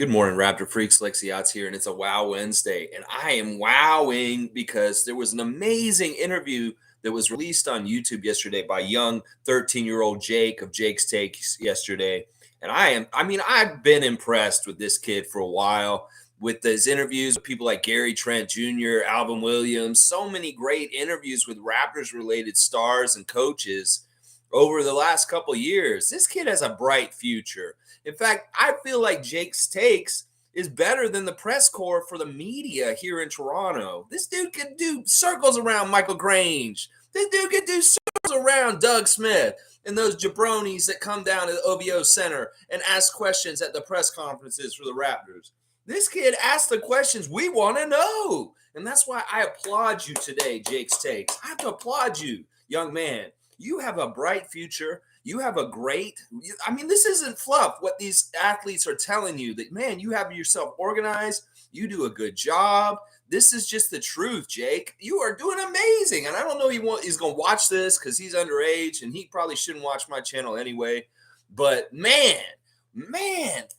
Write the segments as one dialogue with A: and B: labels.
A: Good morning, Raptor freaks. Lexi Yachts here, and it's a Wow Wednesday. And I am wowing because there was an amazing interview that was released on YouTube yesterday by young 13-year-old Jake of Jake's Takes yesterday. And I've been impressed with this kid for a while with his interviews with people like Gary Trent Jr., Alvin Williams, so many great interviews with Raptors related stars and coaches over the last couple of years. This kid has a bright future. In fact, I feel like Jake's Takes is better than the press corps for the media here in Toronto. This dude could do circles around Michael Grange. This dude could do circles around Doug Smith and those jabronis that come down to the OVO Center and ask questions at the press conferences for the Raptors. This kid asks the questions we want to know. And that's why I applaud you today, Jake's Takes. I have to applaud you, young man. You have a bright future. You have a this isn't fluff what these athletes are telling you that, man, you have yourself organized. You do a good job. This is just the truth, Jake. You are doing amazing. And I don't know he's going to watch this because he's underage and he probably shouldn't watch my channel anyway. But man,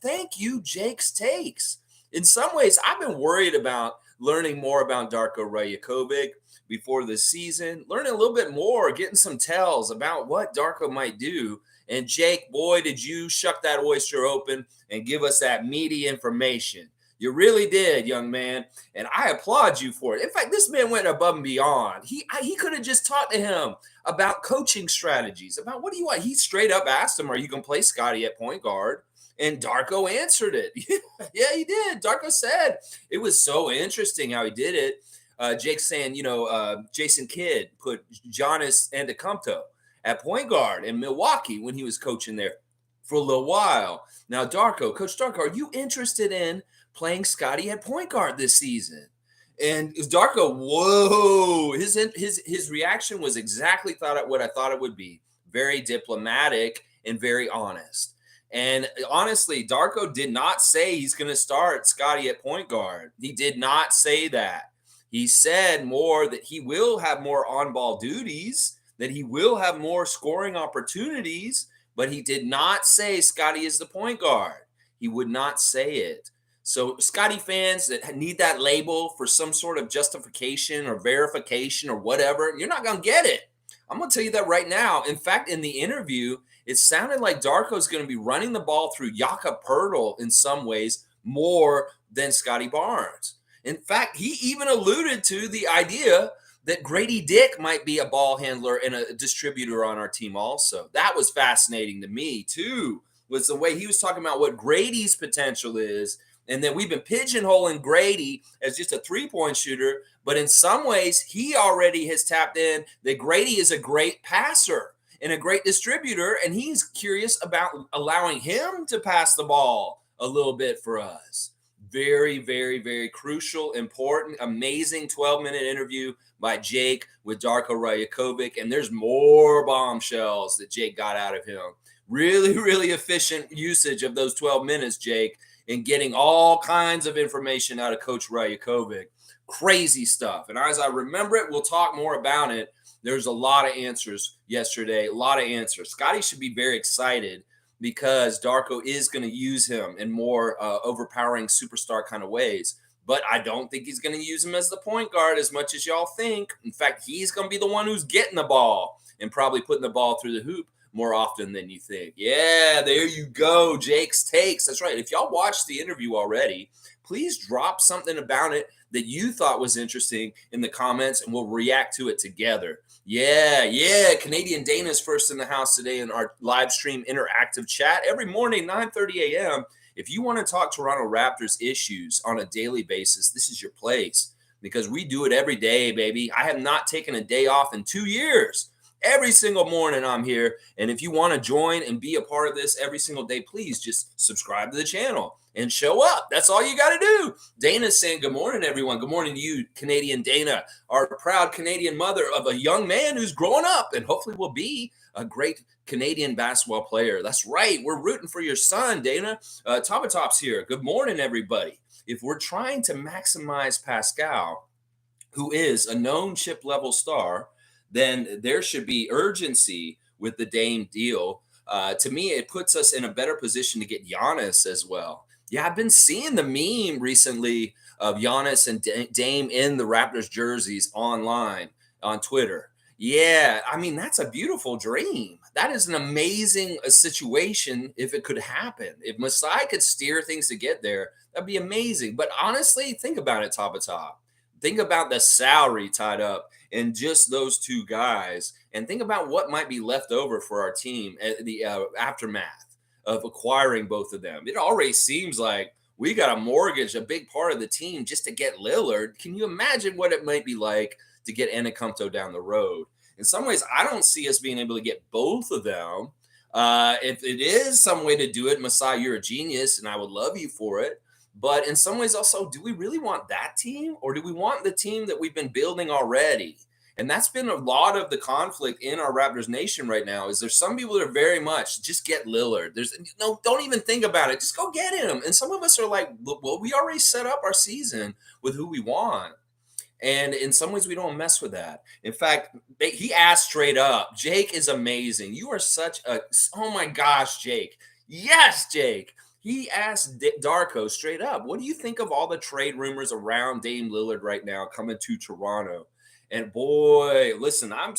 A: thank you, Jake's Takes. In some ways, I've been worried about learning more about Darko Rajakovic before the season, learning a little bit more, getting some tells about what Darko might do. And Jake, boy, did you shuck that oyster open and give us that meaty information. You really did, young man. And I applaud you for it. In fact, this man went above and beyond. He could have just talked to him about coaching strategies, about what do you want? He straight up asked him, are you going to play Scotty at point guard? And Darko answered it. Yeah, he did. Darko said it was so interesting how he did it. Jake's saying, Jason Kidd put Giannis Antetokounmpo at point guard in Milwaukee when he was coaching there for a little while. Now, Coach Darko, are you interested in playing Scotty at point guard this season? And Darko, whoa, his reaction was exactly what I thought it would be. Very diplomatic and very honest. And honestly, Darko did not say he's going to start Scotty at point guard. He did not say that. He said more that he will have more on-ball duties, that he will have more scoring opportunities, but he did not say Scotty is the point guard. He would not say it. So Scotty fans that need that label for some sort of justification or verification or whatever, you're not going to get it. I'm going to tell you that right now. In fact, in the interview, it sounded like Darko is going to be running the ball through Poeltl in some ways more than Scotty Barnes. In fact, he even alluded to the idea that Grady Dick might be a ball handler and a distributor on our team also. That was fascinating to me, too, was the way he was talking about what Grady's potential is, and that we've been pigeonholing Grady as just a three-point shooter, but in some ways, he already has tapped in that Grady is a great passer and a great distributor, and he's curious about allowing him to pass the ball a little bit for us. Very, very, very crucial, important, amazing 12-minute interview by Jake with Darko Rajakovic. And there's more bombshells that Jake got out of him. Really, really efficient usage of those 12 minutes, Jake, in getting all kinds of information out of Coach Rajakovic. Crazy stuff. And as I remember it, we'll talk more about it. There's a lot of answers yesterday, a lot of answers. Scotty should be very excited because Darko is going to use him in more overpowering superstar kind of ways. But I don't think he's going to use him as the point guard as much as y'all think. In fact, he's going to be the one who's getting the ball and probably putting the ball through the hoop more often than you think. Yeah, there you go, Jake's Takes. That's right. If y'all watched the interview already, please drop something about it that you thought was interesting in the comments, and we'll react to it together. Yeah. Canadian Dana's first in the house today in our live stream interactive chat every morning, 9:30 a.m. If you want to talk Toronto Raptors issues on a daily basis, this is your place because we do it every day, baby. I have not taken a day off in 2 years. Every single morning I'm here. And if you want to join and be a part of this every single day, please just subscribe to the channel and show up. That's all you got to do. Dana's saying good morning, everyone. Good morning to you, Canadian Dana, our proud Canadian mother of a young man who's growing up and hopefully will be a great Canadian basketball player. That's right. We're rooting for your son, Dana. Top's here. Good morning, everybody. If we're trying to maximize Pascal, who is a known chip level star, then there should be urgency with the Dame deal. To me, it puts us in a better position to get Giannis as well. Yeah, I've been seeing the meme recently of Giannis and Dame in the Raptors jerseys online on Twitter. Yeah, I mean, that's a beautiful dream. That is an amazing situation if it could happen. If Masai could steer things to get there, that'd be amazing. But honestly, think about it top of top. Think about the salary tied up in just those two guys, and think about what might be left over for our team at the aftermath of acquiring both of them. It already seems like we got to mortgage a big part of the team just to get Lillard. Can you imagine what it might be like to get Anakumto down the road? In some ways, I don't see us being able to get both of them. If it is some way to do it, Masai, you're a genius, and I would love you for it. But in some ways, also, do we really want that team, or do we want the team that we've been building already? And that's been a lot of the conflict in our Raptors nation right now. Is there's some people that are very much just get Lillard. There's no, don't even think about it. Just go get him. And some of us are like, well, we already set up our season with who we want. And in some ways, we don't mess with that. In fact, he asked straight up, Jake is amazing. You are such a, oh my gosh, Jake. Yes, Jake. He asked Darko straight up, what do you think of all the trade rumors around Dame Lillard right now coming to Toronto? And boy, listen, I'm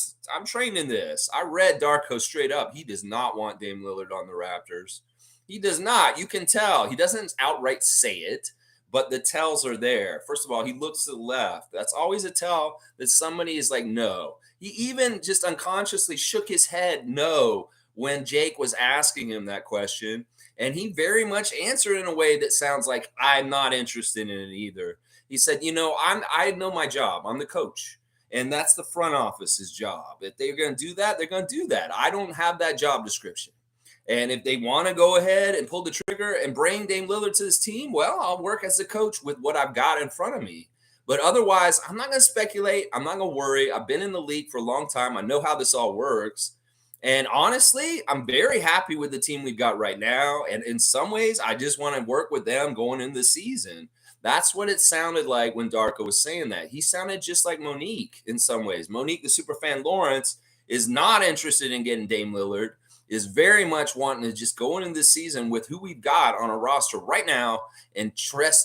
A: training this. I read Darko straight up. He does not want Dame Lillard on the Raptors. He does not. You can tell. He doesn't outright say it, but the tells are there. First of all, he looks to the left. That's always a tell that somebody is like, no. He even just unconsciously shook his head no when Jake was asking him that question. And he very much answered in a way that sounds like, I'm not interested in it either. He said, I know my job. I'm the coach. And that's the front office's job. If they're going to do that, they're going to do that. I don't have that job description. And if they want to go ahead and pull the trigger and bring Dame Lillard to this team, well, I'll work as a coach with what I've got in front of me. But otherwise, I'm not going to speculate. I'm not going to worry. I've been in the league for a long time. I know how this all works. And honestly, I'm very happy with the team we've got right now. And in some ways, I just want to work with them going into the season. That's what it sounded like when Darko was saying that. He sounded just like Monique in some ways. Monique, the superfan Lawrence, is not interested in getting Dame Lillard, is very much wanting to just go into this season with who we've got on a roster right now and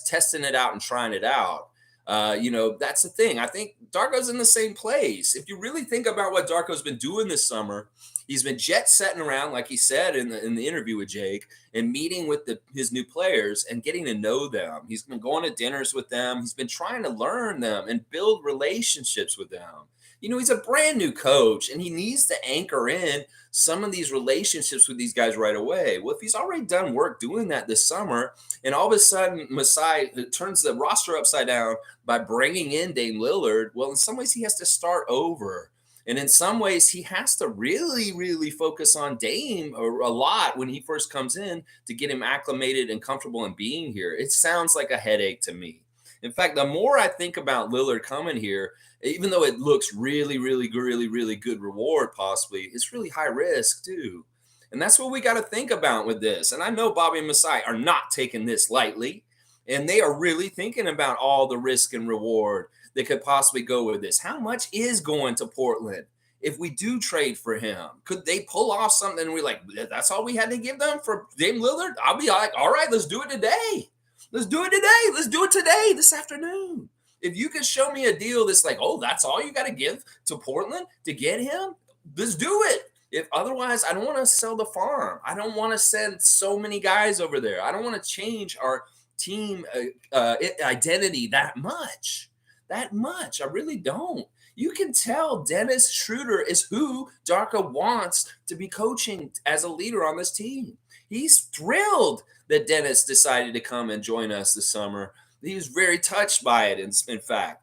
A: testing it out and trying it out. That's the thing. I think Darko's in the same place. If you really think about what Darko's been doing this summer, he's been jet setting around, like he said in the interview with Jake, and meeting with his new players and getting to know them. He's been going to dinners with them. He's been trying to learn them and build relationships with them. He's a brand new coach, and he needs to anchor in some of these relationships with these guys right away. Well, if he's already done work doing that this summer, and all of a sudden Masai turns the roster upside down by bringing in Dame Lillard, well, in some ways he has to start over. And in some ways, he has to really, really focus on Dame a lot when he first comes in to get him acclimated and comfortable in being here. It sounds like a headache to me. In fact, the more I think about Lillard coming here, even though it looks really, really, really, really good reward, possibly, it's really high risk too. And that's what we got to think about with this. And I know Bobby and Masai are not taking this lightly, and they are really thinking about all the risk and reward that could possibly go with this. How much is going to Portland if we do trade for him? Could they pull off something and we're like, that's all we had to give them for Dame Lillard? I'll be like, all right, let's do it today. Let's do it today. Let's do it today, this afternoon. If you could show me a deal that's like, oh, that's all you got to give to Portland to get him, let's do it. If otherwise, I don't want to sell the farm. I don't want to send so many guys over there. I don't want to change our team identity that much. I really don't. You can tell Dennis Schroder is who Darko wants to be coaching as a leader on this team. He's thrilled that Dennis decided to come and join us this summer. He was very touched by it. In fact,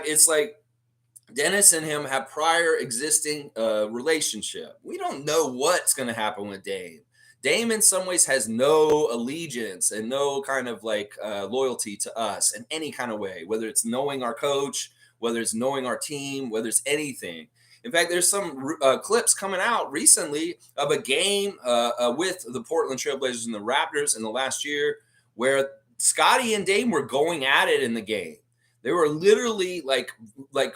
A: it's like Dennis and him have prior existing relationship. We don't know what's going to happen with Dame. Dame in some ways has no allegiance and no kind of like loyalty to us in any kind of way, whether it's knowing our coach, whether it's knowing our team, whether it's anything. In fact, there's some clips coming out recently of a game with the Portland Trailblazers and the Raptors in the last year where Scotty and Dame were going at it in the game. They were literally like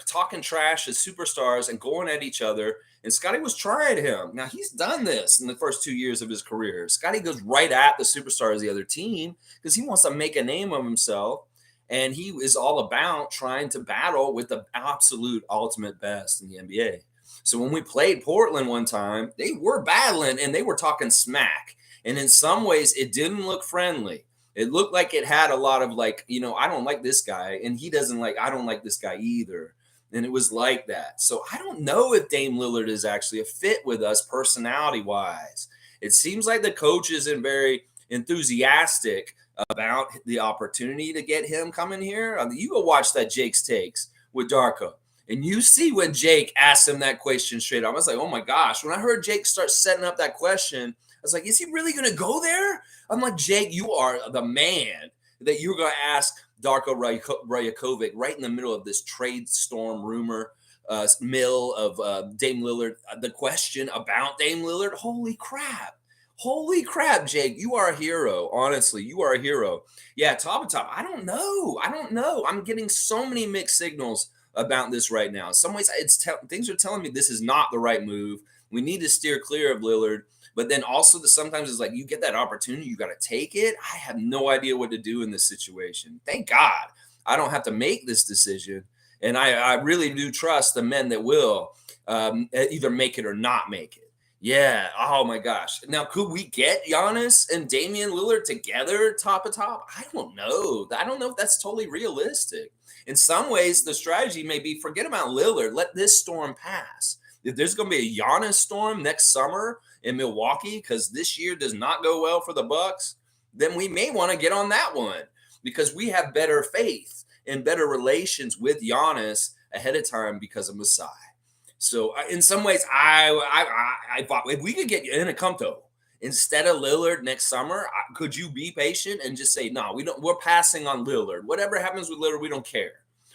A: talking trash as superstars and going at each other. And Scotty was trying him. Now he's done this in the first 2 years of his career. Scotty goes right at the superstars of the other team because he wants to make a name of himself. And he is all about trying to battle with the absolute ultimate best in the NBA. So when we played Portland one time, they were battling and they were talking smack. And in some ways, it didn't look friendly. It looked like it had a lot of like, I don't like this guy. And he doesn't like, I don't like this guy either. And it was like that. So I don't know if Dame Lillard is actually a fit with us personality wise. It seems like the coach isn't very enthusiastic about the opportunity to get him coming here. You go watch that Jake's Takes with Darko. And you see when Jake asked him that question straight up. I was like, oh my gosh. When I heard Jake start setting up that question, I was like, is he really going to go there? I'm like, Jake, you are the man that you're going to ask Darko Rajakovic right in the middle of this trade storm rumor mill of Dame Lillard. The question about Dame Lillard, holy crap. Holy crap, Jake, you are a hero. Honestly, you are a hero. Yeah, top of top, I don't know. I'm getting so many mixed signals about this right now. In some ways, things are telling me this is not the right move. We need to steer clear of Lillard. But then also sometimes it's like you get that opportunity, you got to take it. I have no idea what to do in this situation. Thank God I don't have to make this decision. And I really do trust the men that will either make it or not make it. Yeah. Oh my gosh. Now, could we get Giannis and Damian Lillard together top of top? I don't know. I don't know if that's totally realistic. In some ways, the strategy may be forget about Lillard. Let this storm pass. If there's going to be a Giannis storm next summer in Milwaukee, because this year does not go well for the Bucks, then we may want to get on that one because we have better faith and better relations with Giannis ahead of time because of Masai. So in some ways, I thought if we could get Antetokounmpo instead of Lillard next summer, could you be patient and just say, no, we're passing on Lillard. Whatever happens with Lillard, we don't care.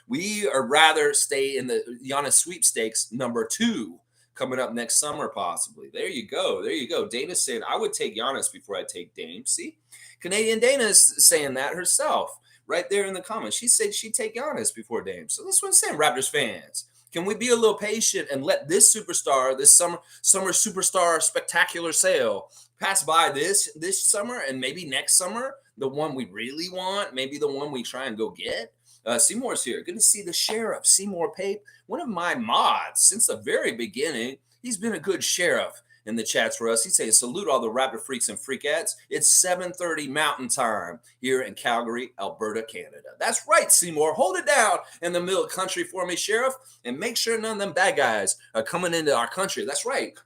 A: We are rather stay in the Giannis sweepstakes number 2 coming up next summer, possibly. There you go. Dana's saying I would take Giannis before I take Dame. See, Canadian Dana is saying that herself right there in the comments. She said she'd take Giannis before Dame. So that's what I'm saying, Raptors fans. Can we be a little patient and let this superstar, this summer superstar spectacular sale pass by this summer and maybe next summer, the one we really want, maybe the one we try and go get? Seymour's here. Good to see the sheriff, Seymour Pape, one of my mods since the very beginning. He's been a good sheriff in the chats for us. He's saying, salute all the Raptor freaks and freakettes. It's 7:30 Mountain Time here in Calgary, Alberta, Canada. That's right, Seymour. Hold it down in the middle of the country for me, Sheriff, and make sure none of them bad guys are coming into our country. That's right.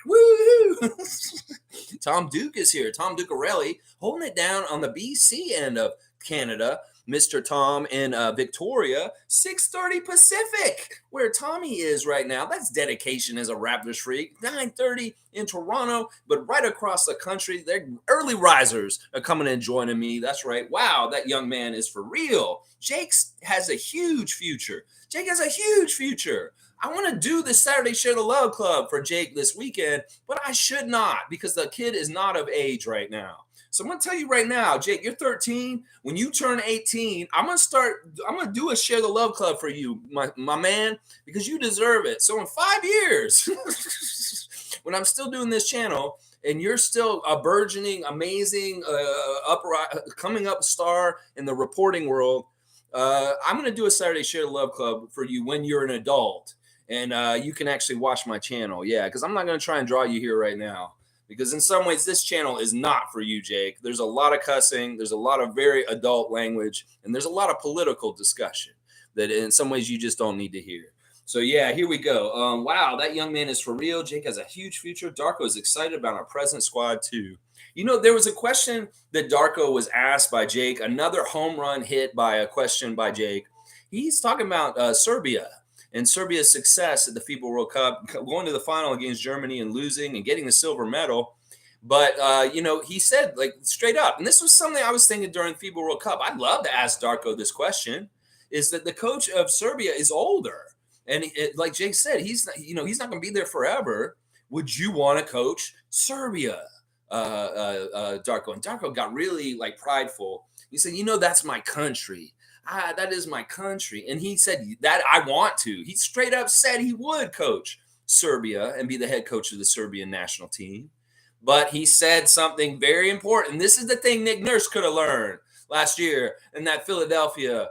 A: Woo! Tom Duke is here. Tom Ducarelli holding it down on the BC end of Canada. Mr. Tom in Victoria, 6:30 Pacific, where Tommy is right now. That's dedication as a Raptors freak. 9:30 in Toronto, but right across the country, they're early risers are coming and joining me. That's right. Wow, that young man is for real. Jake has a huge future. Jake has a huge future. I want to do the Saturday Share the Love Club for Jake this weekend, but I should not because the kid is not of age right now. So I'm going to tell you right now, Jake, you're 13. When you turn 18, I'm going to do a Share the Love Club for you, my man, because you deserve it. So in 5 years, when I'm still doing this channel and you're still a burgeoning, amazing, coming up star in the reporting world, I'm going to do a Saturday Share the Love Club for you when you're an adult. And you can actually watch my channel. Yeah, because I'm not going to try and draw you here right now. Because in some ways, this channel is not for you, Jake. There's a lot of cussing. There's a lot of very adult language. And there's a lot of political discussion that in some ways you just don't need to hear. So, yeah, here we go. Wow, that young man is for real. Jake has a huge future. Darko is excited about our present squad, too. You know, there was a question that Darko was asked by Jake, another home run hit by a question by Jake. He's talking about Serbia. And Serbia's success at the FIBA World Cup, going to the final against Germany and losing and getting the silver medal. But, he said, like, straight up, and this was something I was thinking during FIBA World Cup. I'd love to ask Darko this question, is that the coach of Serbia is older. And like Jake said, he's not going to be there forever. Would you want to coach Serbia, Darko? And Darko got really, like, prideful. He said, that's my country. That is my country. And he said that I want to. He straight up said he would coach Serbia and be the head coach of the Serbian national team. But he said something very important. This is the thing Nick Nurse could have learned last year in that Philadelphia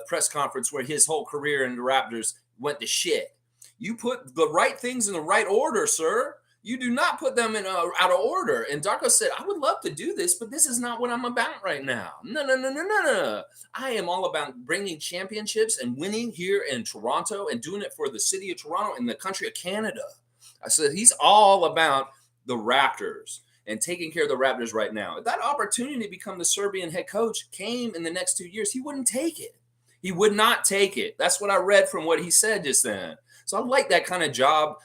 A: press conference where his whole career in the Raptors went to shit. You put the right things in the right order, sir. You do not put them in out of order. And Darko said, I would love to do this, but this is not what I'm about right now. No. I am all about bringing championships and winning here in Toronto and doing it for the city of Toronto and the country of Canada. I said, he's all about the Raptors and taking care of the Raptors right now. If that opportunity to become the Serbian head coach came in the next 2 years, he wouldn't take it. He would not take it. That's what I read from what he said just then. So I like that kind of job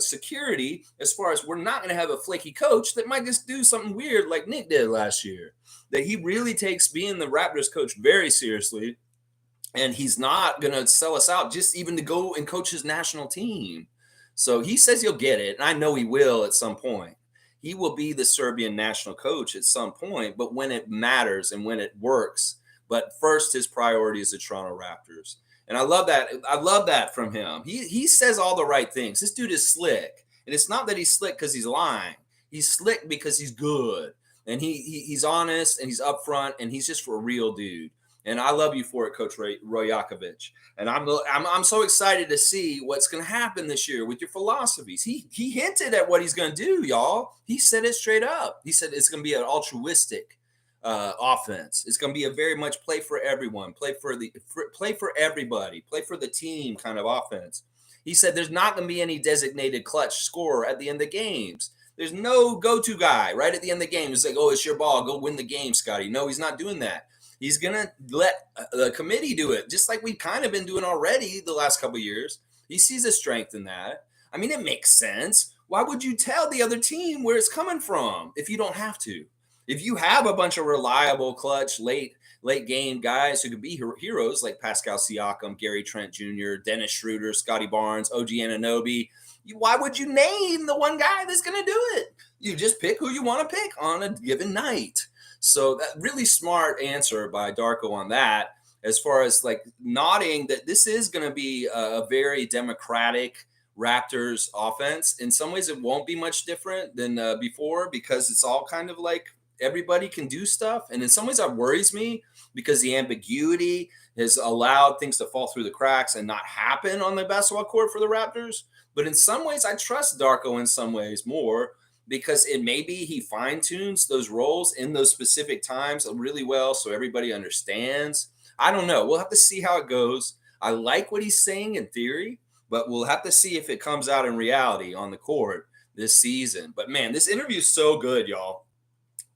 A: security as far as we're not going to have a flaky coach that might just do something weird like Nick did last year. That he really takes being the Raptors coach very seriously, and he's not going to sell us out just even to go and coach his national team. So he says he'll get it, and I know he will at some point. He will be the Serbian national coach at some point, but when it matters and when it works. But first, his priority is the Toronto Raptors. And I love that. I love that from him. He says all the right things. This dude is slick. And it's not that he's slick because he's lying. He's slick because he's good. And he's honest and he's upfront and he's just a real dude. And I love you for it, Coach Rajakovic. And I'm so excited to see what's going to happen this year with your philosophies. He hinted at what he's going to do, y'all. He said it straight up. He said it's going to be an altruistic offense. It's going to be a very much play for everyone, play for everybody, play for the team kind of offense. He said there's not going to be any designated clutch scorer at the end of games. There's no go-to guy right at the end of the game. It's like, oh, it's your ball. Go win the game, Scotty. No, he's not doing that. He's going to let the committee do it, just like we've kind of been doing already the last couple of years. He sees a strength in that. I mean, it makes sense. Why would you tell the other team where it's coming from if you don't have to? If you have a bunch of reliable, clutch, late game guys who could be heroes like Pascal Siakam, Gary Trent Jr., Dennis Schroeder, Scotty Barnes, OG Anunoby, why would you name the one guy that's going to do it? You just pick who you want to pick on a given night. So that really smart answer by Darko on that, as far as like nodding that this is going to be a very democratic Raptors offense. In some ways, it won't be much different than before because it's all kind of like everybody can do stuff. And in some ways that worries me because the ambiguity has allowed things to fall through the cracks and not happen on the basketball court for the Raptors. But in some ways, I trust Darko in some ways more because it maybe he fine tunes those roles in those specific times really well. So everybody understands. I don't know. We'll have to see how it goes. I like what he's saying in theory, but we'll have to see if it comes out in reality on the court this season. But man, this interview is so good, y'all.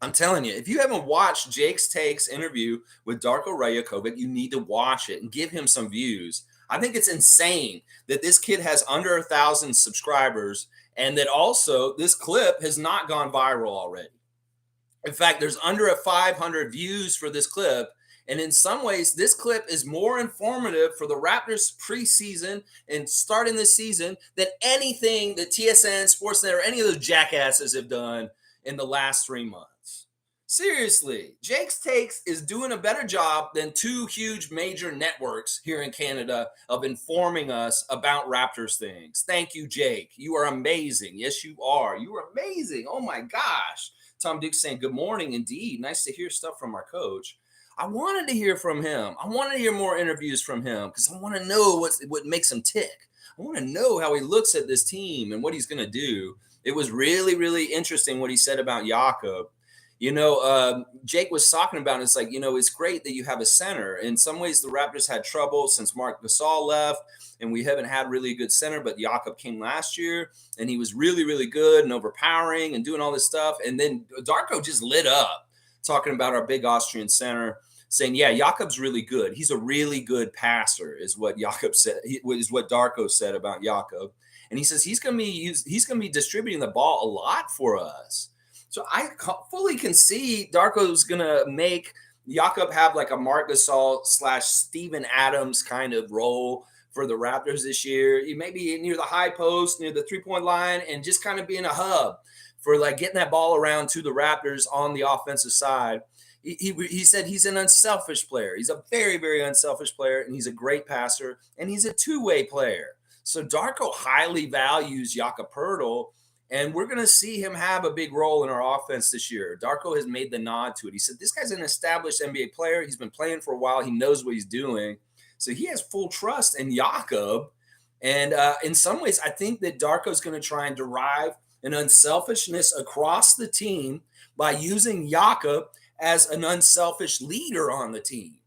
A: I'm telling you, if you haven't watched Jake's Takes interview with Darko Rajakovic, you need to watch it and give him some views. I think it's insane that this kid has under 1,000 subscribers and that also this clip has not gone viral already. In fact, there's under 500 views for this clip. And in some ways, this clip is more informative for the Raptors preseason and starting this season than anything that TSN, Sportsnet, or any of those jackasses have done in the last 3 months. Seriously, Jake's Takes is doing a better job than 2 huge major networks here in Canada of informing us about Raptors things. Thank you, Jake. You are amazing. Yes, you are. You are amazing. Oh my gosh. Tom Duke saying, good morning indeed. Nice to hear stuff from our coach. I wanted to hear from him. I wanted to hear more interviews from him because I want to know what makes him tick. I want to know how he looks at this team and what he's going to do. It was really, really interesting what he said about Jakob. You know, Jake was talking about, it's like, you know, it's great that you have a center. In some ways, the Raptors had trouble since Marc Gasol left, and we haven't had really a good center, but Jakob came last year, and he was really, really good and overpowering and doing all this stuff. And then Darko just lit up talking about our big Austrian center, saying, yeah, Jakob's really good. He's a really good passer, is what Jakob said, is what Darko said about Jakob. And he says he's going to be distributing the ball a lot for us. So I fully concede Darko's going to make Jakob have like a Marc Gasol / Steven Adams kind of role for the Raptors this year. He may be near the high post, near the 3-point line, and just kind of being a hub for like getting that ball around to the Raptors on the offensive side. He said he's an unselfish player. He's a very, very unselfish player, and he's a great passer, and he's a two-way player. So Darko highly values Jakob Poeltl, and we're going to see him have a big role in our offense this year. Darko has made the nod to it. He said, this guy's an established NBA player. He's been playing for a while. He knows what he's doing. So he has full trust in Jakob. And in some ways, I think that Darko's going to try and derive an unselfishness across the team by using Jakob as an unselfish leader on the team.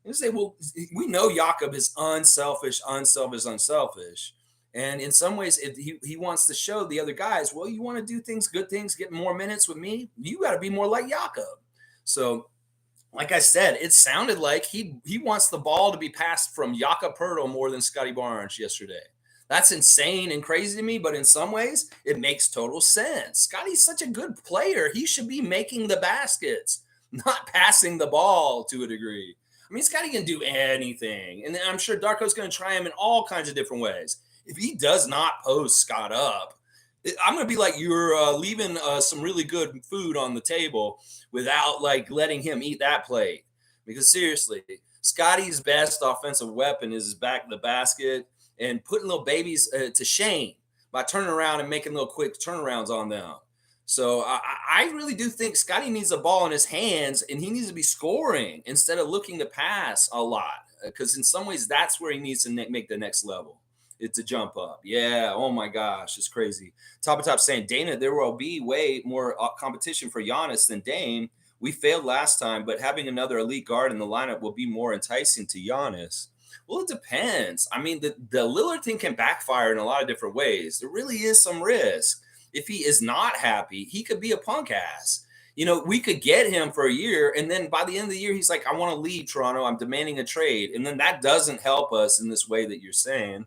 A: You say, well, we know Jakob is unselfish. And in some ways, if he wants to show the other guys, well, you want to do things, good things, get more minutes with me, you got to be more like Jakob. So, like I said, it sounded like he wants the ball to be passed from Jakob Poeltl more than Scotty Barnes yesterday. That's insane and crazy to me, but in some ways, it makes total sense. Scotty's such a good player. He should be making the baskets, not passing the ball to a degree. I mean, Scotty can do anything. And I'm sure Darko's going to try him in all kinds of different ways. If he does not post Scott up, I'm going to be like, you're leaving some really good food on the table without like letting him eat that plate. Because seriously, Scotty's best offensive weapon is his back of the basket and putting little babies to shame by turning around and making little quick turnarounds on them. So I really do think Scotty needs the ball in his hands and he needs to be scoring instead of looking to pass a lot. Because in some ways, that's where he needs to make the next level. It's a jump up. Yeah. Oh my gosh. It's crazy. Top of Top saying, Dana, there will be way more competition for Giannis than Dame. We failed last time, but having another elite guard in the lineup will be more enticing to Giannis. Well, it depends. I mean, the Lillard thing can backfire in a lot of different ways. There really is some risk. If he is not happy, he could be a punk ass. You know, we could get him for a year, and then by the end of the year, he's like, I want to leave Toronto. I'm demanding a trade. And then that doesn't help us in this way that you're saying.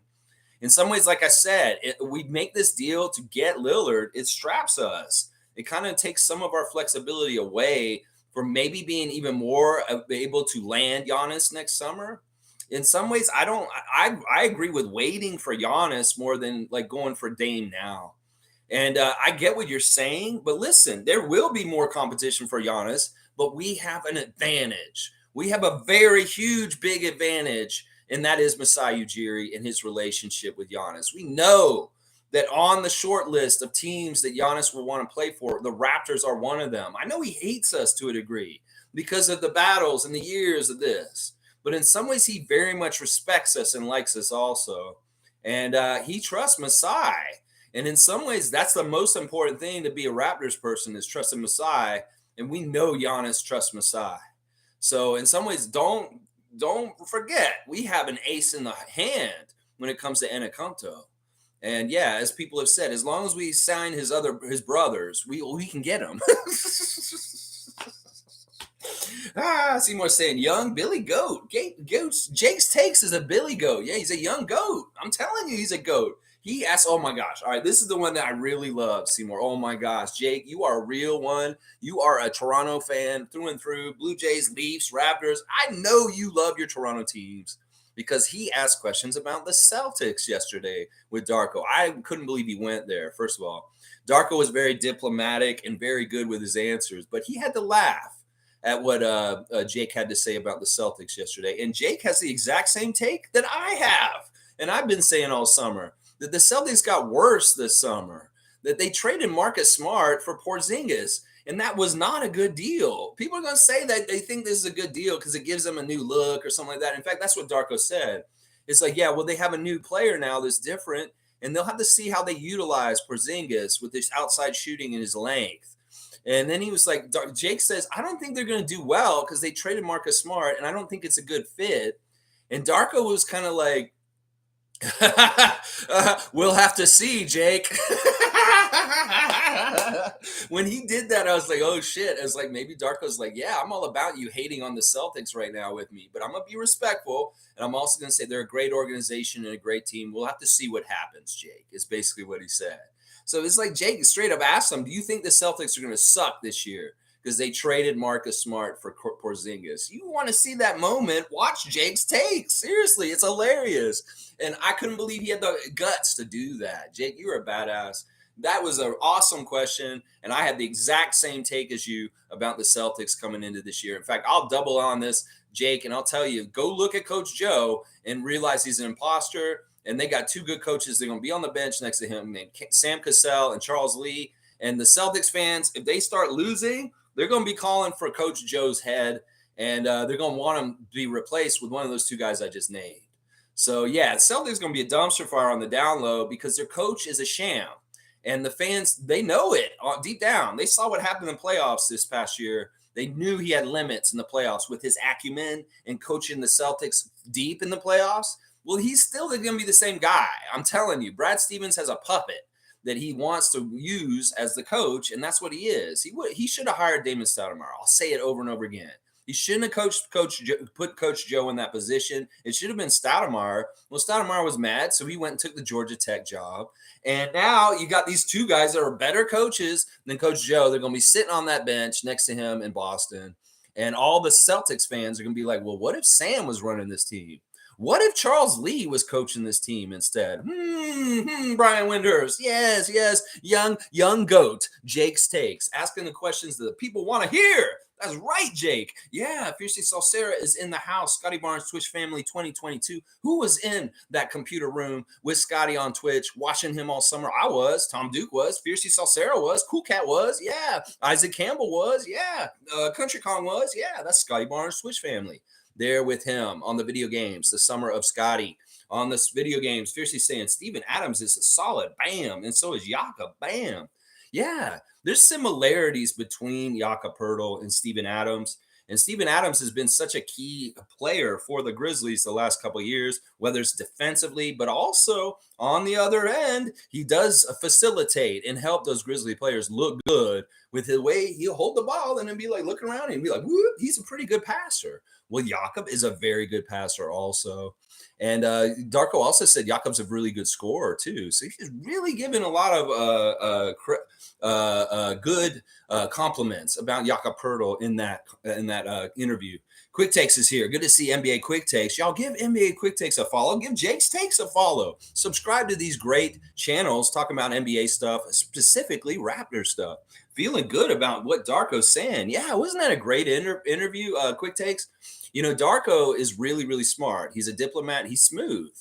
A: In some ways, like I said, we make this deal to get Lillard. It straps us. It kind of takes some of our flexibility away from maybe being even more able to land Giannis next summer. In some ways, I agree with waiting for Giannis more than like going for Dame now. And I get what you're saying, but listen, there will be more competition for Giannis, but we have an advantage. We have a very huge, big advantage, and that is Masai Ujiri and his relationship with Giannis. We know that on the short list of teams that Giannis will want to play for, the Raptors are one of them. I know he hates us to a degree because of the battles and the years of this, but in some ways, he very much respects us and likes us also. And he trusts Masai. And in some ways, that's the most important thing to be a Raptors person is trusting Masai. And we know Giannis trusts Masai. So in some ways, don't forget, we have an ace in the hand when it comes to Antetokounmpo. And yeah, as people have said, as long as we sign his brothers, we can get him. Seymour saying, young Billy Goat. Jake's Takes is a Billy Goat. Yeah, he's a young goat. I'm telling you, he's a goat. He asked, oh my gosh. All right, this is the one that I really love, Seymour. Oh my gosh. Jake, you are a real one. You are a Toronto fan through and through. Blue Jays, Leafs, Raptors. I know you love your Toronto teams because he asked questions about the Celtics yesterday with Darko. I couldn't believe he went there, first of all. Darko was very diplomatic and very good with his answers, but he had to laugh at what Jake had to say about the Celtics yesterday. And Jake has the exact same take that I have. And I've been saying all summer that the Celtics got worse this summer, that they traded Marcus Smart for Porzingis, and that was not a good deal. People are going to say that they think this is a good deal because it gives them a new look or something like that. In fact, that's what Darko said. It's like, yeah, well, they have a new player now that's different, and they'll have to see how they utilize Porzingis with this outside shooting and his length. And then he was like, Jake says, I don't think they're going to do well because they traded Marcus Smart, and I don't think it's a good fit. And Darko was kind of like, we'll have to see, Jake. When he did that, I was like, oh shit. I was like, maybe Darko's like, yeah, I'm all about you hating on the Celtics right now with me, but I'm going to be respectful. And I'm also going to say they're a great organization and a great team. We'll have to see what happens, Jake, is basically what he said. So it's like Jake straight up asked him, do you think the Celtics are going to suck this year? Because they traded Marcus Smart for Porzingis. You want to see that moment, watch Jake's takes. Seriously, it's hilarious. And I couldn't believe he had the guts to do that. Jake, you're a badass. That was an awesome question, and I had the exact same take as you about the Celtics coming into this year. In fact, I'll double on this, Jake, and I'll tell you, go look at Coach Joe and realize he's an imposter. And they got two good coaches. They're going to be on the bench next to him, named Sam Cassell and Charles Lee. And the Celtics fans, if they start losing, they're going to be calling for Coach Joe's head, and they're going to want him to be replaced with one of those two guys I just named. So, yeah, Celtics going to be a dumpster fire on the down low because their coach is a sham. And the fans, they know it deep down. They saw what happened in the playoffs this past year. They knew he had limits in the playoffs with his acumen and coaching the Celtics deep in the playoffs. Well, he's still going to be the same guy. I'm telling you, Brad Stevens has a puppet that he wants to use as the coach, and that's what he is. He should have hired Damon Stoudemire. I'll say it over and over again. He shouldn't have put Coach Joe in that position. It should have been Stoudemire. Well, Stoudemire was mad, so he went and took the Georgia Tech job. And now you got these two guys that are better coaches than Coach Joe. They're going to be sitting on that bench next to him in Boston. And all the Celtics fans are going to be like, well, what if Sam was running this team? What if Charles Lee was coaching this team instead? Brian Windhurst. Yes. Young goat. Jake's takes. Asking the questions that the people want to hear. That's right, Jake. Yeah, Fiercely Salsera is in the house. Scotty Barnes, Twitch Family 2022. Who was in that computer room with Scotty on Twitch, watching him all summer? I was. Tom Duke was. Fiercely Salsera was. Cool Cat was. Yeah. Isaac Campbell was. Yeah. Country Kong was. Yeah, that's Scotty Barnes, Twitch Family. There with him on the video games, the summer of Scotty. On this video games, Fiercely saying Steven Adams is a solid. Bam. And so is Yaka. Bam. Yeah, there's similarities between Jakob Poeltl and Steven Adams. And Steven Adams has been such a key player for the Grizzlies the last couple of years, whether it's defensively, but also on the other end, he does facilitate and help those Grizzly players look good with the way he'll hold the ball and then be like looking around and be like, whoop, he's a pretty good passer. Well, Jakob is a very good passer also. And Darko also said Jakob's a really good scorer too. So he's really given a lot of good compliments about Jakob Poeltl in that interview. Quick Takes is here. Good to see NBA Quick Takes. Y'all give NBA Quick Takes a follow. Give Jake's Takes a follow. Subscribe to these great channels talking about NBA stuff, specifically Raptor stuff. Feeling good about what Darko's saying. Yeah, wasn't that a great interview, Quick Takes? You know, Darko is really, really smart. He's a diplomat. He's smooth.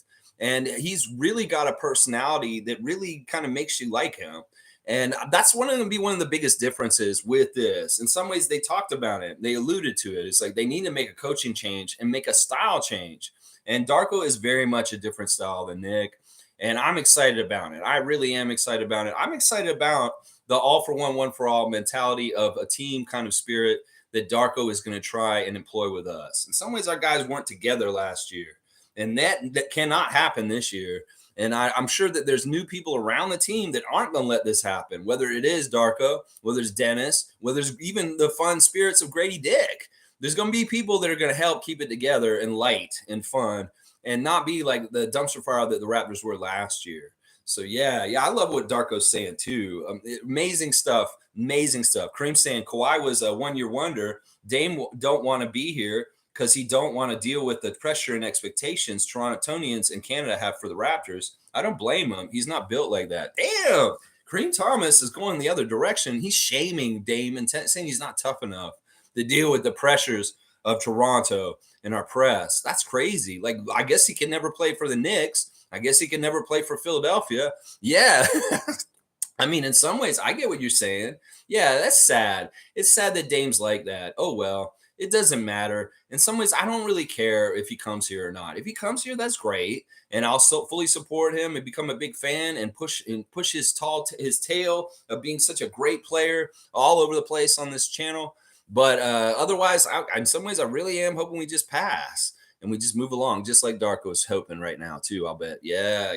A: And he's really got a personality that really kind of makes you like him. And that's going to be one of the biggest differences with this. In some ways, they talked about it. They alluded to it. It's like they need to make a coaching change and make a style change. And Darko is very much a different style than Nick. And I'm excited about it. I really am excited about it. I'm excited about the all for one for all mentality of a team kind of spirit that Darko is going to try and employ with us. In some ways, our guys weren't together last year. And that cannot happen this year. And I'm sure that there's new people around the team that aren't going to let this happen, whether it is Darko, whether it's Dennis, whether it's even the fun spirits of Gradey Dick. There's going to be people that are going to help keep it together and light and fun and not be like the dumpster fire that the Raptors were last year. So, yeah, I love what Darko's saying, too. Amazing stuff. Kareem saying Kawhi was a one-year wonder. Dame don't want to be here because he don't want to deal with the pressure and expectations Torontonians and Canada have for the Raptors. I don't blame him. He's not built like that. Damn, Kareem Thomas is going the other direction. He's shaming Dame and saying he's not tough enough to deal with the pressures of Toronto and our press. That's crazy. Like, I guess he can never play for the Knicks. I guess he can never play for Philadelphia. Yeah. I mean, in some ways, I get what you're saying. Yeah, that's sad. It's sad that Dame's like that. Oh, well. It doesn't matter. In some ways, I don't really care if he comes here or not. If he comes here, that's great. And I'll fully support him and become a big fan and push his tail of being such a great player all over the place on this channel. But otherwise, in some ways, I really am hoping we just pass and we just move along, just like Darko's hoping right now, too, I'll bet. Yeah,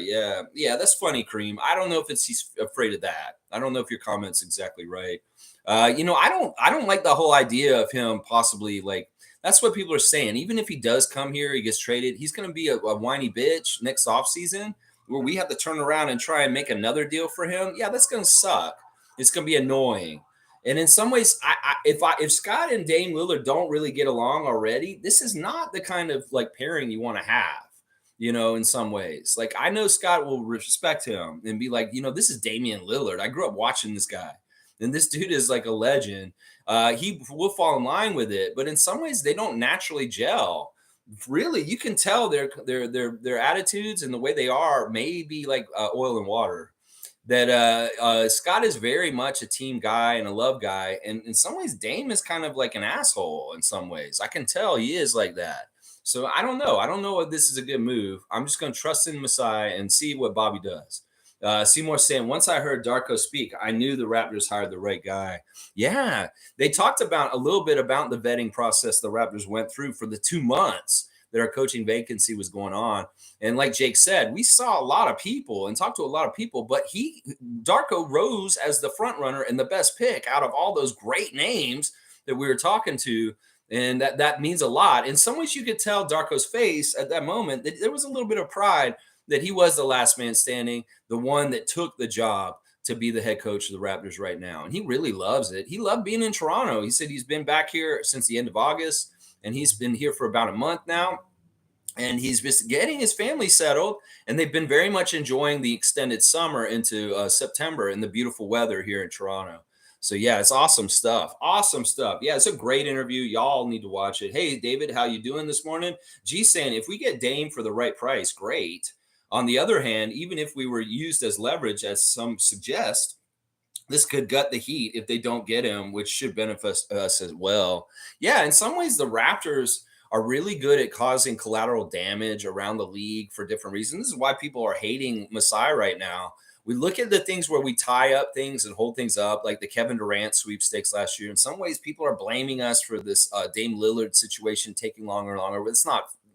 A: that's funny, Kareem. I don't know if he's afraid of that. I don't know if your comment's exactly right. I don't like the whole idea of him possibly like that's what people are saying. Even if he does come here, he gets traded, he's going to be a whiny bitch next offseason where we have to turn around and try and make another deal for him. Yeah, that's going to suck. It's going to be annoying. And in some ways, if Scott and Dame Lillard don't really get along already, this is not the kind of like pairing you want to have. in some ways. Like, I know Scott will respect him and be like, this is Damian Lillard. I grew up watching this guy, and this dude is like a legend. He will fall in line with it, but in some ways they don't naturally gel. Really, you can tell their attitudes and the way they are may be like oil and water. That Scott is very much a team guy and a love guy, and in some ways Dame is kind of like an asshole in some ways. I can tell he is like that. So I don't know. I don't know if this is a good move. I'm just going to trust in Masai and see what Bobby does. Seymour saying, once I heard Darko speak, I knew the Raptors hired the right guy. Yeah, they talked about a little bit about the vetting process the Raptors went through for the 2 months that our coaching vacancy was going on. And like Jake said, we saw a lot of people and talked to a lot of people, but Darko rose as the front runner and the best pick out of all those great names that we were talking to. And that means a lot. In some ways, you could tell Darko's face at that moment that there was a little bit of pride that he was the last man standing, the one that took the job to be the head coach of the Raptors right now. And he really loves it. He loved being in Toronto. He said he's been back here since the end of August, and he's been here for about a month now. And he's just getting his family settled, and they've been very much enjoying the extended summer into September and the beautiful weather here in Toronto. So yeah, it's awesome stuff. Awesome stuff. Yeah, it's a great interview. Y'all need to watch it. Hey, David, how you doing this morning? G saying, if we get Dame for the right price, great. On the other hand, even if we were used as leverage, as some suggest, this could gut the Heat if they don't get him, which should benefit us as well. Yeah, in some ways, the Raptors are really good at causing collateral damage around the league for different reasons. This is why people are hating Masai right now. We look at the things where we tie up things and hold things up, like the Kevin Durant sweepstakes last year. In some ways, people are blaming us for this Dame Lillard situation taking longer and longer. But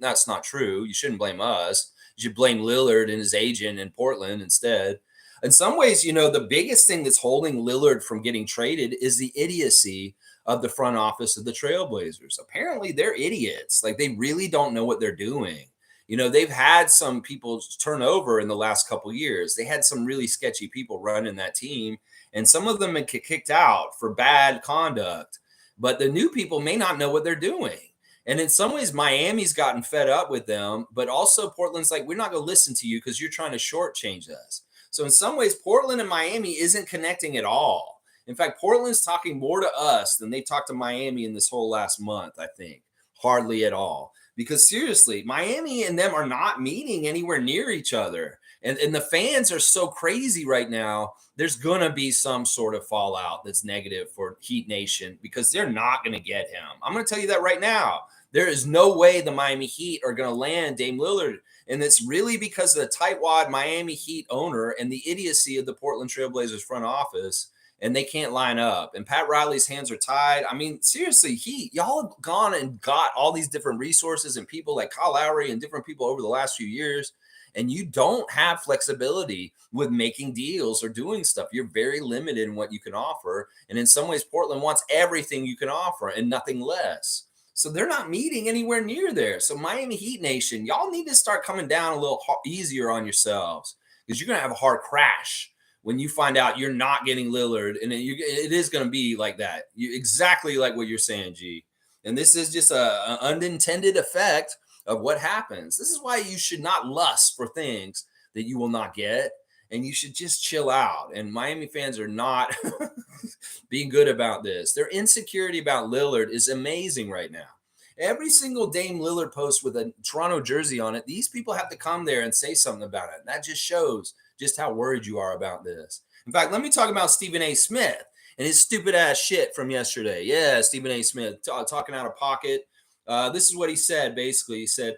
A: that's not true. You shouldn't blame us. You should blame Lillard and his agent in Portland instead. In some ways, the biggest thing that's holding Lillard from getting traded is the idiocy of the front office of the Trailblazers. Apparently, they're idiots. Like, they really don't know what they're doing. They've had some people turn over in the last couple of years. They had some really sketchy people running that team, and some of them have get kicked out for bad conduct. But the new people may not know what they're doing. And in some ways, Miami's gotten fed up with them, but also Portland's like, we're not going to listen to you because you're trying to shortchange us. So in some ways, Portland and Miami isn't connecting at all. In fact, Portland's talking more to us than they talked to Miami in this whole last month, I think. Hardly at all. Because seriously, Miami and them are not meeting anywhere near each other. And the fans are so crazy right now. There's going to be some sort of fallout that's negative for Heat Nation because they're not going to get him. I'm going to tell you that right now. There is no way the Miami Heat are going to land Dame Lillard. And it's really because of the tightwad Miami Heat owner and the idiocy of the Portland Trailblazers front office. And they can't line up. And Pat Riley's hands are tied. I mean, seriously, y'all have gone and got all these different resources and people like Kyle Lowry and different people over the last few years. And you don't have flexibility with making deals or doing stuff. You're very limited in what you can offer. And in some ways, Portland wants everything you can offer and nothing less. So they're not meeting anywhere near there. So Miami Heat Nation, y'all need to start coming down a little easier on yourselves because you're going to have a hard crash when you find out you're not getting Lillard. And it is going to be like that. Exactly like what you're saying, G. And this is just an unintended effect of what happens. This is why you should not lust for things that you will not get. And you should just chill out. And Miami fans are not being good about this. Their insecurity about Lillard is amazing right now. Every single Dame Lillard post with a Toronto jersey on it, these people have to come there and say something about it. And that just shows just how worried you are about this. In fact, let me talk about Stephen A. Smith and his stupid ass shit from yesterday. Yeah, Stephen A. Smith talking out of pocket. This is what he said, basically. He said,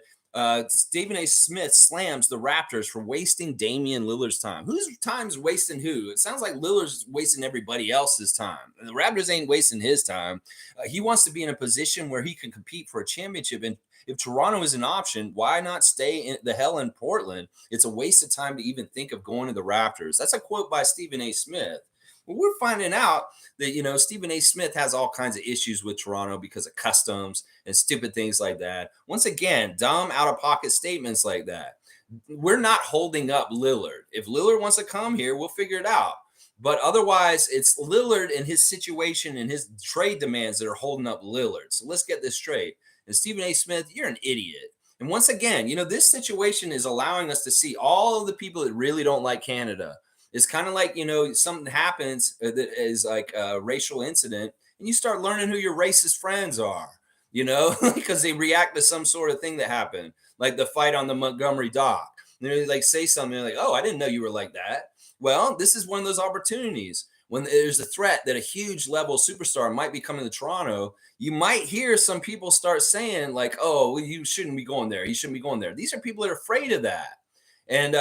A: Stephen A. Smith slams the Raptors for wasting Damian Lillard's time. Whose time's wasting who? It sounds like Lillard's wasting everybody else's time. The Raptors ain't wasting his time. He wants to be in a position where he can compete for a championship. And if Toronto is an option, why not stay the hell in Portland? It's a waste of time to even think of going to the Raptors. That's a quote by Stephen A. Smith. Well, we're finding out that, Stephen A. Smith has all kinds of issues with Toronto because of customs and stupid things like that. Once again, dumb, out-of-pocket statements like that. We're not holding up Lillard. If Lillard wants to come here, we'll figure it out. But otherwise, it's Lillard and his situation and his trade demands that are holding up Lillard. So let's get this straight. And Stephen A. Smith, you're an idiot. And once again, this situation is allowing us to see all of the people that really don't like Canada. It's kind of like, something happens that is like a racial incident, and you start learning who your racist friends are, because they react to some sort of thing that happened, like the fight on the Montgomery dock. They like say something like, "Oh, I didn't know you were like that." Well, this is one of those opportunities when there's a threat that a huge level superstar might be coming to Toronto. You might hear some people start saying like, "Oh, well, you shouldn't be going there. You shouldn't be going there." These are people that are afraid of that. And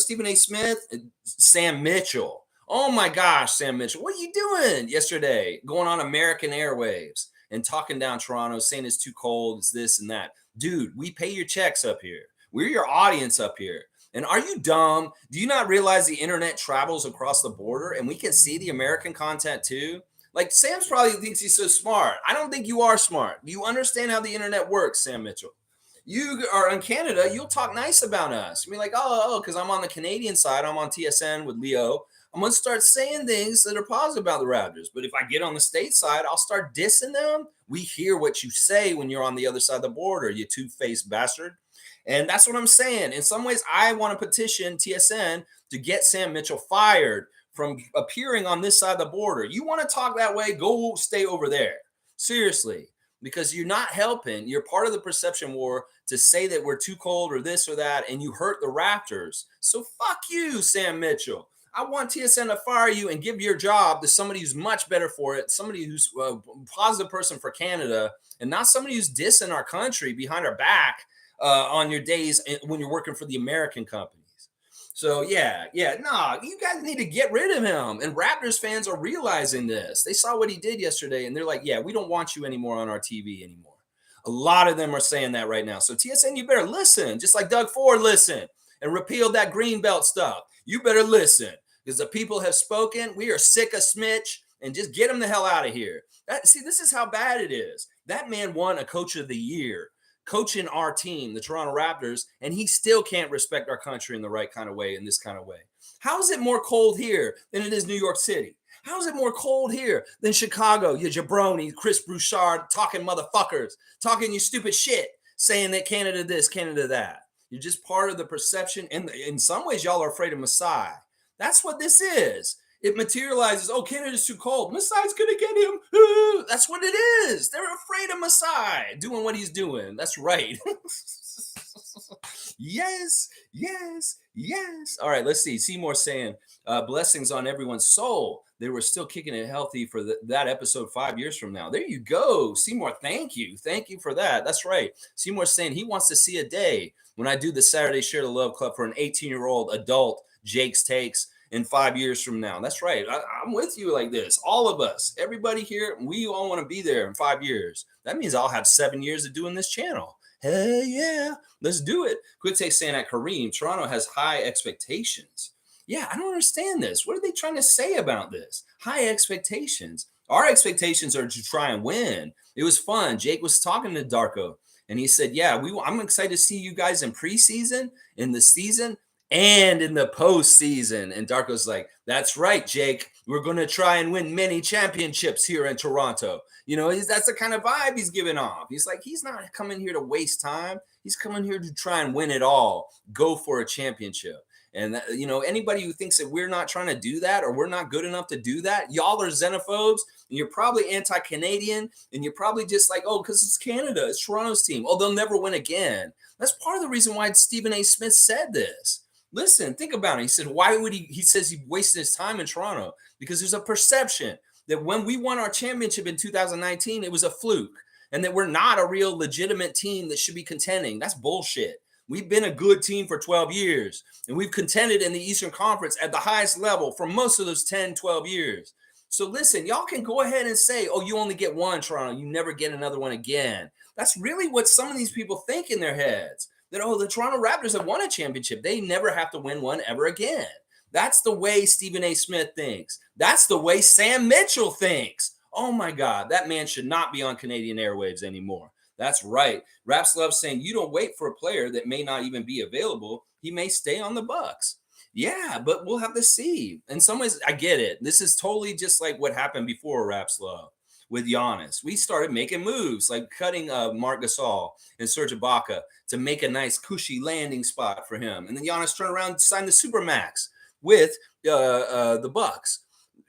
A: Stephen A. Smith, Sam Mitchell. Oh my gosh, Sam Mitchell, what are you doing yesterday? Going on American Airwaves and talking down Toronto, saying it's too cold, it's this and that. Dude, we pay your checks up here. We're your audience up here. And are you dumb? Do you not realize the internet travels across the border and we can see the American content too? Like Sam's probably thinks he's so smart. I don't think you are smart. Do you understand how the internet works, Sam Mitchell? You are in Canada, you'll talk nice about us. You'll be like, because I'm on the Canadian side, I'm on TSN with Leo. I'm going to start saying things that are positive about the Raptors. But if I get on the state side, I'll start dissing them. We hear what you say when you're on the other side of the border, you two-faced bastard. And that's what I'm saying. In some ways, I want to petition TSN to get Sam Mitchell fired from appearing on this side of the border. You want to talk that way, go stay over there. Seriously. Because you're not helping. You're part of the perception war to say that we're too cold or this or that, and you hurt the Raptors. So fuck you, Sam Mitchell. I want TSN to fire you and give your job to somebody who's much better for it, somebody who's a positive person for Canada, and not somebody who's dissing our country behind our back on your days when you're working for the American companies. So you guys need to get rid of him. And Raptors fans are realizing this. They saw what he did yesterday, and they're like, yeah, we don't want you anymore on our TV anymore. A lot of them are saying that right now. So TSN, you better listen, just like Doug Ford listened and repealed that Greenbelt stuff. You better listen because the people have spoken. We are sick of Smitch, and just get him the hell out of here. This is how bad it is. That man won a Coach of the Year, coaching our team, the Toronto Raptors, and he still can't respect our country in the right kind of way, in this kind of way. How is it more cold here than it is New York City? How is it more cold here than Chicago? You jabroni, Chris Broussard, talking motherfuckers, talking you stupid shit, saying that Canada this, Canada that. You're just part of the perception. And in some ways, y'all are afraid of Masai. That's what this is. It materializes, Canada's too cold. Masai's going to get him. That's what it is. They're afraid of Masai doing what he's doing. That's right. Yes. All right, let's see. Seymour saying, blessings on everyone's soul. They were still kicking it healthy for that episode 5 years from now. There you go. Seymour, thank you. Thank you for that. That's right. Seymour's saying he wants to see a day when I do the Saturday Share the Love Club for an 18-year-old adult Jake's Takes in 5 years from now. That's right. I'm with you like this. All of us, everybody here, we all want to be there in 5 years. That means I'll have 7 years of doing this channel. Hell yeah. Let's do it. Quick Take saying at Kareem, Toronto has high expectations. Yeah, I don't understand this. What are they trying to say about this? High expectations. Our expectations are to try and win. It was fun. Jake was talking to Darko, and he said, yeah, I'm excited to see you guys in preseason, in the season, and in the postseason. And Darko's like, that's right, Jake. We're going to try and win many championships here in Toronto. That's the kind of vibe he's giving off. He's like, he's not coming here to waste time. He's coming here to try and win it all, go for a championship. And, anybody who thinks that we're not trying to do that or we're not good enough to do that, y'all are xenophobes, and you're probably anti-Canadian, and you're probably just like, because it's Canada, it's Toronto's team. They'll never win again. That's part of the reason why Stephen A. Smith said this. Listen, think about it. He said, why would he says he wasted his time in Toronto because there's a perception that when we won our championship in 2019, it was a fluke and that we're not a real legitimate team that should be contending. That's bullshit. We've been a good team for 12 years, and we've contended in the Eastern Conference at the highest level for most of those 10, 12 years. So listen, y'all can go ahead and say, you only get one, Toronto. You never get another one again. That's really what some of these people think in their heads, that, the Toronto Raptors have won a championship. They never have to win one ever again. That's the way Stephen A. Smith thinks. That's the way Sam Mitchell thinks. Oh, my God, that man should not be on Canadian airwaves anymore. That's right. Raps Love saying you don't wait for a player that may not even be available. He may stay on the Bucks. Yeah, but we'll have to see. In some ways, I get it. This is totally just like what happened before Raps Love. with Giannis. We started making moves like cutting Marc Gasol and Serge Ibaka to make a nice cushy landing spot for him. And then Giannis turned around and signed the Supermax with the Bucks.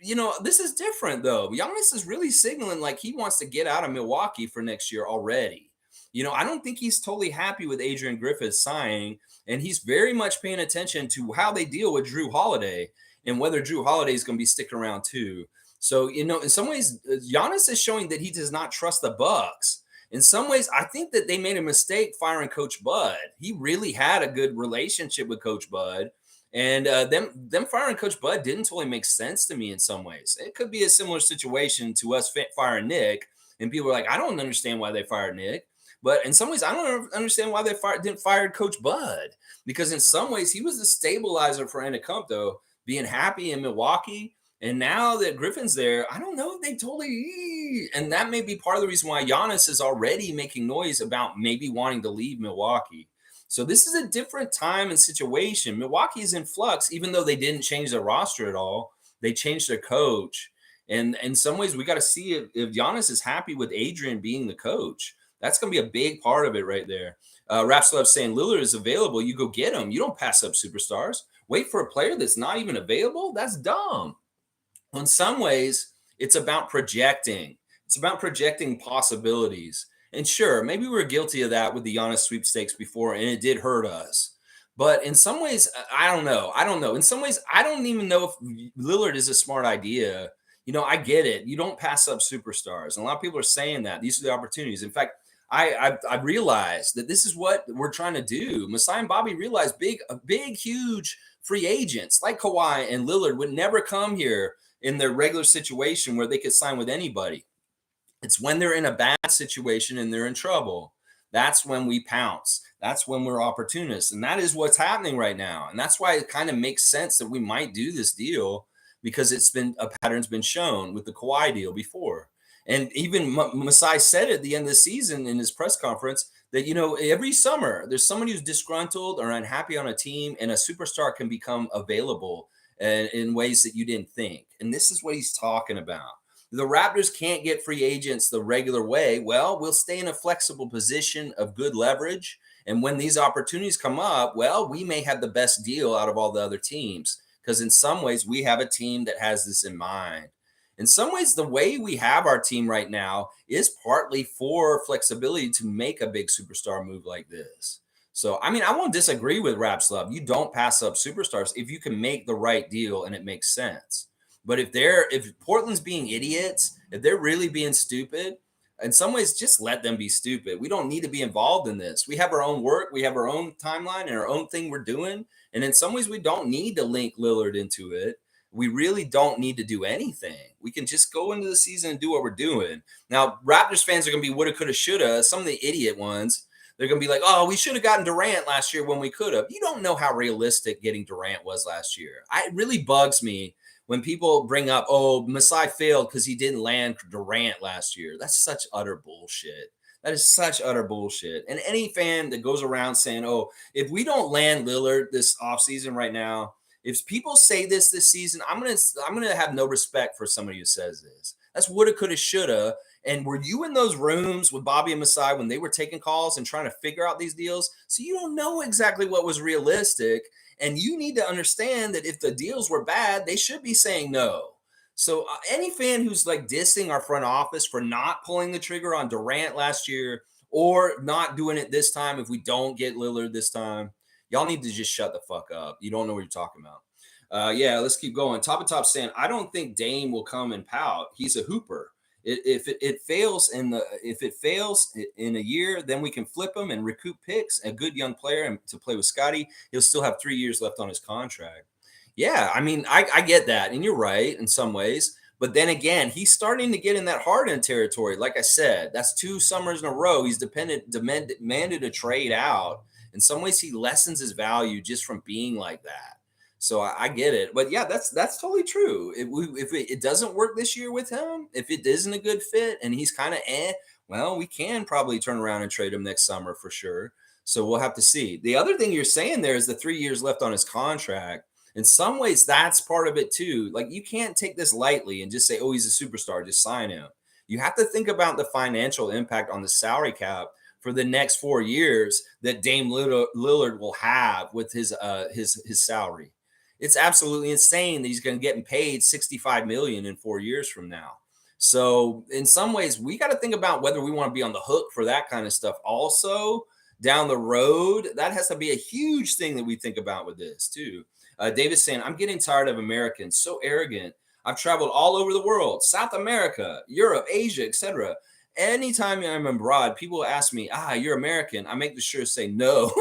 A: This is different though. Giannis is really signaling like he wants to get out of Milwaukee for next year already. I don't think he's totally happy with Adrian Griffith's signing, and he's very much paying attention to how they deal with Drew Holiday and whether Drew Holiday is going to be sticking around too. So, in some ways, Giannis is showing that he does not trust the Bucks. In some ways, I think that they made a mistake firing Coach Bud. He really had a good relationship with Coach Bud. And them firing Coach Bud didn't totally make sense to me in some ways. It could be a similar situation to us firing Nick. And people are like, I don't understand why they fired Nick. But in some ways, I don't understand why they didn't fire Coach Bud. Because in some ways, he was the stabilizer for Antetokounmpo, being happy in Milwaukee. And now that Griffin's there, I don't know if they totally. And that may be part of the reason why Giannis is already making noise about maybe wanting to leave Milwaukee. So this is a different time and situation. Milwaukee is in flux, even though they didn't change their roster at all. They changed their coach. And in some ways, we got to see if Giannis is happy with Adrian being the coach. That's going to be a big part of it right there. Rapslev saying Lillard is available. You go get him. You don't pass up superstars. Wait for a player that's not even available. That's dumb. In some ways, it's about projecting. It's about projecting possibilities. And sure, maybe we were guilty of that with the Giannis sweepstakes before, and it did hurt us. But in some ways, I don't know. In some ways, I don't even know if Lillard is a smart idea. I get it. You don't pass up superstars. And a lot of people are saying that. These are the opportunities. In fact, I realized that this is what we're trying to do. Masai and Bobby realized big, huge free agents like Kawhi and Lillard would never come here in their regular situation where they could sign with anybody. It's when they're in a bad situation and they're in trouble. That's when we pounce. That's when we're opportunists. And that is what's happening right now. And that's why it kind of makes sense that we might do this deal, because a pattern's been shown with the Kawhi deal before. And even Masai said at the end of the season in his press conference that, every summer there's somebody who's disgruntled or unhappy on a team, and a superstar can become available in ways that you didn't think. And this is what he's talking about. The Raptors can't get free agents the regular way. Well, we'll stay in a flexible position of good leverage. And when these opportunities come up, well, we may have the best deal out of all the other teams, because in some ways we have a team that has this in mind. In some ways, the way we have our team right now is partly for flexibility to make a big superstar move like this. So, I won't disagree with Rapslub. You don't pass up superstars if you can make the right deal and it makes sense. But if Portland's being idiots, if they're really being stupid, in some ways, just let them be stupid. We don't need to be involved in this. We have our own work. We have our own timeline and our own thing we're doing. And in some ways, we don't need to link Lillard into it. We really don't need to do anything. We can just go into the season and do what we're doing. Now, Raptors fans are going to be woulda, coulda, shoulda. Some of the idiot ones, they're going to be like, oh, we should have gotten Durant last year when we could have. You don't know how realistic getting Durant was last year. It really bugs me when people bring up, oh, Masai failed because he didn't land Durant last year. That's such utter bullshit. That is such utter bullshit. And any fan that goes around saying, oh, if we don't land Lillard this offseason right now, if people say this season, I'm gonna have no respect for somebody who says this. That's woulda, coulda, shoulda. And were you in those rooms with Bobby and Masai when they were taking calls and trying to figure out these deals? So you don't know exactly what was realistic. And you need to understand that if the deals were bad, they should be saying no. So any fan who's like dissing our front office for not pulling the trigger on Durant last year or not doing it this time if we don't get Lillard this time, y'all need to just shut the fuck up. You don't know what you're talking about. Yeah, let's keep going. Top saying, I don't think Dame will come and pout. He's a hooper. If it fails in a year, then we can flip him and recoup picks. A good young player and to play with Scotty. He'll still have 3 years left on his contract. Yeah, I get that, and you're right in some ways. But then again, he's starting to get in that Harden territory. Like I said, that's 2 summers in a row. He's demanded a trade out. In some ways, he lessens his value just from being like that. So I get it. But yeah, that's totally true. If it doesn't work this year with him, if it isn't a good fit and he's kind of well, we can probably turn around and trade him next summer for sure. So we'll have to see. The other thing you're saying there is the 3 years left on his contract. In some ways, that's part of it too. Like, you can't take this lightly and just say, oh, he's a superstar, just sign him. You have to think about the financial impact on the salary cap for the next 4 years that Dame Lillard will have with his salary. It's absolutely insane that he's going to get paid $65 million in 4 years from now. So in some ways, we got to think about whether we want to be on the hook for that kind of stuff. Also, down the road, that has to be a huge thing that we think about with this too. David's saying, I'm getting tired of Americans, so arrogant. I've traveled all over the world, South America, Europe, Asia, etc. Anytime I'm abroad, people ask me, you're American. I make sure to say no,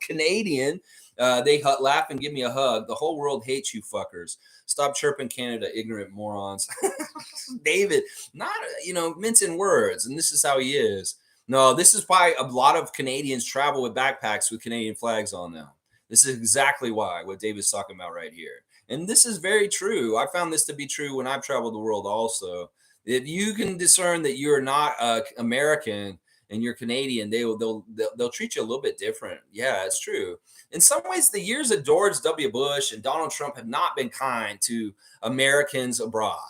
A: Canadian. They laugh and give me a hug. The whole world hates you fuckers. Stop chirping Canada, ignorant morons. David, not, mincing words. And this is how he is. No, this is why a lot of Canadians travel with backpacks with Canadian flags on them. This is exactly why, what David's talking about right here. And this is very true. I found this to be true when I've traveled the world also. If you can discern that you're not American and you're Canadian, they'll treat you a little bit different. Yeah, it's true. In some ways, the years of George W. Bush and Donald Trump have not been kind to Americans abroad.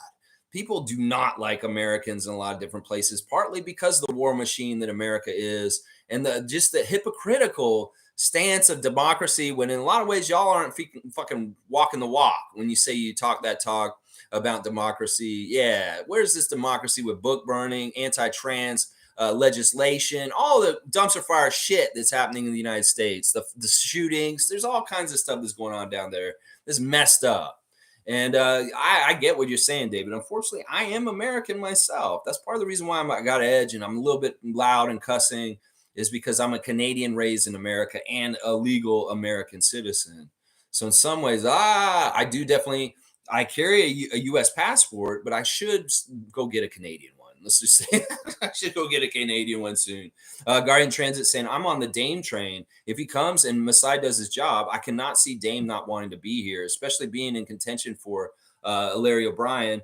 A: People do not like Americans in a lot of different places, partly because of the war machine that America is, and just the hypocritical stance of democracy, when in a lot of ways y'all aren't fucking walking the walk when you say you talk that talk about democracy. Yeah, where's this democracy with book burning, anti-trans legislation, all the dumpster fire shit that's happening in the United States, the shootings, there's all kinds of stuff that's going on down there that's messed up. And I get what you're saying, David. Unfortunately, I am American myself. That's part of the reason why I got edge and I'm a little bit loud and cussing, is because I'm a Canadian raised in America and a legal American citizen. So in some ways, I do definitely, I carry a U.S. passport, but I should go get a Canadian one. Let's just say I should go get a Canadian one soon. Guardian Transit saying, I'm on the Dame train. If he comes and Masai does his job, I cannot see Dame not wanting to be here, especially being in contention for Larry O'Brien.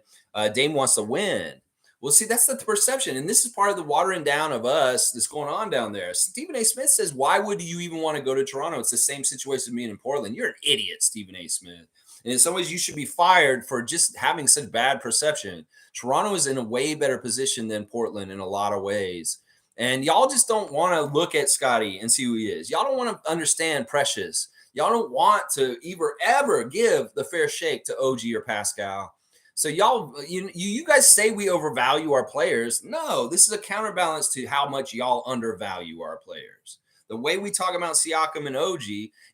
A: Dame wants to win. Well, see, that's the perception. And this is part of the watering down of us that's going on down there. Stephen A. Smith says, why would you even want to go to Toronto? It's the same situation as being in Portland. You're an idiot, Stephen A. Smith. And in some ways, you should be fired for just having such bad perception. Toronto is in a way better position than Portland in a lot of ways. And y'all just don't want to look at Scotty and see who he is. Y'all don't want to understand Precious. Y'all don't want to ever give the fair shake to OG or Pascal. So y'all, you guys say we overvalue our players. No, this is a counterbalance to how much y'all undervalue our players. The way we talk about Siakam and OG,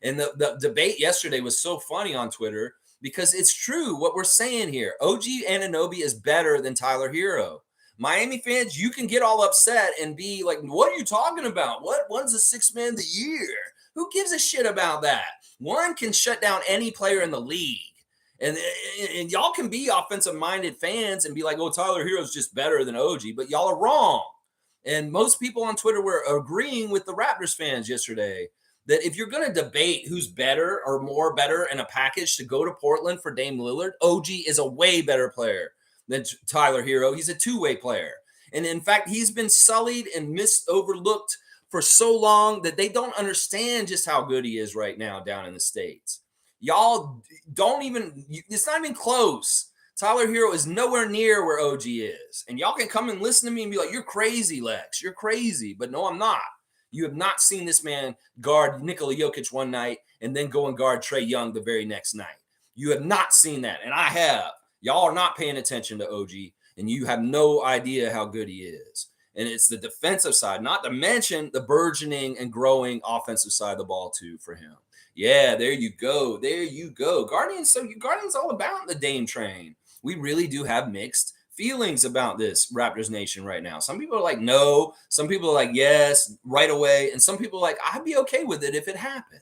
A: and the debate yesterday was so funny on Twitter, because it's true what we're saying here. OG Anunoby is better than Tyler Hero. Miami fans, you can get all upset and be like, what are you talking about? One's a sixth man of the year. Who gives a shit about that? One can shut down any player in the league. And y'all can be offensive-minded fans and be like, oh, Tyler Hero's just better than OG, but y'all are wrong. And most people on Twitter were agreeing with the Raptors fans yesterday that if you're going to debate who's better or more better in a package to go to Portland for Dame Lillard, OG is a way better player than Tyler Hero. He's a two-way player. And in fact, he's been sullied and overlooked for so long that they don't understand just how good he is right now down in the States. Y'all don't even, it's not even close. Tyler Hero is nowhere near where OG is. And y'all can come and listen to me and be like, you're crazy, Lex. You're crazy. But no, I'm not. You have not seen this man guard Nikola Jokic one night and then go and guard Trae Young the very next night. You have not seen that. And I have. Y'all are not paying attention to OG. And you have no idea how good he is. And it's the defensive side, not to mention the burgeoning and growing offensive side of the ball too for him. Yeah, there you go. There you go. Guardians all about the Dame train. We really do have mixed feelings about this Raptors Nation right now. Some people are like, no. Some people are like, yes, right away. And some people are like, I'd be okay with it if it happened.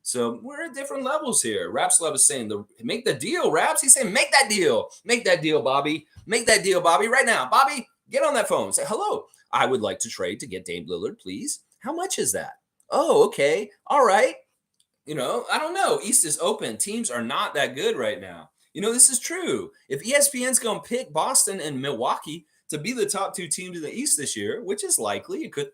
A: So we're at different levels here. Raps Love is saying, make the deal, Raps. He's saying, make that deal. Make that deal, Bobby. Make that deal, Bobby, right now. Bobby, get on that phone. Say, hello. I would like to trade to get Dame Lillard, please. How much is that? Oh, okay. All right. I don't know. East is open. Teams are not that good right now. This is true. If ESPN's going to pick Boston and Milwaukee to be the top two teams in the East this year, which is likely, it could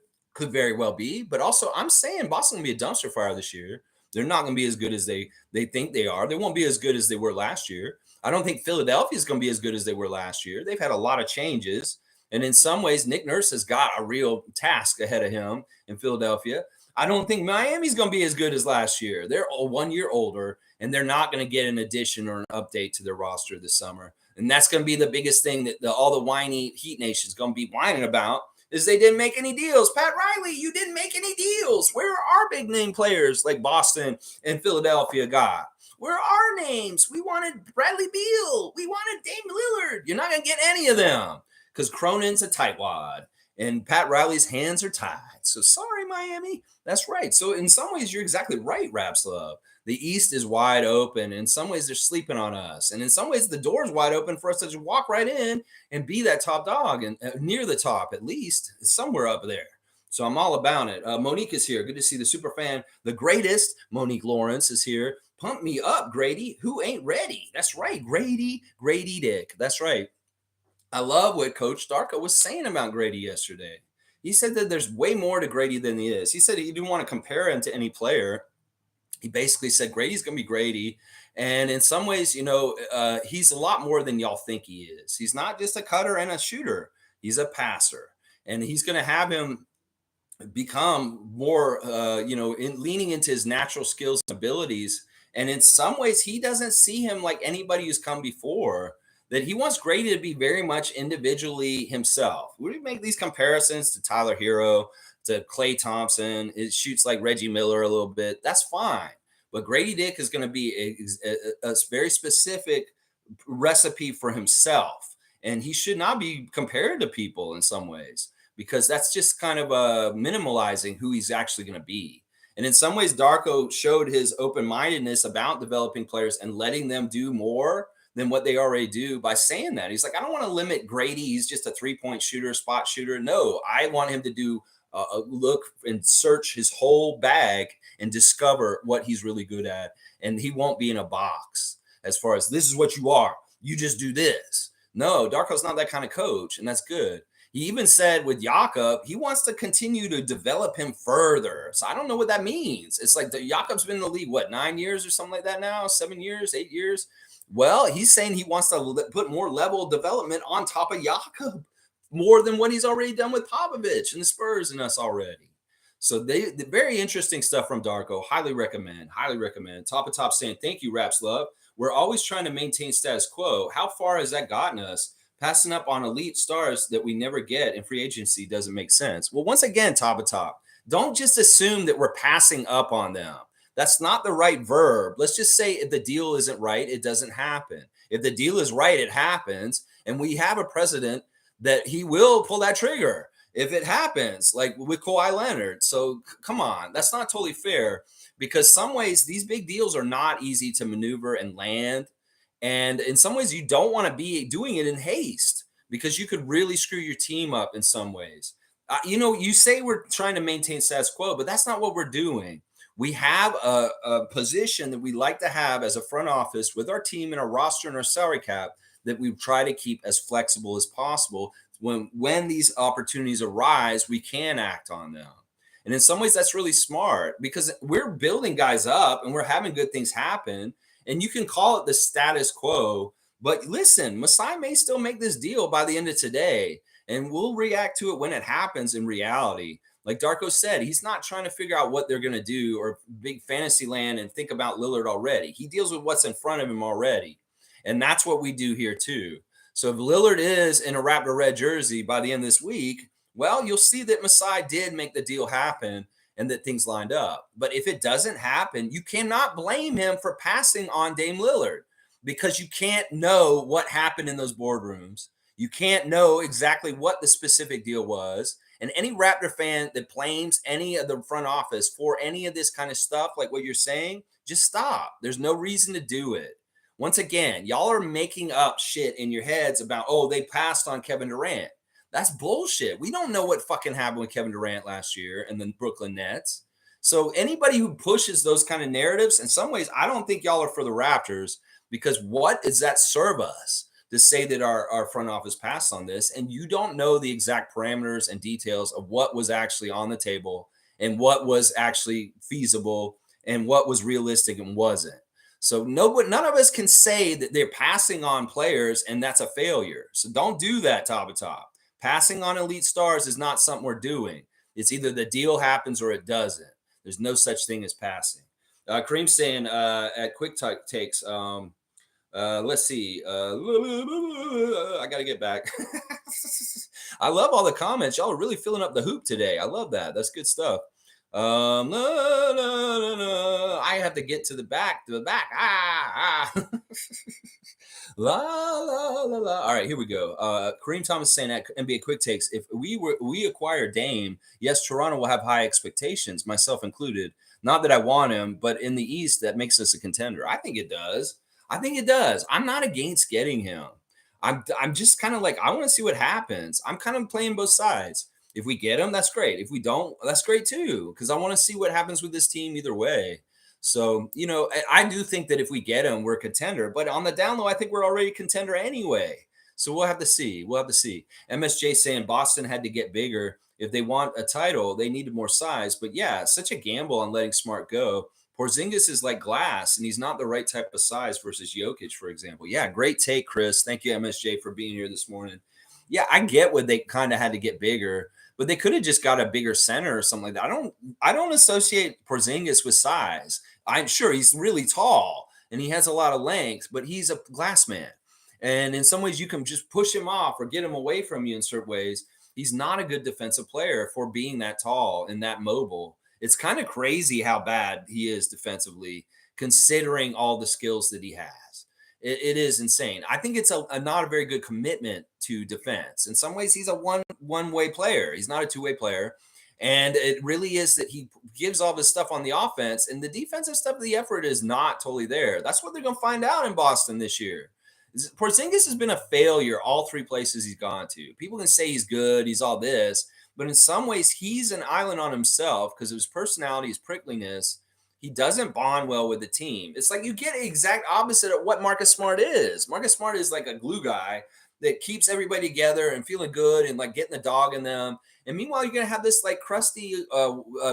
A: very well be. But also, I'm saying Boston will be a dumpster fire this year. They're not going to be as good as they think they are. They won't be as good as they were last year. I don't think Philadelphia is going to be as good as they were last year. They've had a lot of changes. And in some ways, Nick Nurse has got a real task ahead of him in Philadelphia. I don't think Miami's going to be as good as last year. They're 1 year older, and they're not going to get an addition or an update to their roster this summer. And that's going to be the biggest thing that all the whiny Heat Nation is going to be whining about is they didn't make any deals. Pat Riley, you didn't make any deals. Where are our big name players like Boston and Philadelphia got? Where are our names? We wanted Bradley Beal. We wanted Damian Lillard. You're not going to get any of them because Cronin's a tightwad and Pat Riley's hands are tied. So sorry, Miami. That's right. So in some ways, you're exactly right, Raps Love. The East is wide open. In some ways, they're sleeping on us. And in some ways, the door is wide open for us to just walk right in and be that top dog and near the top, at least. It's somewhere up there. So I'm all about it. Monique is here. Good to see the super fan. The greatest, Monique Lawrence, is here. Pump me up, Gradey. Who ain't ready? That's right. Gradey Dick. That's right. I love what Coach Darko was saying about Gradey yesterday. He said that there's way more to Gradey than he is. He said he didn't want to compare him to any player. He basically said Grady's going to be Gradey. And in some ways, he's a lot more than y'all think he is. He's not just a cutter and a shooter. He's a passer. And he's going to have him become more, leaning into his natural skills and abilities. And in some ways, he doesn't see him like anybody who's come before, that he wants Gradey to be very much individually himself. We make these comparisons to Tyler Hero, to Klay Thompson. It shoots like Reggie Miller a little bit. That's fine. But Gradey Dick is going to be a very specific recipe for himself. And he should not be compared to people in some ways, because that's just kind of minimalizing who he's actually going to be. And in some ways, Darko showed his open-mindedness about developing players and letting them do more than what they already do by saying that. He's like, I don't want to limit Gradey. He's just a three-point shooter, spot shooter. No, I want him to do look and search his whole bag and discover what he's really good at. And he won't be in a box as far as this is what you are. You just do this. No, Darko's not that kind of coach, and that's good. He even said with Jakob, he wants to continue to develop him further. So I don't know what that means. It's like Jakob's been in the league, 9 years or something like that now? 7 years, 8 years? Well, he's saying he wants to put more level of development on top of Jakob, more than what he's already done with Popovich and the Spurs and us already. So the very interesting stuff from Darko. Highly recommend. Top of top saying, thank you, Raps Love. We're always trying to maintain status quo. How far has that gotten us? Passing up on elite stars that we never get in free agency doesn't make sense. Well, once again, top of top, don't just assume that we're passing up on them. That's not the right verb. Let's just say if the deal isn't right, it doesn't happen. If the deal is right, it happens. And we have a president that he will pull that trigger if it happens, like with Kawhi Leonard. So come on, that's not totally fair, because some ways these big deals are not easy to maneuver and land. And in some ways, you don't want to be doing it in haste, because you could really screw your team up in some ways. You say we're trying to maintain status quo, but that's not what we're doing. We have a position that we like to have as a front office with our team and our roster and our salary cap that we try to keep as flexible as possible. When these opportunities arise, we can act on them. And in some ways, that's really smart, because we're building guys up and we're having good things happen. And you can call it the status quo, but listen, Masai may still make this deal by the end of today, and we'll react to it when it happens in reality. Like Darko said, he's not trying to figure out what they're going to do or big fantasy land and think about Lillard already. He deals with what's in front of him already. And that's what we do here too. So if Lillard is in a Raptor red jersey by the end of this week, well, you'll see that Masai did make the deal happen and that things lined up. But if it doesn't happen, you cannot blame him for passing on Dame Lillard, because you can't know what happened in those boardrooms. You can't know exactly what the specific deal was. And any Raptor fan that blames any of the front office for any of this kind of stuff, like what you're saying, just stop. There's no reason to do it. Once again, y'all are making up shit in your heads about, oh, they passed on Kevin Durant. That's bullshit. We don't know what fucking happened with Kevin Durant last year and the Brooklyn Nets. So anybody who pushes those kind of narratives, in some ways, I don't think y'all are for the Raptors, because what does that serve us to say that our front office passed on this? And you don't know the exact parameters and details of what was actually on the table and what was actually feasible and what was realistic and wasn't. So none of us can say that they're passing on players and that's a failure. So don't do that, top of top. Passing on elite stars is not something we're doing. It's either the deal happens or it doesn't. There's no such thing as passing. Kareem's saying at Quick Takes, let's see. I got to get back. I love all the comments. Y'all are really filling up the hoop today. I love that. That's good stuff. I have to get to the back. La la la la. All right, here we go. Kareem Thomas saying at NBA Quick Takes, if we acquire Dame, yes, Toronto will have high expectations, myself included. Not that I want him, but in the East, that makes us a contender. I think it does. I think it does. I'm not against getting him. I'm just kind of like, I want to see what happens. I'm kind of playing both sides. If we get him, that's great. If we don't, that's great too, because I want to see what happens with this team either way. So, I do think that if we get him, we're a contender. But on the down low, I think we're already a contender anyway. So we'll have to see. We'll have to see. MSJ saying Boston had to get bigger. If they want a title, they needed more size. But yeah, such a gamble on letting Smart go. Porzingis is like glass, and he's not the right type of size versus Jokic, for example. Yeah, great take, Chris. Thank you, MSJ, for being here this morning. Yeah, I get what they kind of had to get bigger, but they could have just got a bigger center or something like that. I don't associate Porzingis with size. I'm sure he's really tall and he has a lot of length, but he's a glass man. And in some ways, you can just push him off or get him away from you in certain ways. He's not a good defensive player for being that tall and that mobile. It's kind of crazy how bad he is defensively, considering all the skills that he has. It is insane. I think it's not a very good commitment to defense. In some ways, he's a one-way player. He's not a two-way player. And it really is that he gives all this stuff on the offense, and the defensive stuff, the effort is not totally there. That's what they're going to find out in Boston this year. Porzingis has been a failure all three places he's gone to. People can say he's good, he's all this, but in some ways, he's an island on himself because of his personality, his prickliness. He doesn't bond well with the team. It's like you get the exact opposite of what Marcus Smart is. Marcus Smart is like a glue guy that keeps everybody together and feeling good and like getting the dog in them. And meanwhile, you're going to have this like crusty,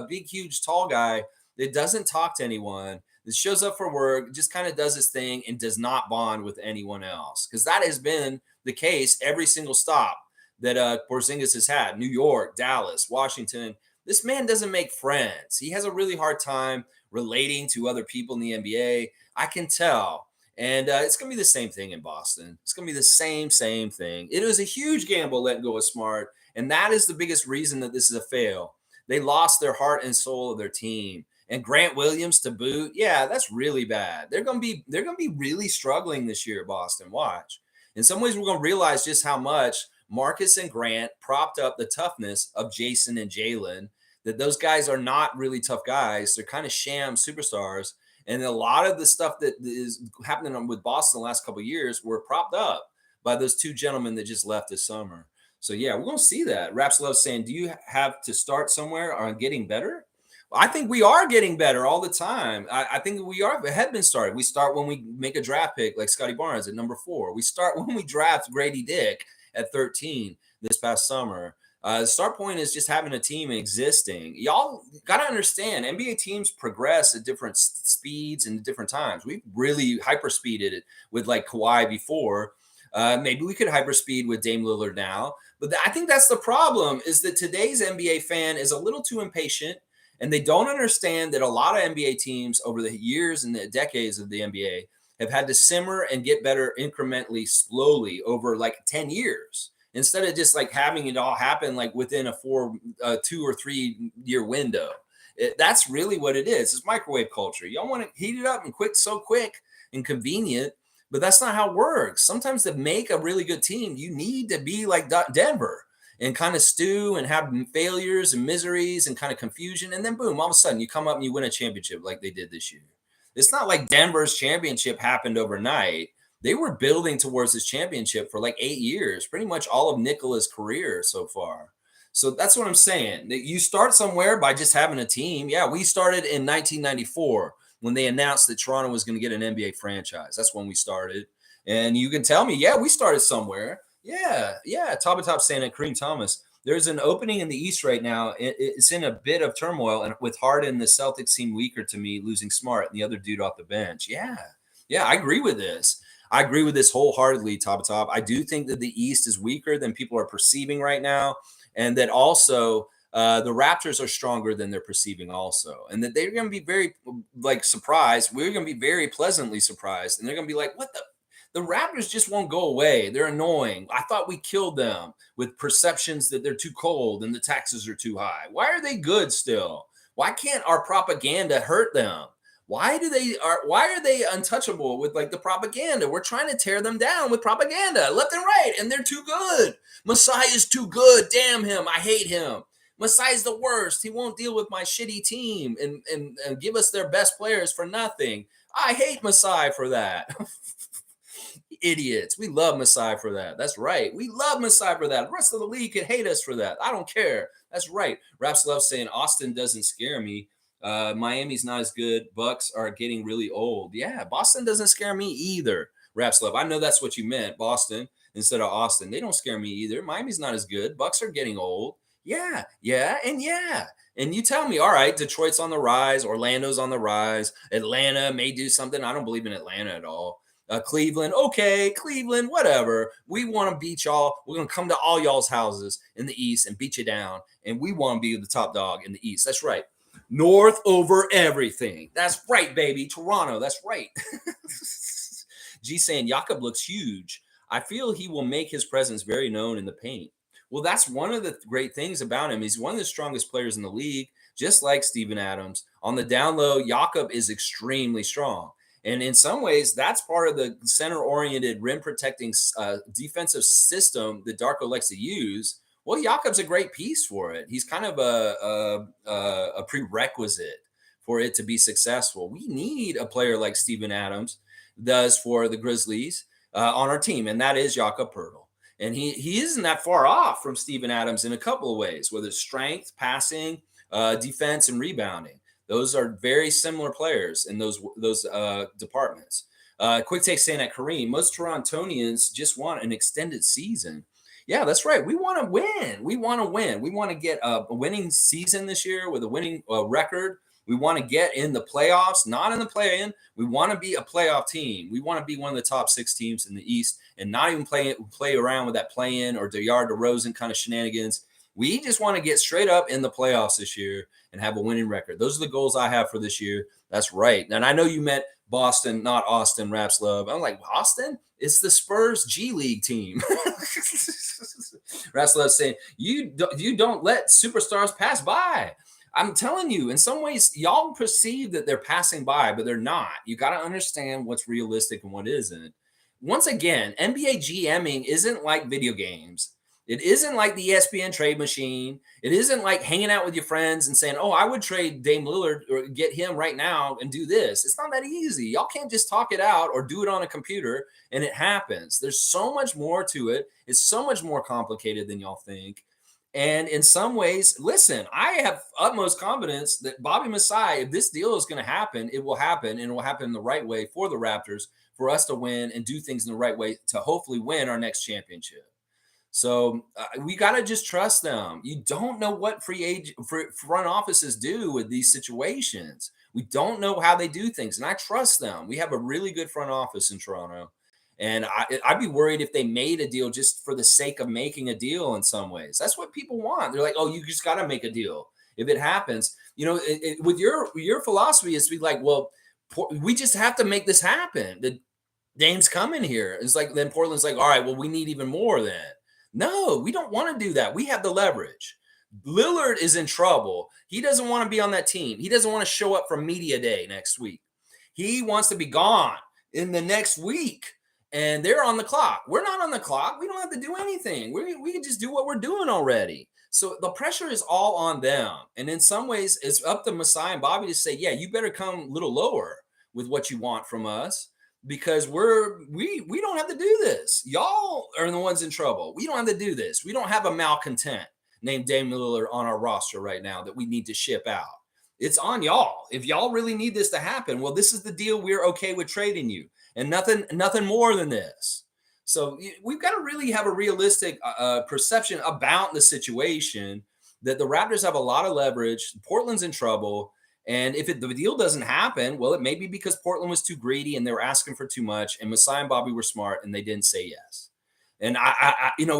A: big, huge, tall guy that doesn't talk to anyone, that shows up for work, just kind of does his thing and does not bond with anyone else. Because that has been the case every single stop that Porzingis has had. New York, Dallas, Washington. This man doesn't make friends. He has a really hard time relating to other people in the NBA. I can tell. And it's going to be the same thing in Boston. It's going to be the same thing. It was a huge gamble letting go of Smart. And that is the biggest reason that this is a fail. They lost their heart and soul of their team. And Grant Williams to boot, yeah, that's really bad. They're going to be really struggling this year, Boston. Watch. In some ways, we're going to realize just how much Marcus and Grant propped up the toughness of Jason and Jalen, that those guys are not really tough guys. They're kind of sham superstars. And a lot of the stuff that is happening with Boston the last couple of years were propped up by those two gentlemen that just left this summer. So, yeah, we're going to see that. Raps Love saying, do you have to start somewhere on getting better? Well, I think we are getting better all the time. I think we have been started. We start when we make a draft pick like Scotty Barnes at number 4. We start when we draft Grady Dick at 13 this past summer. The start point is just having a team existing. Y'all got to understand, NBA teams progress at different speeds and different times. We really hyperspeeded it with like Kawhi before. Maybe we could hyperspeed with Dame Lillard now. But I think that's the problem, is that today's NBA fan is a little too impatient, and they don't understand that a lot of NBA teams over the years and the decades of the NBA have had to simmer and get better incrementally, slowly over like 10 years. Instead of just like having it all happen like within a 2 or 3 year window. That's really what it is. It's microwave culture. Y'all want to heat it up and so quick and convenient, but that's not how it works. Sometimes to make a really good team, you need to be like Denver and kind of stew and have failures and miseries and kind of confusion. And then boom, all of a sudden you come up and you win a championship like they did this year. It's not like Denver's championship happened overnight. They were building towards this championship for like 8 years, pretty much all of Nikola's career so far. So that's what I'm saying. You start somewhere by just having a team. Yeah, we started in 1994 when they announced that Toronto was going to get an NBA franchise. That's when we started. And you can tell me, yeah, we started somewhere. Yeah. Top saying it, Kareem Thomas. There's an opening in the East right now. It's in a bit of turmoil. And with Harden, the Celtics seem weaker to me, losing Smart and the other dude off the bench. Yeah, I agree with this. I agree with this wholeheartedly, top. I do think that the East is weaker than people are perceiving right now, and that also the Raptors are stronger than they're perceiving also, and that they're going to be very surprised. We're going to be very pleasantly surprised, and they're going to be like, "What the." The Raptors just won't go away. They're annoying. I thought we killed them with perceptions that they're too cold and the taxes are too high. Why are they good still? Why can't our propaganda hurt them? Why are they untouchable with the propaganda? We're trying to tear them down with propaganda left and right, and they're too good. Masai is too good. Damn him. I hate him. Masai's the worst. He won't deal with my shitty team and give us their best players for nothing. I hate Masai for that. Idiots. We love Masai for that. That's right. We love Masai for that. The rest of the league can hate us for that. I don't care. That's right. Raps love saying Austin doesn't scare me. Miami's not as good. Bucks are getting really old. Yeah, Boston doesn't scare me either. Raps love. I know that's what you meant, Boston instead of Austin. They don't scare me either. Miami's not as good. Bucks are getting old. Yeah. And you tell me, all right, Detroit's on the rise. Orlando's on the rise. Atlanta may do something. I don't believe in Atlanta at all. Cleveland, okay, Cleveland, whatever. We want to beat y'all. We're going to come to all y'all's houses in the East and beat you down. And we want to be the top dog in the East. That's right. North over everything. That's right, baby. Toronto, that's right. G saying, Jakob looks huge. I feel he will make his presence very known in the paint. Well, that's one of the great things about him. He's one of the strongest players in the league, just like Steven Adams. On the down low, Jakob is extremely strong. And in some ways, that's part of the center-oriented, rim-protecting defensive system that Darko likes to use. Well, Jakob's a great piece for it. He's kind of a prerequisite for it to be successful. We need a player like Steven Adams does for the Grizzlies on our team, and that is Jakob Poeltl. And he isn't that far off from Steven Adams in a couple of ways, whether it's strength, passing, defense, and rebounding. Those are very similar players in those departments. Quick take saying at Kareem, most Torontonians just want an extended season. Yeah, that's right. We want to win. We want to win. We want to get a winning season this year with a winning record. We want to get in the playoffs, not in the play-in. We want to be a playoff team. We want to be one of the top 6 teams in the East and not even play around with that play-in or DeRozan kind of shenanigans. We just want to get straight up in the playoffs this year and have a winning record. Those are the goals I have for this year. That's right. And I know you meant Boston, not Austin, Raps love. I'm like, Boston? It's the Spurs G League team. Raps love saying, you don't let superstars pass by. I'm telling you, in some ways, y'all perceive that they're passing by, but they're not. You got to understand what's realistic and what isn't. Once again, NBA GMing isn't like video games. It isn't like the ESPN trade machine. It isn't like hanging out with your friends and saying, oh, I would trade Dame Lillard or get him right now and do this. It's not that easy. Y'all can't just talk it out or do it on a computer and it happens. There's so much more to it. It's so much more complicated than y'all think. And in some ways, listen, I have utmost confidence that Bobby Masai, if this deal is going to happen, it will happen, and it will happen in the right way for the Raptors, for us to win and do things in the right way to hopefully win our next championship. So we got to just trust them. You don't know what front offices do with these situations. We don't know how they do things, and I trust them. We have a really good front office in Toronto. And I'd be worried if they made a deal just for the sake of making a deal in some ways. That's what people want. They're like, oh, you just got to make a deal. If it happens, with your philosophy is to be like, well, we just have to make this happen. The Dame's coming here. It's like, then Portland's like, all right, well, we need even more then. No, we don't want to do that. We have the leverage. Lillard is in trouble. He doesn't want to be on that team. He doesn't want to show up for media day next week. He wants to be gone in the next week. And they're on the clock. We're not on the clock. We don't have to do anything. We can just do what we're doing already. So the pressure is all on them. And in some ways, it's up to Masai and Bobby to say, yeah, you better come a little lower with what you want from us, because we don't have to do this. Y'all are the ones in trouble. We don't have to do this. We don't have a malcontent named Dame Lillard on our roster right now that we need to ship out. It's on y'all. If y'all really need this to happen, well, this is the deal. We're okay with trading you. And nothing more than this. So we've got to really have a realistic perception about the situation that the Raptors have a lot of leverage. Portland's in trouble. And if the deal doesn't happen, well, it may be because Portland was too greedy and they were asking for too much, and Masai and Bobby were smart and they didn't say yes. And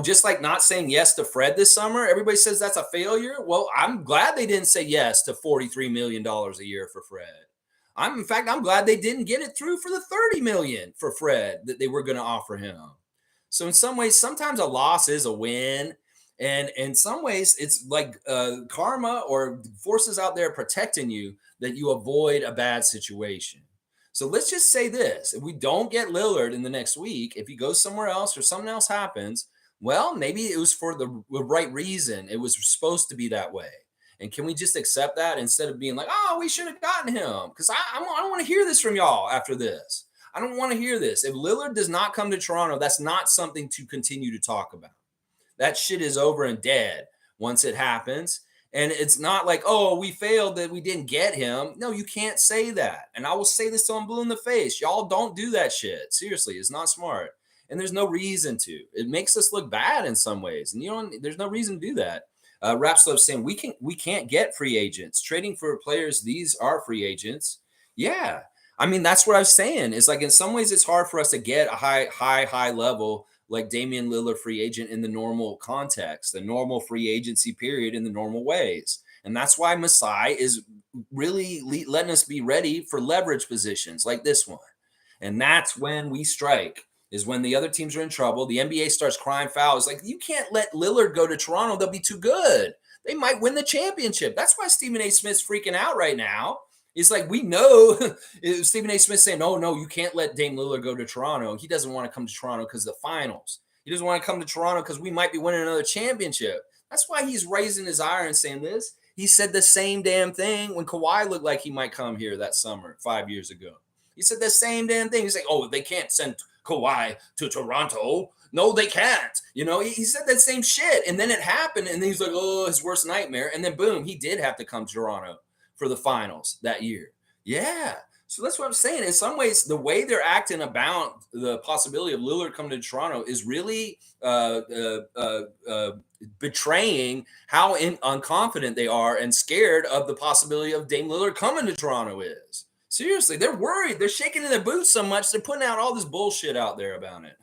A: just like not saying yes to Fred this summer, everybody says that's a failure. Well, I'm glad they didn't say yes to $43 million a year for Fred. In fact, I'm glad they didn't get it through for the $30 million for Fred that they were going to offer him. So in some ways, sometimes a loss is a win. And in some ways, it's like karma or forces out there protecting you that you avoid a bad situation. So let's just say this. If we don't get Lillard in the next week, if he goes somewhere else or something else happens, well, maybe it was for the right reason. It was supposed to be that way. And can we just accept that instead of being like, oh, we should have gotten him? Because I don't want to hear this from y'all after this. I don't want to hear this. If Lillard does not come to Toronto, that's not something to continue to talk about. That shit is over and dead once it happens. And it's not like, oh, we failed that we didn't get him. No, you can't say that. And I will say this till I'm blue in the face. Y'all don't do that shit. Seriously, it's not smart. And there's no reason to. It makes us look bad in some ways. And there's no reason to do that. Rapslow saying we can't get free agents. Trading for players, these are free agents. Yeah. I mean, that's what I was saying. Is like in some ways it's hard for us to get a high level like Damian Lillard free agent in the normal context, the normal free agency period in the normal ways. And that's why Masai is really letting us be ready for leverage positions like this one. And that's when we strike, is when the other teams are in trouble. The NBA starts crying foul. It's like, you can't let Lillard go to Toronto. They'll be too good. They might win the championship. That's why Stephen A. Smith's freaking out right now. It's like, we know Stephen A. Smith saying, no, you can't let Dame Lillard go to Toronto. He doesn't want to come to Toronto because of the finals. He doesn't want to come to Toronto because we might be winning another championship. That's why he's raising his iron saying this. He said the same damn thing when Kawhi looked like he might come here that summer 5 years ago. He said the same damn thing. He's like, oh, they can't send Kawhi to Toronto. No, they can't. He said that same shit. And then it happened. And then he's like, oh, his worst nightmare. And then boom, he did have to come to Toronto for the finals that year. Yeah. So that's what I'm saying. In some ways, the way they're acting about the possibility of Lillard coming to Toronto is really betraying how unconfident they are and scared of the possibility of Dame Lillard coming to Toronto is. Seriously, they're worried. They're shaking in their boots so much, they're putting out all this bullshit out there about it.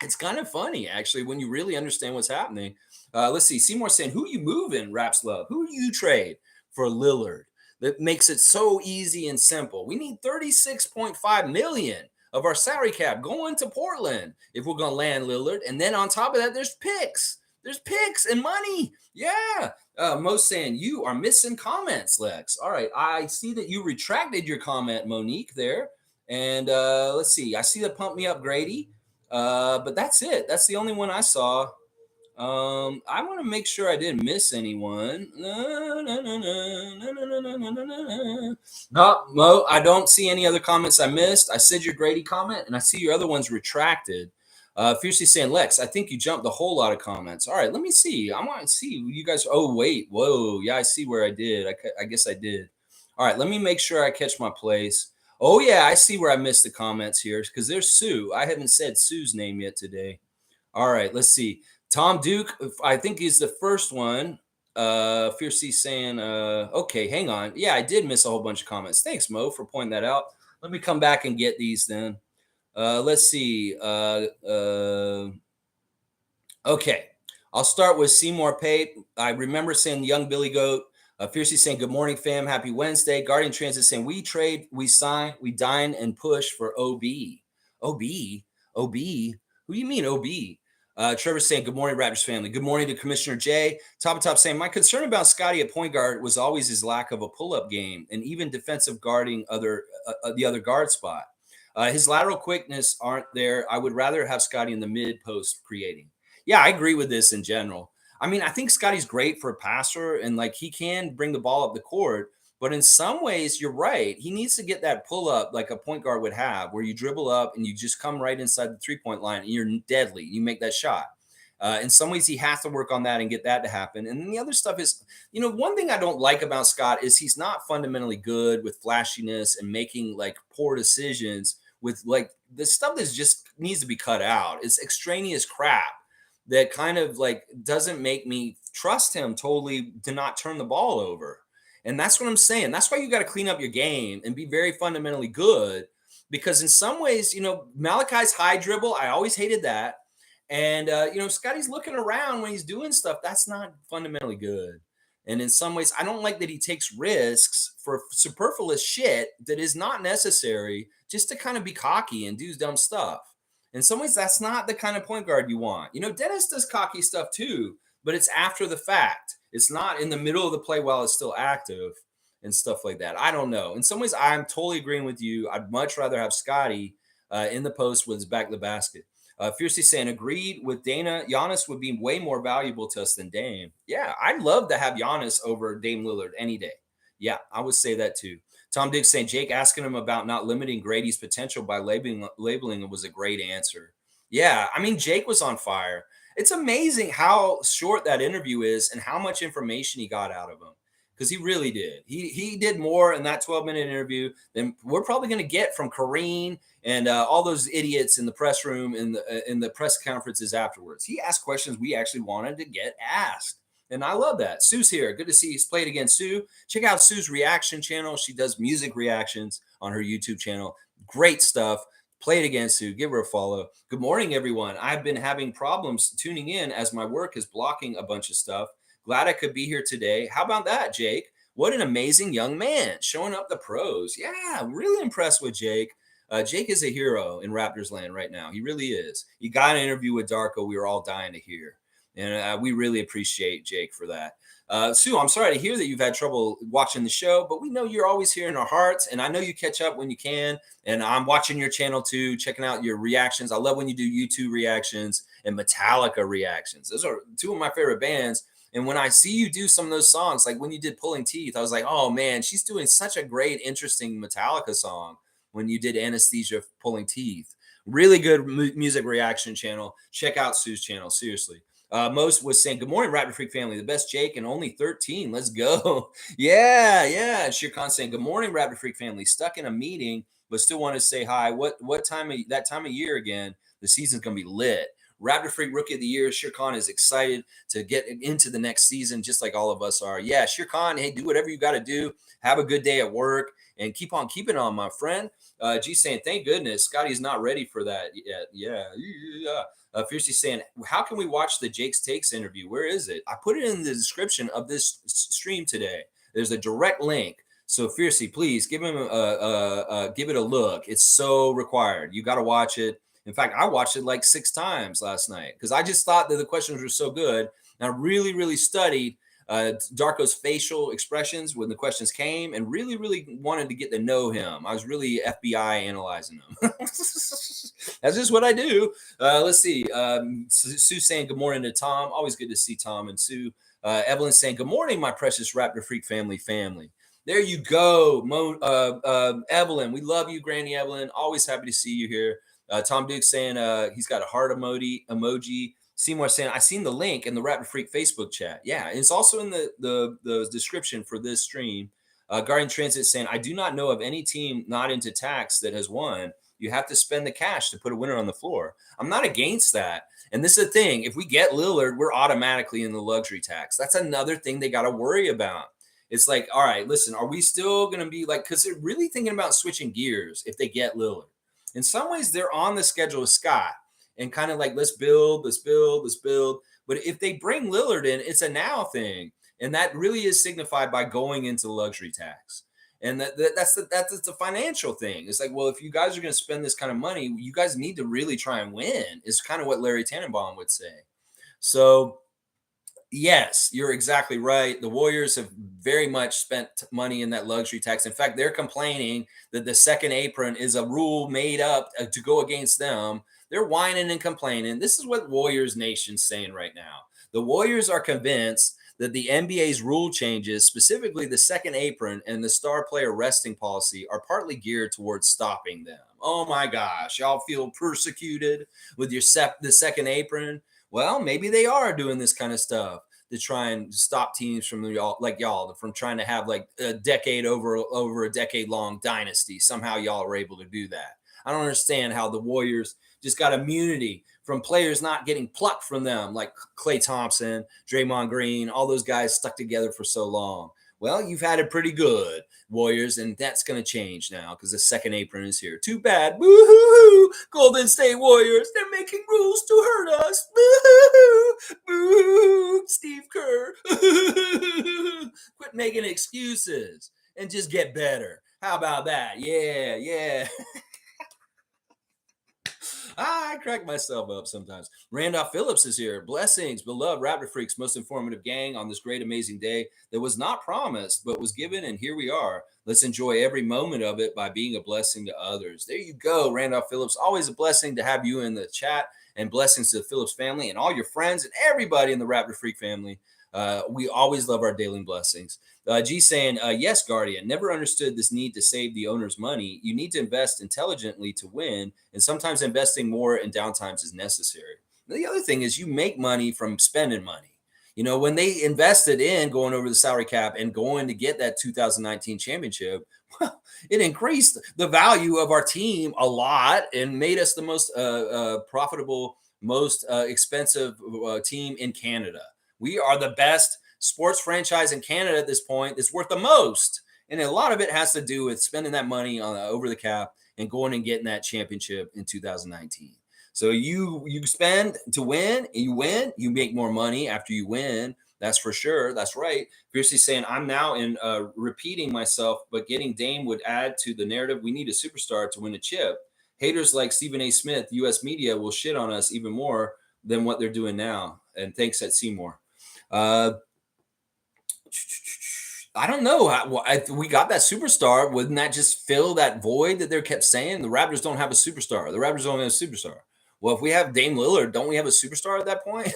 A: It's kind of funny, actually, when you really understand what's happening. Let's see. Seymour saying, who you moving, Raps Love? Who do you trade for Lillard? That makes it so easy and simple. We need $36.5 million of our salary cap going to Portland if we're going to land Lillard. And then on top of that, there's picks. There's picks and money. Yeah. Mo's saying, you are missing comments, Lex. All right. I see that you retracted your comment, Monique, there. And let's see. I see the Pump Me Up Gradey. But that's it. That's the only one I saw. I want to make sure I didn't miss anyone. No, Mo, I don't see any other comments I missed. I said your Gradey comment, and I see your other ones retracted. Fiercely saying, Lex, I think you jumped a whole lot of comments. All right, let me see. I want to see you guys. Oh, wait. Whoa. Yeah, I see where I did. I guess I did. All right, let me make sure I catch my place. Oh, yeah, I see where I missed the comments here because there's Sue. I haven't said Sue's name yet today. All right, let's see. Tom Duke, I think he's the first one. Fiercely saying, okay, hang on. Yeah, I did miss a whole bunch of comments. Thanks, Mo, for pointing that out. Let me come back and get these then. Let's see. Okay, I'll start with Seymour Pape. I remember saying Young Billy Goat. Fiercely saying, good morning, fam. Happy Wednesday. Guardian Transit saying, we trade, we sign, we dine and push for OB. OB? OB? Who do you mean OB? Trevor saying, good morning, Raptors family. Good morning to Commissioner Jay. Top saying, my concern about Scotty at point guard was always his lack of a pull-up game and even defensive guarding the other guard spot. His lateral quickness aren't there. I would rather have Scotty in the mid-post creating. Yeah, I agree with this in general. I mean, I think Scotty's great for a passer and like he can bring the ball up the court. But in some ways, you're right. He needs to get that pull-up like a point guard would have, where you dribble up and you just come right inside the three-point line and you're deadly. You make that shot. In some ways, he has to work on that and get that to happen. And then the other stuff is, one thing I don't like about Scott is he's not fundamentally good with flashiness and making like poor decisions with like the stuff that just needs to be cut out. It's extraneous crap that kind of like doesn't make me trust him totally to not turn the ball over. And that's what I'm saying. That's why you got to clean up your game and be very fundamentally good. Because in some ways, Malachi's high dribble, I always hated that. And, Scotty's looking around when he's doing stuff. That's not fundamentally good. And in some ways, I don't like that he takes risks for superfluous shit that is not necessary just to kind of be cocky and do dumb stuff. In some ways, that's not the kind of point guard you want. Dennis does cocky stuff too, but it's after the fact. It's not in the middle of the play while it's still active and stuff like that. I don't know. In some ways, I'm totally agreeing with you. I'd much rather have Scotty in the post with his back of the basket. Fiercely saying, agreed with Dana. Giannis would be way more valuable to us than Dame. Yeah, I'd love to have Giannis over Dame Lillard any day. Yeah, I would say that too. Tom Diggs saying, Jake asking him about not limiting Gradey's potential by labeling it was a great answer. Yeah, I mean, Jake was on fire. It's amazing how short that interview is and how much information he got out of him, because he really did. He did more in that 12-minute interview than we're probably going to get from Kareem and all those idiots in the press room in the press conferences afterwards. He asked questions we actually wanted to get asked. And I love that. Sue's here. Good to see you. Play it again, Sue. Check out Sue's reaction channel. She does music reactions on her YouTube channel. Great stuff. Play it again, Sue. Give her a follow. Good morning, everyone. I've been having problems tuning in as my work is blocking a bunch of stuff. Glad I could be here today. How about that, Jake? What an amazing young man showing up the pros. Yeah, really impressed with Jake. Jake is a hero in Raptors land right now. He really is. He got an interview with Darko we were all dying to hear. And we really appreciate Jake for that. Sue, I'm sorry to hear that you've had trouble watching the show, but we know you're always here in our hearts. And I know you catch up when you can. And I'm watching your channel too, checking out your reactions. I love when you do YouTube reactions and Metallica reactions. Those are two of my favorite bands. And when I see you do some of those songs, like when you did Pulling Teeth, I was like, oh man, she's doing such a great, interesting Metallica song when you did Anesthesia Pulling Teeth. Really good music reaction channel. Check out Sue's channel, seriously. Most was saying, good morning, Raptor Freak family. The best Jake and only 13. Let's go. Yeah. Shirkan saying, good morning, Raptor Freak family. Stuck in a meeting, but still want to say hi. What time of year again? The season's going to be lit. Raptor Freak Rookie of the Year. Shirkan is excited to get into the next season, just like all of us are. Yeah, Shirkan, hey, do whatever you got to do. Have a good day at work and keep on keeping on, my friend. G saying, thank goodness Scotty's not ready for that yet. Yeah. Fiercely saying, how can we watch the Jake's Takes interview? Where is it? I put it in the description of this stream today. There's a direct link. So Fiercely, please give him give it a look. It's so required. You got to watch it. In fact, I watched it like 6 times last night because I just thought that the questions were so good. And I really, really studied Darko's facial expressions when the questions came and really, really wanted to get to know him. I was really FBI analyzing him. That's just what I do. Let's see. Sue saying good morning to Tom. Always good to see Tom and Sue. Evelyn saying good morning, my precious Raptor Freak family. There you go. Evelyn, we love you, Granny Evelyn. Always happy to see you here. Tom Duke saying he's got a heart emoji. Seymour saying, I seen the link in the Raptor Freak Facebook chat. Yeah, it's also in the description for this stream. Guardian Transit saying, I do not know of any team not into tax that has won. You have to spend the cash to put a winner on the floor. I'm not against that. And this is the thing. If we get Lillard, we're automatically in the luxury tax. That's another thing they got to worry about. It's like, all right, listen, are we still going to be like, because they're really thinking about switching gears if they get Lillard. In some ways, they're on the schedule with Scott. And kind of like, let's build. But if they bring Lillard in, it's a now thing. And that really is signified by going into luxury tax. And that's the financial thing. It's like, well, if you guys are going to spend this kind of money, you guys need to really try and win, is kind of what Larry Tannenbaum would say. So, yes, you're exactly right. The Warriors have very much spent money in that luxury tax. In fact, they're complaining that the second apron is a rule made up to go against them. They're whining and complaining. This is what Warriors Nation's saying right now. The Warriors are convinced that the NBA's rule changes, specifically the second apron and the star player resting policy, are partly geared towards stopping them. Oh my gosh, y'all feel persecuted with the second apron? Well, maybe they are doing this kind of stuff to try and stop teams from y'all from trying to have like a decade over a decade long dynasty. Somehow y'all are able to do that. I don't understand how the Warriors just got immunity from players not getting plucked from them, like Klay Thompson, Draymond Green, all those guys stuck together for so long. Well, you've had it pretty good, Warriors, and that's going to change now because the second apron is here. Too bad. Boo-hoo-hoo. Golden State Warriors, they're making rules to hurt us. Boo-hoo-hoo. Boo, Steve Kerr. Quit making excuses and just get better. How about that? Yeah, yeah. I crack myself up sometimes. Randolph Phillips is here. Blessings, beloved Raptor Freaks, most informative gang on this great, amazing day that was not promised, but was given, and here we are. Let's enjoy every moment of it by being a blessing to others. There you go, Randolph Phillips. Always a blessing to have you in the chat, and blessings to the Phillips family and all your friends and everybody in the Raptor Freak family. We always love our daily blessings. G saying, yes, Guardian, never understood this need to save the owner's money. You need to invest intelligently to win, and sometimes investing more in downtimes is necessary. The other thing is you make money from spending money. You know, when they invested in going over the salary cap and going to get that 2019 championship, well, it increased the value of our team a lot and made us the most profitable, most expensive team in Canada. We are the best sports franchise in Canada at this point. It's worth the most. And a lot of it has to do with spending that money on over the cap and going and getting that championship in 2019. So you spend to win, you win, you make more money after you win. That's for sure. That's right. Fiercely saying, I'm now in repeating myself, but getting Dame would add to the narrative. We need a superstar to win a chip. Haters like Stephen A. Smith, U.S. media will shit on us even more than what they're doing now. And thanks at Seymour. I don't know. We got that superstar. Wouldn't that just fill that void that they kept saying? The Raptors don't have a superstar. The Raptors don't have a superstar. Well, if we have Dame Lillard, don't we have a superstar at that point?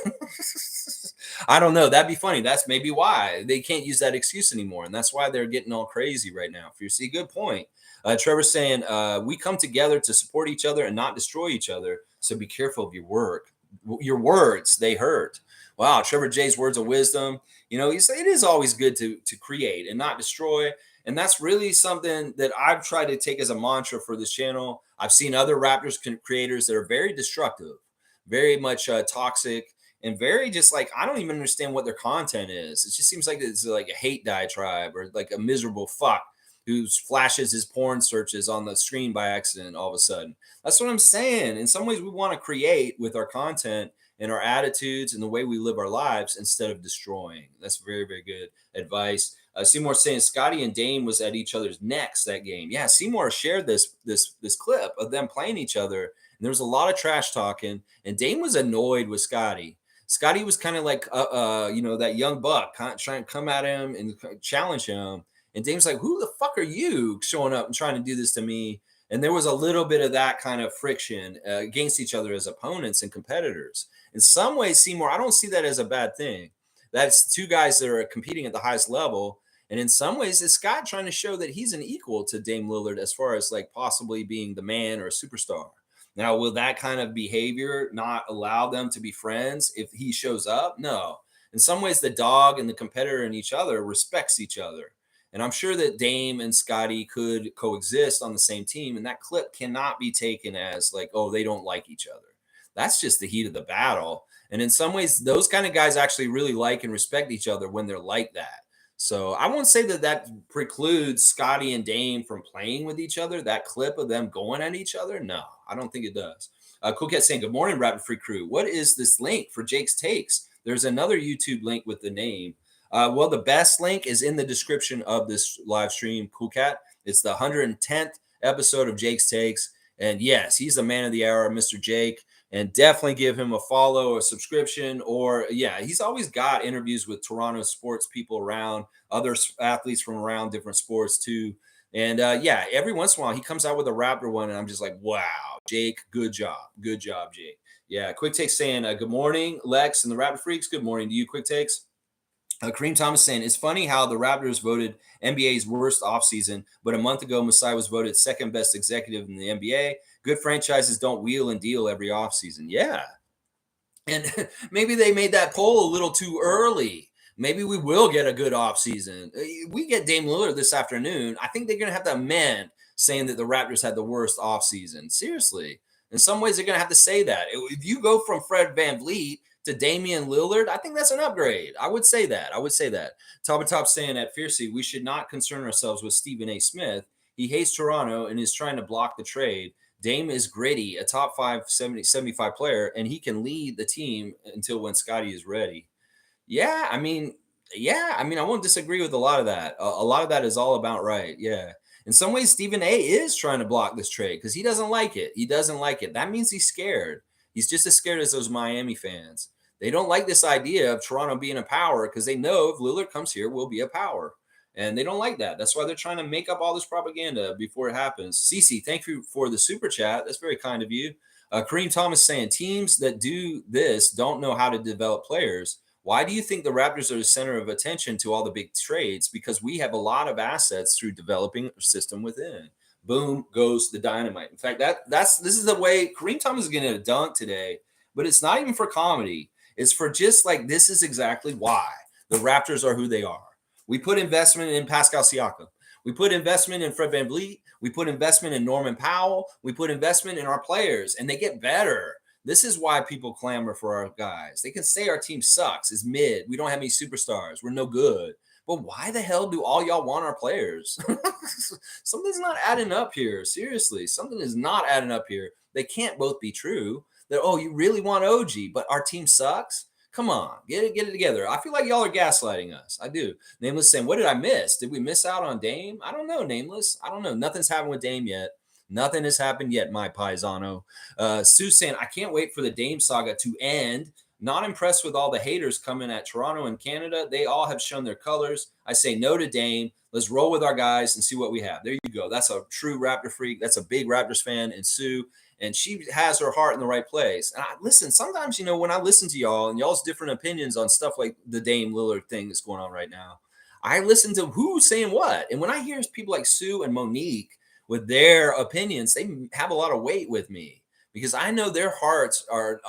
A: I don't know. That'd be funny. That's maybe why they can't use that excuse anymore. And that's why they're getting all crazy right now. If you see, good point. Trevor's saying, we come together to support each other and not destroy each other. So be careful of your work. Your words, they hurt. Wow, Trevor J's words of wisdom. You know, it is always good to create and not destroy. And that's really something that I've tried to take as a mantra for this channel. I've seen other Raptors creators that are very destructive, very much toxic, and very just like, I don't even understand what their content is. It just seems like it's like a hate diatribe or like a miserable fuck who flashes his porn searches on the screen by accident all of a sudden. That's what I'm saying. In some ways, we want to create with our content and our attitudes and the way we live our lives instead of destroying. That's very, very good advice. Seymour saying Scotty and Dame was at each other's necks that game. Yeah, Seymour shared this clip of them playing each other. And there was a lot of trash talking, and Dame was annoyed with Scotty. Scotty was kind of like, that young buck trying to come at him and challenge him. And Dame's like, who the fuck are you showing up and trying to do this to me? And there was a little bit of that kind of friction against each other as opponents and competitors. In some ways, Seymour, I don't see that as a bad thing. That's two guys that are competing at the highest level. And in some ways, it's Scott trying to show that he's an equal to Dame Lillard as far as like possibly being the man or a superstar. Now, will that kind of behavior not allow them to be friends if he shows up? No. In some ways, the dog and the competitor and each other respects each other. And I'm sure that Dame and Scotty could coexist on the same team. And that clip cannot be taken as like, oh, they don't like each other. That's just the heat of the battle. And in some ways, those kind of guys actually really like and respect each other when they're like that. So I won't say that precludes Scotty and Dame from playing with each other. That clip of them going at each other, no, I don't think it does. Cool Cat saying, good morning, Raptor Free Crew. What is this link for Jake's Takes? There's another YouTube link with the name. Well, the best link is in the description of this live stream, Cool Cat. It's the 110th episode of Jake's Takes. And yes, he's the man of the hour, Mr. Jake. And definitely give him a follow or a subscription. Or, yeah, he's always got interviews with Toronto sports people around, other athletes from around different sports too. And, yeah, every once in a while he comes out with a Raptor one. And I'm just like, wow, Jake, good job. Good job, Jake. Yeah, Quick Takes saying, good morning, Lex and the Raptor Freaks. Good morning to you, Quick Takes. Kareem Thomas saying, it's funny how the Raptors voted NBA's worst offseason, but a month ago, Masai was voted second best executive in the NBA. Good franchises don't wheel and deal every offseason. Yeah. And maybe they made that poll a little too early. Maybe we will get a good offseason. We get Dame Lillard this afternoon. I think they're going to have to amend saying that the Raptors had the worst offseason. Seriously. In some ways, they're going to have to say that. If you go from Fred VanVleet to Damian Lillard, I think that's an upgrade. I would say that. Top saying at Fiercely, we should not concern ourselves with Stephen A. Smith. He hates Toronto and is trying to block the trade. Dame is Gradey, a top 75 player, and he can lead the team until when Scotty is ready. Yeah, I mean, I won't disagree with a lot of that. A lot of that is all about right. Yeah. In some ways, Stephen A is trying to block this trade because he doesn't like it. That means he's scared. He's just as scared as those Miami fans. They don't like this idea of Toronto being a power because they know if Lillard comes here, we'll be a power. And they don't like that. That's why they're trying to make up all this propaganda before it happens. Cece, thank you for the super chat. That's very kind of you. Kareem Thomas saying teams that do this don't know how to develop players. Why do you think the Raptors are the center of attention to all the big trades? Because we have a lot of assets through developing a system within. Boom goes the dynamite. In fact, this is the way Kareem Thomas is getting a dunk today, but it's not even for comedy. It's for just like this is exactly why the Raptors are who they are. We put investment in Pascal Siakam. We put investment in Fred VanVleet. We put investment in Norman Powell. We put investment in our players, and they get better. This is why people clamor for our guys. They can say our team sucks, is mid. We don't have any superstars. We're no good. But why the hell do all y'all want our players? Something's not adding up here. Seriously, something is not adding up here. They can't both be true. That, oh, you really want OG, but our team sucks? Come on, get it together. I feel like y'all are gaslighting us. I do. Nameless saying, what did I miss? Did we miss out on Dame? I don't know, Nameless. I don't know. Nothing's happened with Dame yet. Nothing has happened yet, my paisano. Sue saying, I can't wait for the Dame saga to end. Not impressed with all the haters coming at Toronto and Canada. They all have shown their colors. I say no to Dame. Let's roll with our guys and see what we have. There you go. That's a true Raptor freak. That's a big Raptors fan. And Sue, and she has her heart in the right place. And listen, sometimes, when I listen to y'all and y'all's different opinions on stuff like the Dame Lillard thing that's going on right now, I listen to who's saying what. And when I hear people like Sue and Monique with their opinions, they have a lot of weight with me because I know their hearts are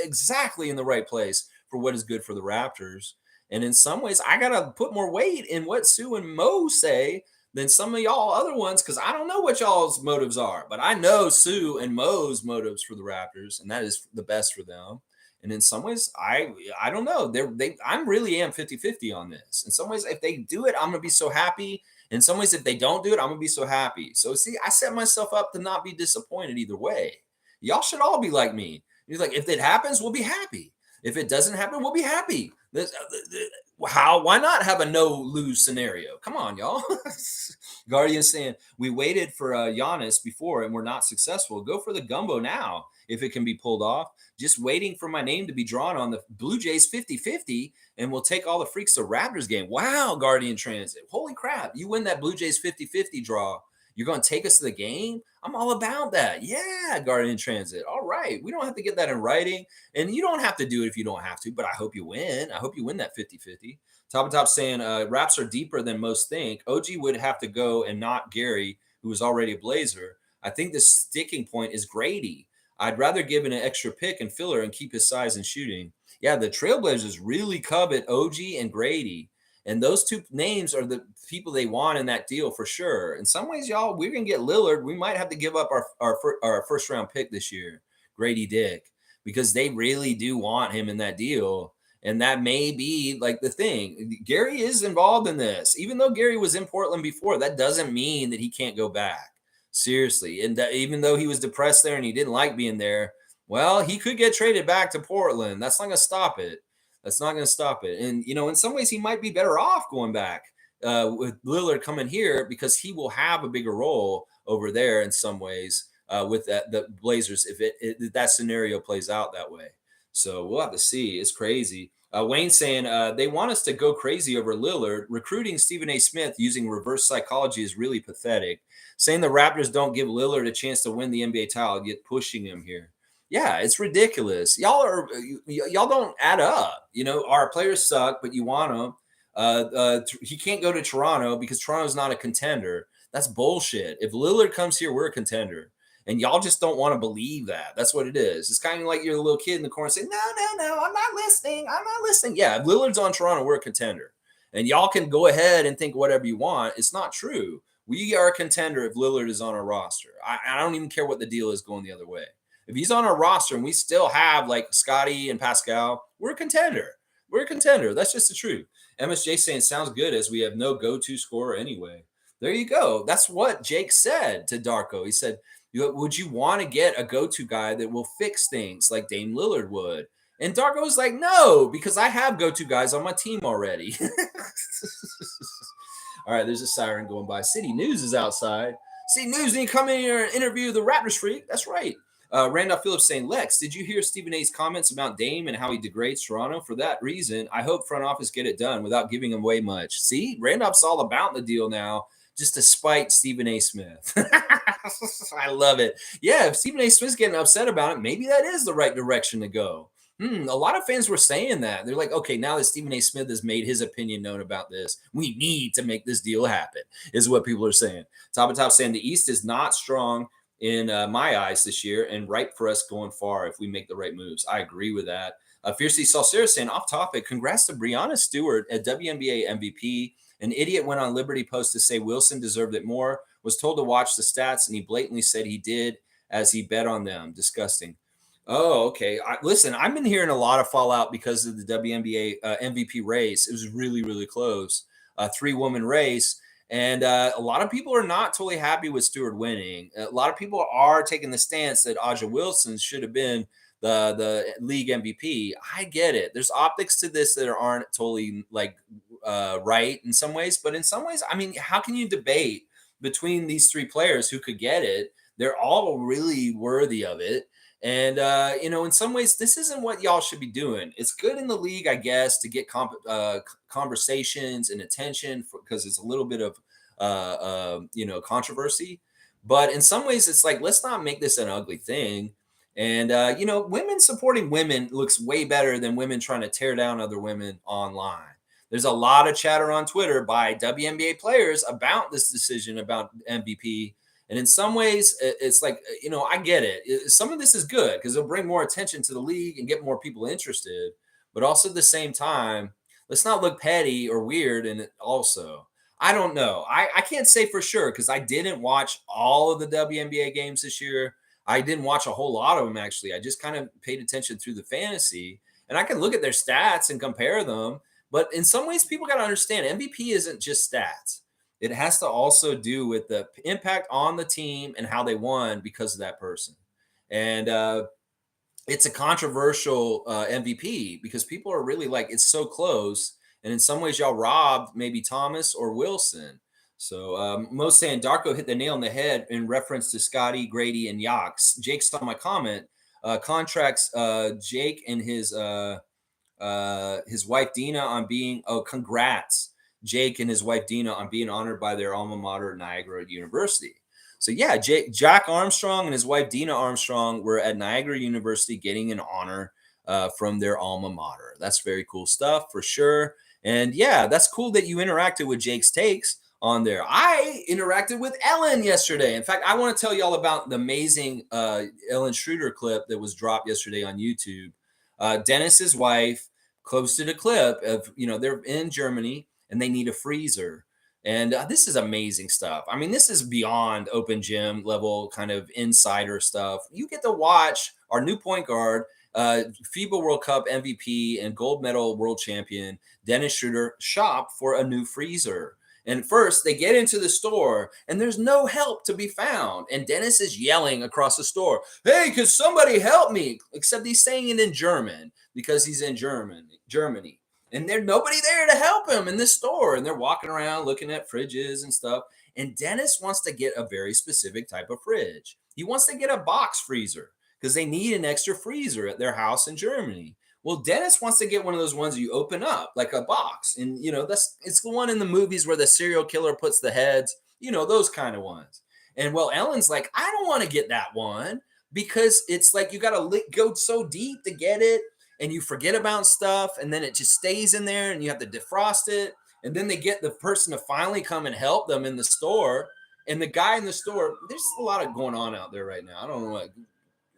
A: exactly in the right place for what is good for the Raptors. And in some ways, I got to put more weight in what Sue and Mo say than some of y'all other ones, because I don't know what y'all's motives are, but I know Sue and Mo's motives for the Raptors, and that is the best for them. And in some ways, I don't know. I'm really am 50-50 on this. In some ways, if they do it, I'm gonna be so happy. In some ways, if they don't do it, I'm gonna be so happy. So see, I set myself up to not be disappointed either way. Y'all should all be like me. You're like, if it happens, we'll be happy. If it doesn't happen, we'll be happy. Why not have a no-lose scenario? Come on, y'all. Guardian saying, we waited for Giannis before and we're not successful. Go for the gumbo now if it can be pulled off. Just waiting for my name to be drawn on the Blue Jays 50-50 and we'll take all the freaks to Raptors game. Wow, Guardian Transit. Holy crap. You win that Blue Jays 50-50 draw. You're going to take us to the game? I'm all about that. Yeah, Guardian Transit. All right. We don't have to get that in writing. And you don't have to do it if you don't have to, but I hope you win. I hope you win that 50-50. Top saying, Raps are deeper than most think. OG would have to go and not Gary, who was already a Blazer. I think the sticking point is Gradey. I'd rather give an extra pick and filler and keep his size and shooting. Yeah, the Trailblazers really covet OG and Gradey. And those two names are the people they want in that deal for sure. In some ways, y'all, we're going to get Lillard. We might have to give up our first round pick this year, Grady Dick, because they really do want him in that deal. And that may be like the thing. Gary is involved in this. Even though Gary was in Portland before, that doesn't mean that he can't go back. Seriously. And that even though he was depressed there and he didn't like being there, well, he could get traded back to Portland. That's not going to stop it. That's not going to stop it. And, in some ways, he might be better off going back with Lillard coming here because he will have a bigger role over there in some ways with the Blazers if that scenario plays out that way. So we'll have to see. It's crazy. Wayne saying they want us to go crazy over Lillard. Recruiting Stephen A. Smith using reverse psychology is really pathetic. Saying the Raptors don't give Lillard a chance to win the NBA title, yet pushing him here. Yeah, it's ridiculous. Y'all don't add up. Our players suck, but you want them. He can't go to Toronto because Toronto's not a contender. That's bullshit. If Lillard comes here, we're a contender. And y'all just don't want to believe that. That's what it is. It's kind of like you're a little kid in the corner saying, no, I'm not listening. Yeah, if Lillard's on Toronto, we're a contender. And y'all can go ahead and think whatever you want. It's not true. We are a contender if Lillard is on our roster. I don't even care what the deal is going the other way. If he's on our roster and we still have like Scotty and Pascal, we're a contender. We're a contender. That's just the truth. MSJ saying sounds good as we have no go-to scorer anyway. There you go. That's what Jake said to Darko. He said, would you want to get a go-to guy that will fix things like Dame Lillard would? And Darko was like, no, because I have go-to guys on my team already. All right, there's a siren going by. City News is outside. City News, need to come in here and interview the Raptors freak. That's right. Randolph Phillips saying, Lex, did you hear Stephen A's comments about Dame and how he degrades Toronto? For that reason, I hope front office get it done without giving away much. See, Randolph's all about the deal now, just to spite Stephen A. Smith. I love it. Yeah, if Stephen A. Smith's getting upset about it, maybe that is the right direction to go. A lot of fans were saying that. They're like, okay, now that Stephen A. Smith has made his opinion known about this, we need to make this deal happen, is what people are saying. Top of Top saying the East is not strong in my eyes this year and ripe for us going far if we make the right moves. I agree with that. Fiercely Salsera saying, off topic, congrats to Breanna Stewart at WNBA MVP. An idiot went on Liberty Post to say Wilson deserved it more, was told to watch the stats, and he blatantly said he did as he bet on them. Disgusting. Oh, okay. Listen, I've been hearing a lot of fallout because of the WNBA MVP race. It was really, really close. 3-woman race. And a lot of people are not totally happy with Stewart winning. A lot of people are taking the stance that Aja Wilson should have been the league MVP. I get it. There's optics to this that aren't totally like right in some ways. But in some ways, I mean, how can you debate between these 3 players who could get it? They're all really worthy of it. And, in some ways, this isn't what y'all should be doing. It's good in the league, I guess, to get conversations and attention because it's a little bit of, controversy. But in some ways, it's like, let's not make this an ugly thing. And, women supporting women looks way better than women trying to tear down other women online. There's a lot of chatter on Twitter by WNBA players about this decision about MVP. And in some ways, it's like, I get it. Some of this is good because it'll bring more attention to the league and get more people interested. But also at the same time, let's not look petty or weird. And also, I don't know. I can't say for sure because I didn't watch all of the WNBA games this year. I didn't watch a whole lot of them, actually. I just kind of paid attention through the fantasy. And I can look at their stats and compare them. But in some ways, people got to understand MVP isn't just stats. It has to also do with the impact on the team and how they won because of that person. And it's a controversial MVP because people are really like, it's so close. And in some ways, y'all robbed maybe Thomas or Wilson. So most saying Darko hit the nail on the head in reference to Scotty, Gradey, and Yachts. Jake saw my comment. Contracts Jake and his wife Dina on being, congrats. Jake and his wife Dina on being honored by their alma mater, Niagara University. So yeah, Jack Armstrong and his wife Dina Armstrong were at Niagara University getting an honor from their alma mater. That's very cool stuff for sure. And yeah, that's cool that you interacted with Jake's takes on there. I interacted with Ellen yesterday. In fact, I want to tell y'all about the amazing Ellen Schroder clip that was dropped yesterday on YouTube. Dennis's wife posted a clip of, they're in Germany and they need a freezer. And this is amazing stuff. I mean, this is beyond open gym level kind of insider stuff. You get to watch our new point guard, FIBA World Cup MVP and gold medal world champion, Dennis Schroder, shop for a new freezer. And first, they get into the store, and there's no help to be found. And Dennis is yelling across the store, "Hey, can somebody help me?" Except he's saying it in German because he's in Germany. And there's nobody there to help him in this store. And they're walking around looking at fridges and stuff. And Dennis wants to get a very specific type of fridge. He wants to get a box freezer because they need an extra freezer at their house in Germany. Well, Dennis wants to get one of those ones you open up like a box. And, it's the one in the movies where the serial killer puts the heads, those kind of ones. And well, Ellen's like, I don't want to get that one because it's like you got to go so deep to get it. And you forget about stuff, and then it just stays in there, and you have to defrost it. And then they get the person to finally come and help them in the store. And the guy in the store, there's a lot of going on out there right now. I don't know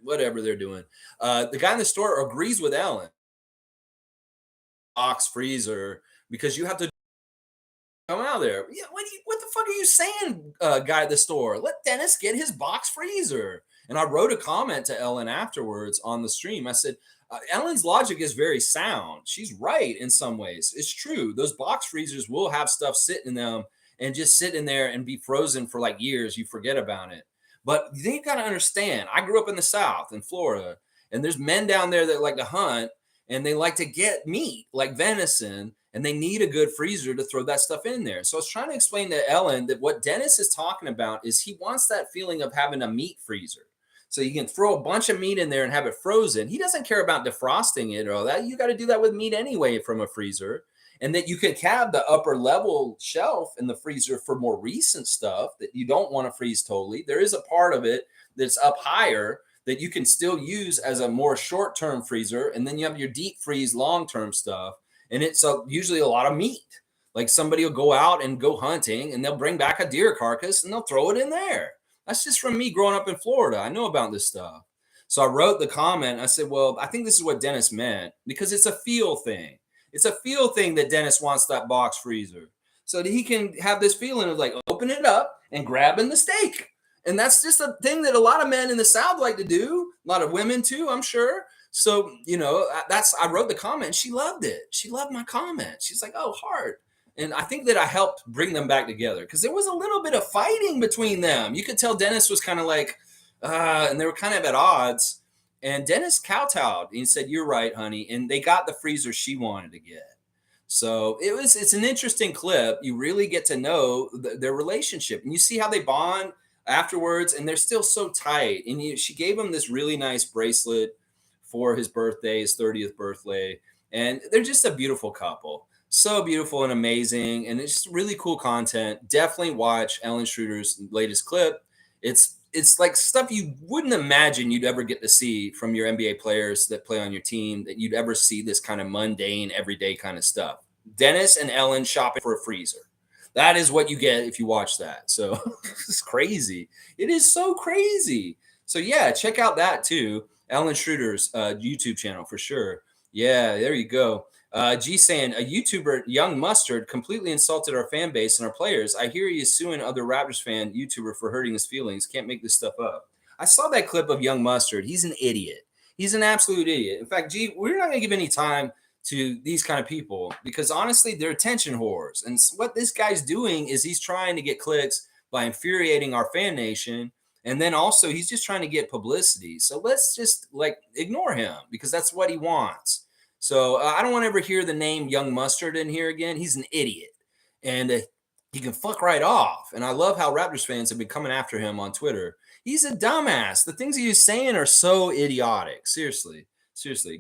A: whatever they're doing. The guy in the store agrees with Ellen. Box freezer, because you have to come out there. Yeah, what the fuck are you saying, guy at the store? Let Dennis get his box freezer. And I wrote a comment to Ellen afterwards on the stream. I said, Ellen's logic is very sound. She's right in some ways. It's true. Those box freezers will have stuff sitting in them and just sit in there and be frozen for like years. You forget about it. But they've got to understand. I grew up in the South in Florida, and there's men down there that like to hunt and they like to get meat like venison, and they need a good freezer to throw that stuff in there. So I was trying to explain to Ellen that what Dennis is talking about is he wants that feeling of having a meat freezer. So you can throw a bunch of meat in there and have it frozen. He doesn't care about defrosting it or all that. You got to do that with meat anyway from a freezer. And that you can have the upper level shelf in the freezer for more recent stuff that you don't want to freeze totally. There is a part of it that's up higher that you can still use as a more short-term freezer. And then you have your deep freeze long-term stuff. And it's usually a lot of meat. Like somebody will go out and go hunting and they'll bring back a deer carcass and they'll throw it in there. That's just from me growing up in Florida. I know about this stuff. So I wrote the comment. I said, well, I think this is what Dennis meant because it's a feel thing. It's a feel thing that Dennis wants that box freezer so that he can have this feeling of like open it up and grabbing the steak. And that's just a thing that a lot of men in the South like to do. A lot of women too, I'm sure. So, I wrote the comment. She loved it. She loved my comment. She's like, oh, heart. And I think that I helped bring them back together because there was a little bit of fighting between them. You could tell Dennis was kind of like, and they were kind of at odds. And Dennis kowtowed. He said, you're right, honey. And they got the freezer she wanted to get. So it's an interesting clip. You really get to know their relationship. And you see how they bond afterwards. And they're still so tight. And she gave him this really nice bracelet for his birthday, his 30th birthday. And they're just a beautiful couple. So beautiful and amazing. And it's just really cool content. Definitely watch Ellen Schroder's latest clip. It's like stuff you wouldn't imagine you'd ever get to see from your NBA players that play on your team, that you'd ever see this kind of mundane, everyday kind of stuff. Dennis and Ellen shopping for a freezer. That is what you get if you watch that. So it's crazy. It is so crazy. So yeah, check out that too. Ellen Schroder's YouTube channel for sure. Yeah, there you go. G saying, a YouTuber, Young Mustard, completely insulted our fan base and our players. I hear he is suing other Raptors fan YouTuber for hurting his feelings. Can't make this stuff up. I saw that clip of Young Mustard. He's an idiot. He's an absolute idiot. In fact, G, we're not going to give any time to these kind of people because honestly, they're attention whores. And what this guy's doing is he's trying to get clicks by infuriating our fan nation. And then also he's just trying to get publicity. So let's just ignore him because that's what he wants. So I don't want to ever hear the name Young Mustard in here again. He's an idiot. And he can fuck right off. And I love how Raptors fans have been coming after him on Twitter. He's a dumbass. The things he's saying are so idiotic. Seriously.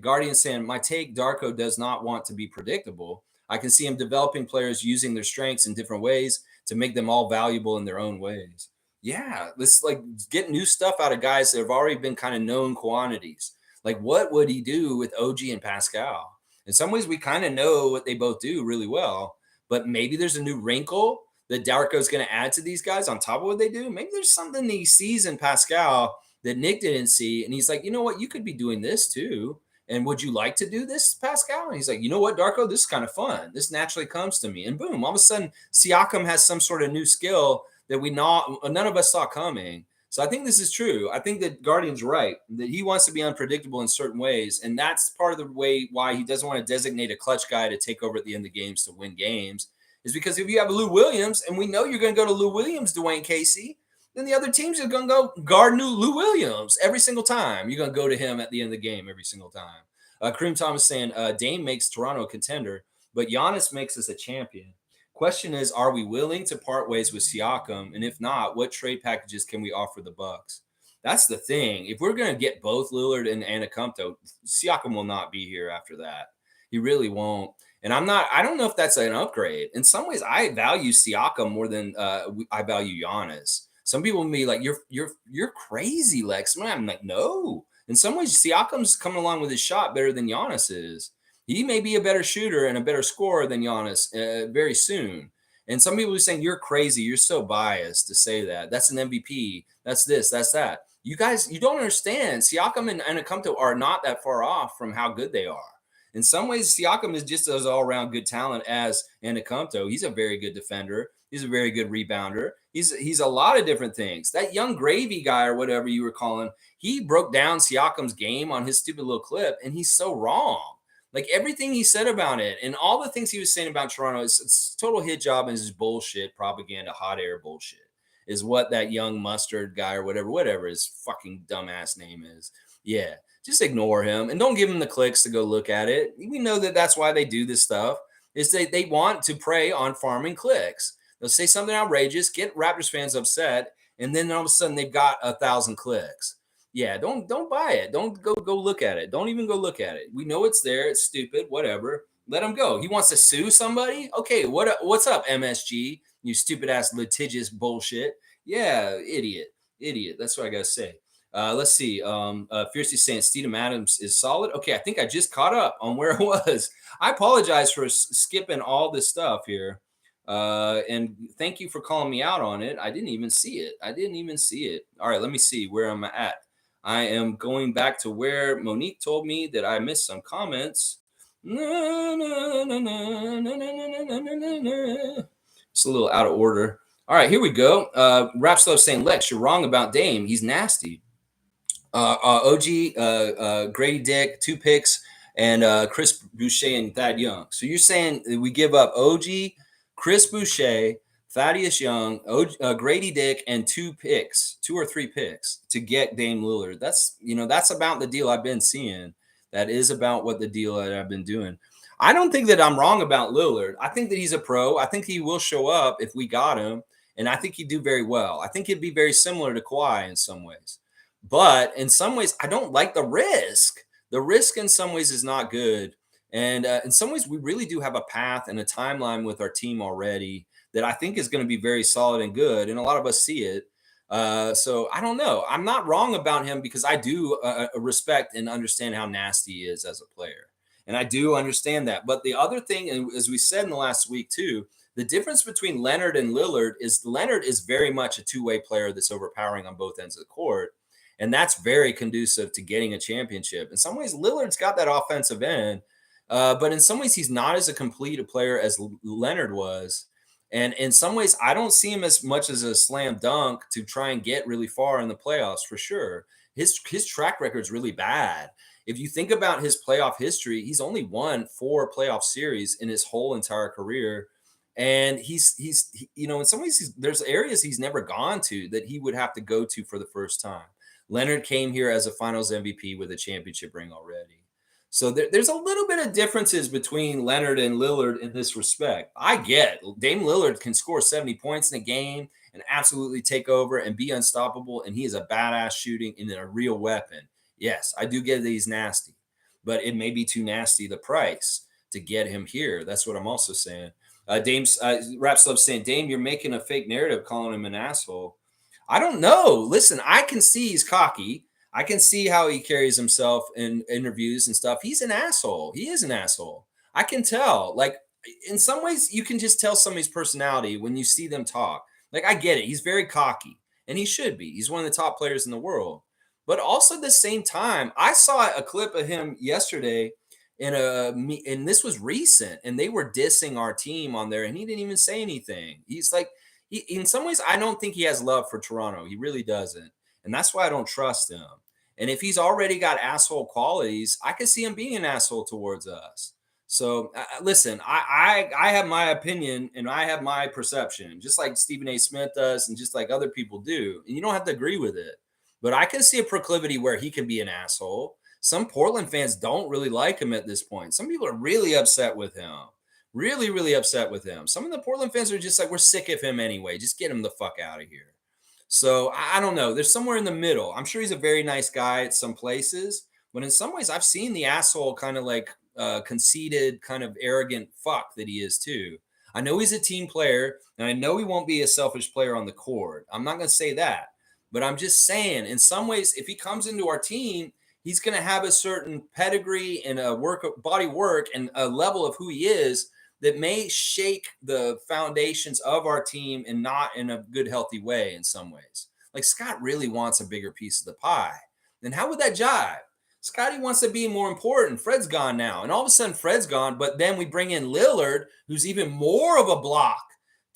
A: Guardian saying, my take, Darko does not want to be predictable. I can see him developing players using their strengths in different ways to make them all valuable in their own ways. Yeah, let's get new stuff out of guys that have already been kind of known quantities. Like, what would he do with OG and Pascal? In some ways, we kind of know what they both do really well, but maybe there's a new wrinkle that Darko's going to add to these guys on top of what they do. Maybe there's something that he sees in Pascal that Nick didn't see, and he's like, you know what? You could be doing this too. And would you like to do this, Pascal? And he's like, you know what, Darko? This is kind of fun. This naturally comes to me. And boom, all of a sudden, Siakam has some sort of new skill that none of us saw coming. So I think this is true. I think that Guardian's right, that he wants to be unpredictable in certain ways. And that's part of the way why he doesn't want to designate a clutch guy to take over at the end of games to win games, is because if you have Lou Williams, and we know you're going to go to Lou Williams, Dwayne Casey, then the other teams are going to go guard new Lou Williams every single time. You're going to go to him at the end of the game every single time. Kareem Thomas saying, Dame makes Toronto a contender, but Giannis makes us a champion. Question is, are we willing to part ways with Siakam? And if not, what trade packages can we offer the Bucks? That's the thing. If we're going to get both Lillard and Antetokounmpo, Siakam will not be here after that. He really won't. And I don't know if that's an upgrade. In some ways, I value Siakam more than I value Giannis. Some people will be like, you're crazy, Lex. I'm like, no. In some ways, Siakam's coming along with his shot better than Giannis is. He may be a better shooter and a better scorer than Giannis very soon. And some people are saying, you're crazy. You're so biased to say that. That's an MVP. That's this. That's that. You guys, you don't understand. Siakam and Antetokounmpo are not that far off from how good they are. In some ways, Siakam is just as all-around good talent as Antetokounmpo. He's a very good defender. He's a very good rebounder. He's a lot of different things. That young gravy guy or whatever you were calling, he broke down Siakam's game on his stupid little clip, and he's so wrong. Like everything he said about it and all the things he was saying about Toronto is it's total hit job and is bullshit, propaganda, hot air bullshit is what that young mustard guy or whatever his fucking dumbass name is. Yeah, just ignore him and don't give him the clicks to go look at it. We know that that's why they do this stuff is they want to prey on farming clicks. They'll say something outrageous, get Raptors fans upset, and then all of a sudden they've got 1,000 clicks. Yeah, don't buy it. Don't go look at it. Don't even go look at it. We know it's there. It's stupid. Whatever. Let him go. He wants to sue somebody. Okay, what's up, MSG? You stupid ass litigious bullshit. Yeah, idiot. That's what I gotta say. Let's see. Fiercely saying Steven Adams is solid. Okay, I think I just caught up on where it was. I apologize for skipping all this stuff here. And thank you for calling me out on it. I didn't even see it. All right, let me see where I'm at. I am going back to where Monique told me that I missed some comments. It's a little out of order. All right, here we go. Rapslow saying, Lex, you're wrong about Dame. He's nasty. OG, Gradey Dick, 2 picks, and Chris Boucher and Thad Young. So you're saying that we give up OG, Chris Boucher, Thaddeus Young, Gradey Dick, and 2 or 3 picks to get Dame Lillard. That's about the deal I've been seeing. That is about what the deal that I've been doing. I don't think that I'm wrong about Lillard. I think that he's a pro. I think he will show up if we got him, and I think he'd do very well. I think he'd be very similar to Kawhi in some ways. But in some ways, I don't like the risk. The risk in some ways is not good. And in some ways, we really do have a path and a timeline with our team already that I think is going to be very solid and good. And a lot of us see it. So I don't know. I'm not wrong about him because I do respect and understand how nasty he is as a player. And I do understand that. But the other thing, and as we said in the last week too, the difference between Leonard and Lillard is Leonard is very much a two-way player that's overpowering on both ends of the court. And that's very conducive to getting a championship. In some ways, Lillard's got that offensive end. But in some ways, he's not as a complete a player as Leonard was. And in some ways, I don't see him as much as a slam dunk to try and get really far in the playoffs for sure. His track record is really bad. If you think about his playoff history, he's only won 4 playoff series in his whole entire career. And he's in some ways, there's areas he's never gone to that he would have to go to for the first time. Leonard came here as a finals MVP with a championship ring already. So there's a little bit of differences between Leonard and Lillard in this respect. I get Dame Lillard can score 70 points in a game and absolutely take over and be unstoppable. And he is a badass shooting and a real weapon. Yes, I do get that he's nasty, but it may be too nasty the price to get him here. That's what I'm also saying. Dame's Rapslove saying, Dame, you're making a fake narrative calling him an asshole. I don't know. Listen, I can see he's cocky. I can see how he carries himself in interviews and stuff. He's an asshole. He is an asshole. I can tell. Like, in some ways, you can just tell somebody's personality when you see them talk. Like, I get it. He's very cocky, and he should be. He's one of the top players in the world. But also at the same time, I saw a clip of him yesterday, and this was recent, and they were dissing our team on there, and he didn't even say anything. He's like, in some ways, I don't think he has love for Toronto. He really doesn't. And that's why I don't trust him. And if he's already got asshole qualities, I could see him being an asshole towards us. So listen, I have my opinion and I have my perception, just like Stephen A. Smith does and just like other people do. And you don't have to agree with it. But I can see a proclivity where he can be an asshole. Some Portland fans don't really like him at this point. Some people are really upset with him. Really, really upset with him. Some of the Portland fans are just like, we're sick of him anyway. Just get him the fuck out of here. So I don't know. There's somewhere in the middle. I'm sure he's a very nice guy at some places, but in some ways I've seen the asshole kind of like conceited, kind of arrogant fuck that he is too. I know he's a team player and I know he won't be a selfish player on the court. I'm not going to say that, but I'm just saying in some ways, if he comes into our team, he's going to have a certain pedigree and a body work and a level of who he is that may shake the foundations of our team and not in a good, healthy way in some ways. Like Scott really wants a bigger piece of the pie. Then how would that jive? Scotty wants to be more important. Fred's gone now. And all of a sudden Fred's gone, but then we bring in Lillard, who's even more of a block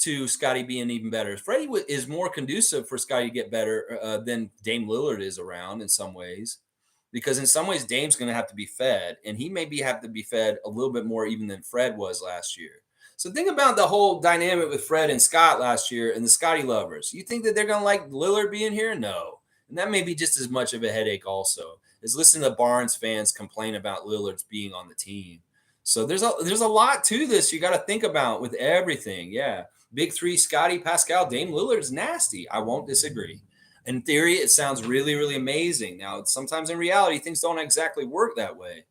A: to Scotty being even better. Freddie is more conducive for Scotty to get better than Dame Lillard is around in some ways, because in some ways Dame's going to have to be fed, and he maybe have to be fed a little bit more even than Fred was last year. So think about the whole dynamic with Fred and Scott last year and the Scotty lovers. You think that they're going to like Lillard being here? No. And that may be just as much of a headache also as listening to Barnes fans complain about Lillard's being on the team. So there's a lot to this you got to think about with everything. Yeah. Big three, Scotty, Pascal, Dame Lillard's nasty. I won't disagree. In theory, it sounds really, really amazing. Now, sometimes in reality, things don't exactly work that way.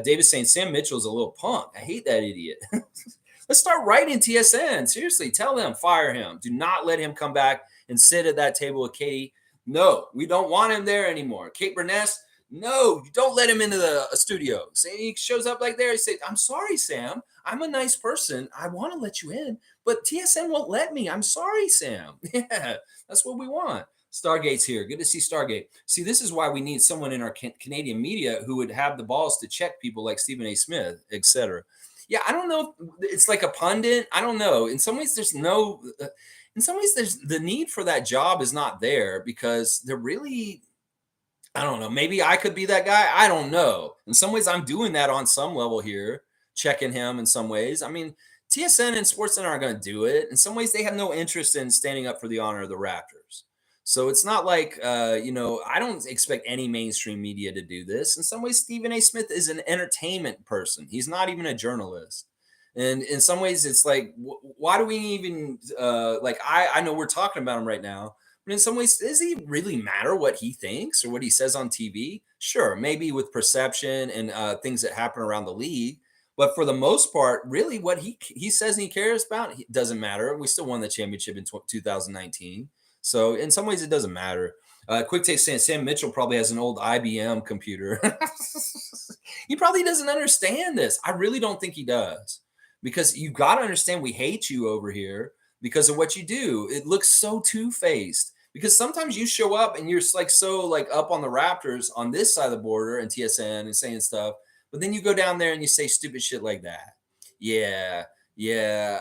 A: David's saying Sam Mitchell's a little punk. I hate that idiot. Let's start writing TSN. Seriously, tell them, fire him. Do not let him come back and sit at that table with Katie. No, we don't want him there anymore. Kate Burness, no, you don't let him into the studio. Say he shows up like there. He says, I'm sorry, Sam. I'm a nice person. I want to let you in, but TSN won't let me. I'm sorry, Sam. Yeah, that's what we want. Stargate's here. Good to see Stargate. See, this is why we need someone in our Canadian media who would have the balls to check people like Stephen A. Smith, etc. Yeah, I don't know. It's like a pundit. I don't know. In some ways, there's the need for that job is not there because they're really, I don't know. Maybe I could be that guy. I don't know. In some ways, I'm doing that on some level here, checking him in some ways. I mean, TSN and SportsCenter aren't going to do it. In some ways, they have no interest in standing up for the honor of the Raptors. So it's not like, I don't expect any mainstream media to do this. In some ways, Stephen A. Smith is an entertainment person. He's not even a journalist. And in some ways, it's like, why do we even, I know we're talking about him right now, but in some ways, does he really matter what he thinks or what he says on TV? Sure, maybe with perception and things that happen around the league. But for the most part, really what he says and he cares about doesn't matter. We still won the championship in 2019. So in some ways, it doesn't matter. Quick take saying Sam Mitchell probably has an old IBM computer. He probably doesn't understand this. I really don't think he does. Because you got to understand we hate you over here because of what you do. It looks so two-faced. Because sometimes you show up and you're like so like up on the Raptors on this side of the border and TSN and saying stuff. But then you go down there and you say stupid shit like that. Yeah.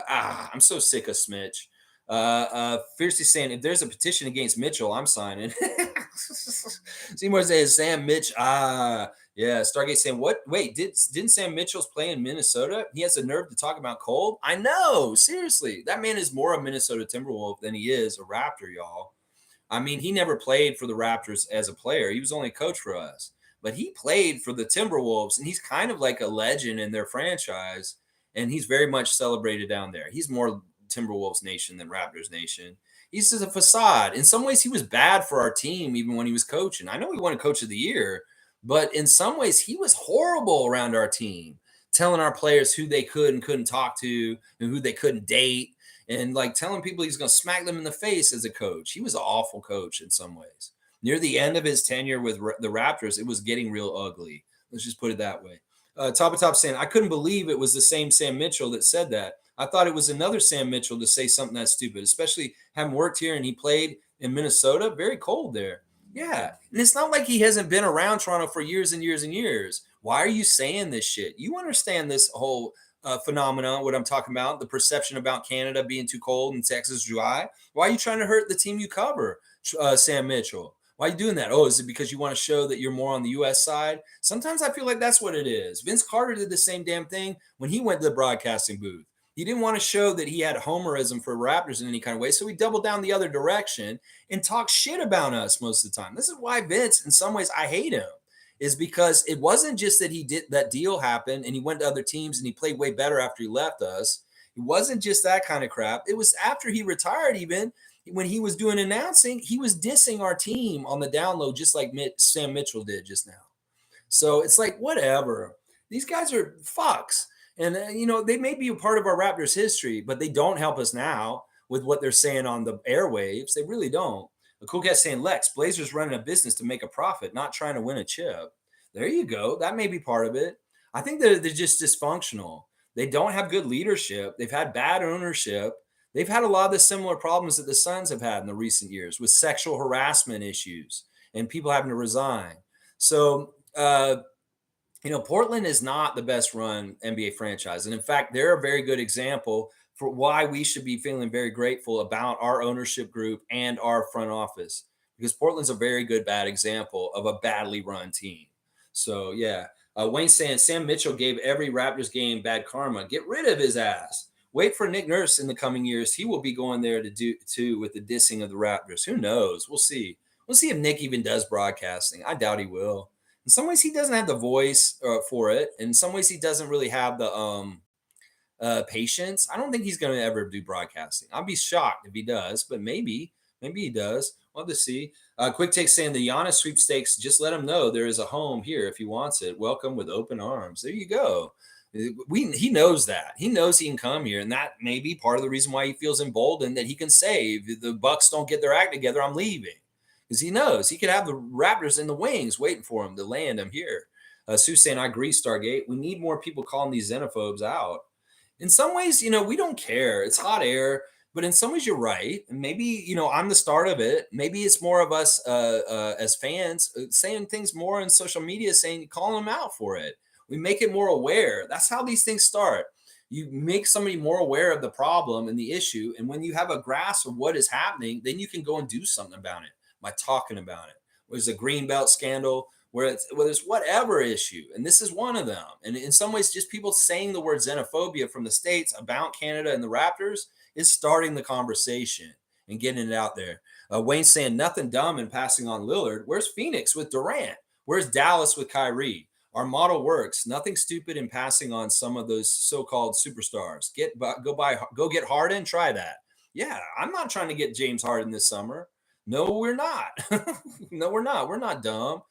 A: I'm so sick of Smitch. Fiercely saying if there's a petition against Mitchell, I'm signing. Seymour says Sam Mitch. Yeah. Stargate saying what? Wait, didn't Sam Mitchell's play in Minnesota? He has the nerve to talk about cold. I know. Seriously, that man is more a Minnesota Timberwolf than he is a Raptor, y'all. I mean, he never played for the Raptors as a player. He was only a coach for us, but he played for the Timberwolves, and he's kind of like a legend in their franchise. And he's very much celebrated down there. He's more Timberwolves Nation than Raptors Nation. He's just a facade. In some ways, he was bad for our team even when he was coaching. I know he won Coach of the Year, but in some ways, he was horrible around our team, telling our players who they could and couldn't talk to and who they couldn't date, and like telling people he's going to smack them in the face as a coach. He was an awful coach in some ways. Near the end of his tenure with the Raptors, it was getting real ugly. Let's just put it that way. Top saying, I couldn't believe it was the same Sam Mitchell that said that. I thought it was another Sam Mitchell to say something that stupid, especially having worked here and he played in Minnesota. Very cold there. Yeah. And it's not like he hasn't been around Toronto for years and years and years. Why are you saying this shit? You understand this whole phenomenon, what I'm talking about, the perception about Canada being too cold and Texas dry. Why are you trying to hurt the team you cover, Sam Mitchell? Why are you doing that? Oh, is it because you want to show that you're more on the U.S. side? Sometimes I feel like that's what it is. Vince Carter did the same damn thing when he went to the broadcasting booth. He didn't want to show that he had homerism for Raptors in any kind of way, so he doubled down the other direction and talked shit about us most of the time. This is why Vince, in some ways, I hate him, is because it wasn't just that he did that deal happen and he went to other teams and he played way better after he left us. It wasn't just that kind of crap. It was after he retired even. When he was doing announcing, he was dissing our team on the down low, just like Sam Mitchell did just now. So it's like, whatever. These guys are fucks. And, they may be a part of our Raptors history, but they don't help us now with what they're saying on the airwaves. They really don't. A cool guy's saying, Lex, Blazers running a business to make a profit, not trying to win a chip. There you go. That may be part of it. I think they're just dysfunctional. They don't have good leadership. They've had bad ownership. They've had a lot of the similar problems that the Suns have had in the recent years with sexual harassment issues and people having to resign. So, Portland is not the best run NBA franchise. And in fact, they're a very good example for why we should be feeling very grateful about our ownership group and our front office, because Portland's a very good bad example of a badly run team. So yeah, Wayne saying Sam Mitchell gave every Raptors game bad karma. Get rid of his ass. Wait for Nick Nurse in the coming years. He will be going there to do too with the dissing of the Raptors. Who knows? We'll see. We'll see if Nick even does broadcasting. I doubt he will. In some ways, he doesn't have the voice for it. In some ways, he doesn't really have the patience. I don't think he's going to ever do broadcasting. I'd be shocked if he does, but maybe he does. We'll have to see. Quick Take saying the Giannis sweepstakes, just let him know there is a home here if he wants it. Welcome with open arms. There you go. He knows that. He knows he can come here, and that may be part of the reason why he feels emboldened that he can say, if the Bucks don't get their act together, I'm leaving. Because he knows he could have the Raptors in the wings waiting for him to land him here. Sue saying, I agree, Stargate. We need more people calling these xenophobes out. In some ways, we don't care. It's hot air. But in some ways, you're right. And maybe, I'm the start of it. Maybe it's more of us as fans saying things more on social media, calling them out for it. We make it more aware. That's how these things start. You make somebody more aware of the problem and the issue. And when you have a grasp of what is happening, then you can go and do something about it by talking about it. There's a Greenbelt scandal, where there's whatever issue. And this is one of them. And in some ways, just people saying the word xenophobia from the States about Canada and the Raptors is starting the conversation and getting it out there. Wayne saying nothing dumb in passing on Lillard. Where's Phoenix with Durant? Where's Dallas with Kyrie? Our model works. Nothing stupid in passing on some of those so-called superstars. Go get Harden. Try that. Yeah, I'm not trying to get James Harden this summer. No, we're not. No, we're not. We're not dumb.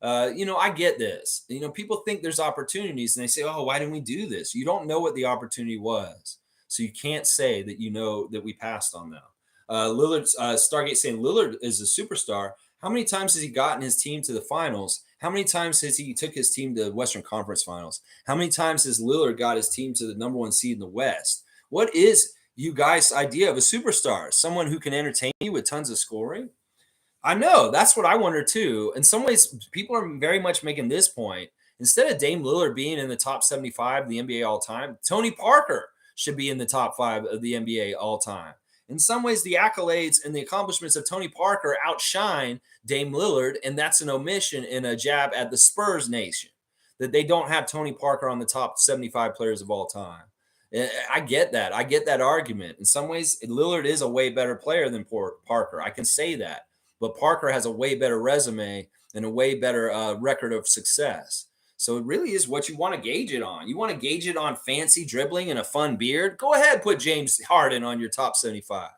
A: I get this. People think there's opportunities and they say, oh, why didn't we do this? You don't know what the opportunity was. So you can't say that that we passed on them. Lillard, Stargate saying Lillard is a superstar. How many times has he gotten his team to the finals? How many times has he took his team to the Western Conference Finals? How many times has Lillard got his team to the number one seed in the West? What is you guys' idea of a superstar? Someone who can entertain you with tons of scoring? I know. That's what I wonder too. In some ways, people are very much making this point. Instead of Dame Lillard being in the top 75 of the NBA all time, Tony Parker should be in the top 5 of the NBA all time. In some ways, the accolades and the accomplishments of Tony Parker outshine Dame Lillard, and that's an omission and a jab at the Spurs nation, that they don't have Tony Parker on the top 75 players of all time. I get that. I get that argument. In some ways, Lillard is a way better player than Parker. I can say that. But Parker has a way better resume and a way better record of success. So it really is what you want to gauge it on. You want to gauge it on fancy dribbling and a fun beard? Go ahead, put James Harden on your top 75.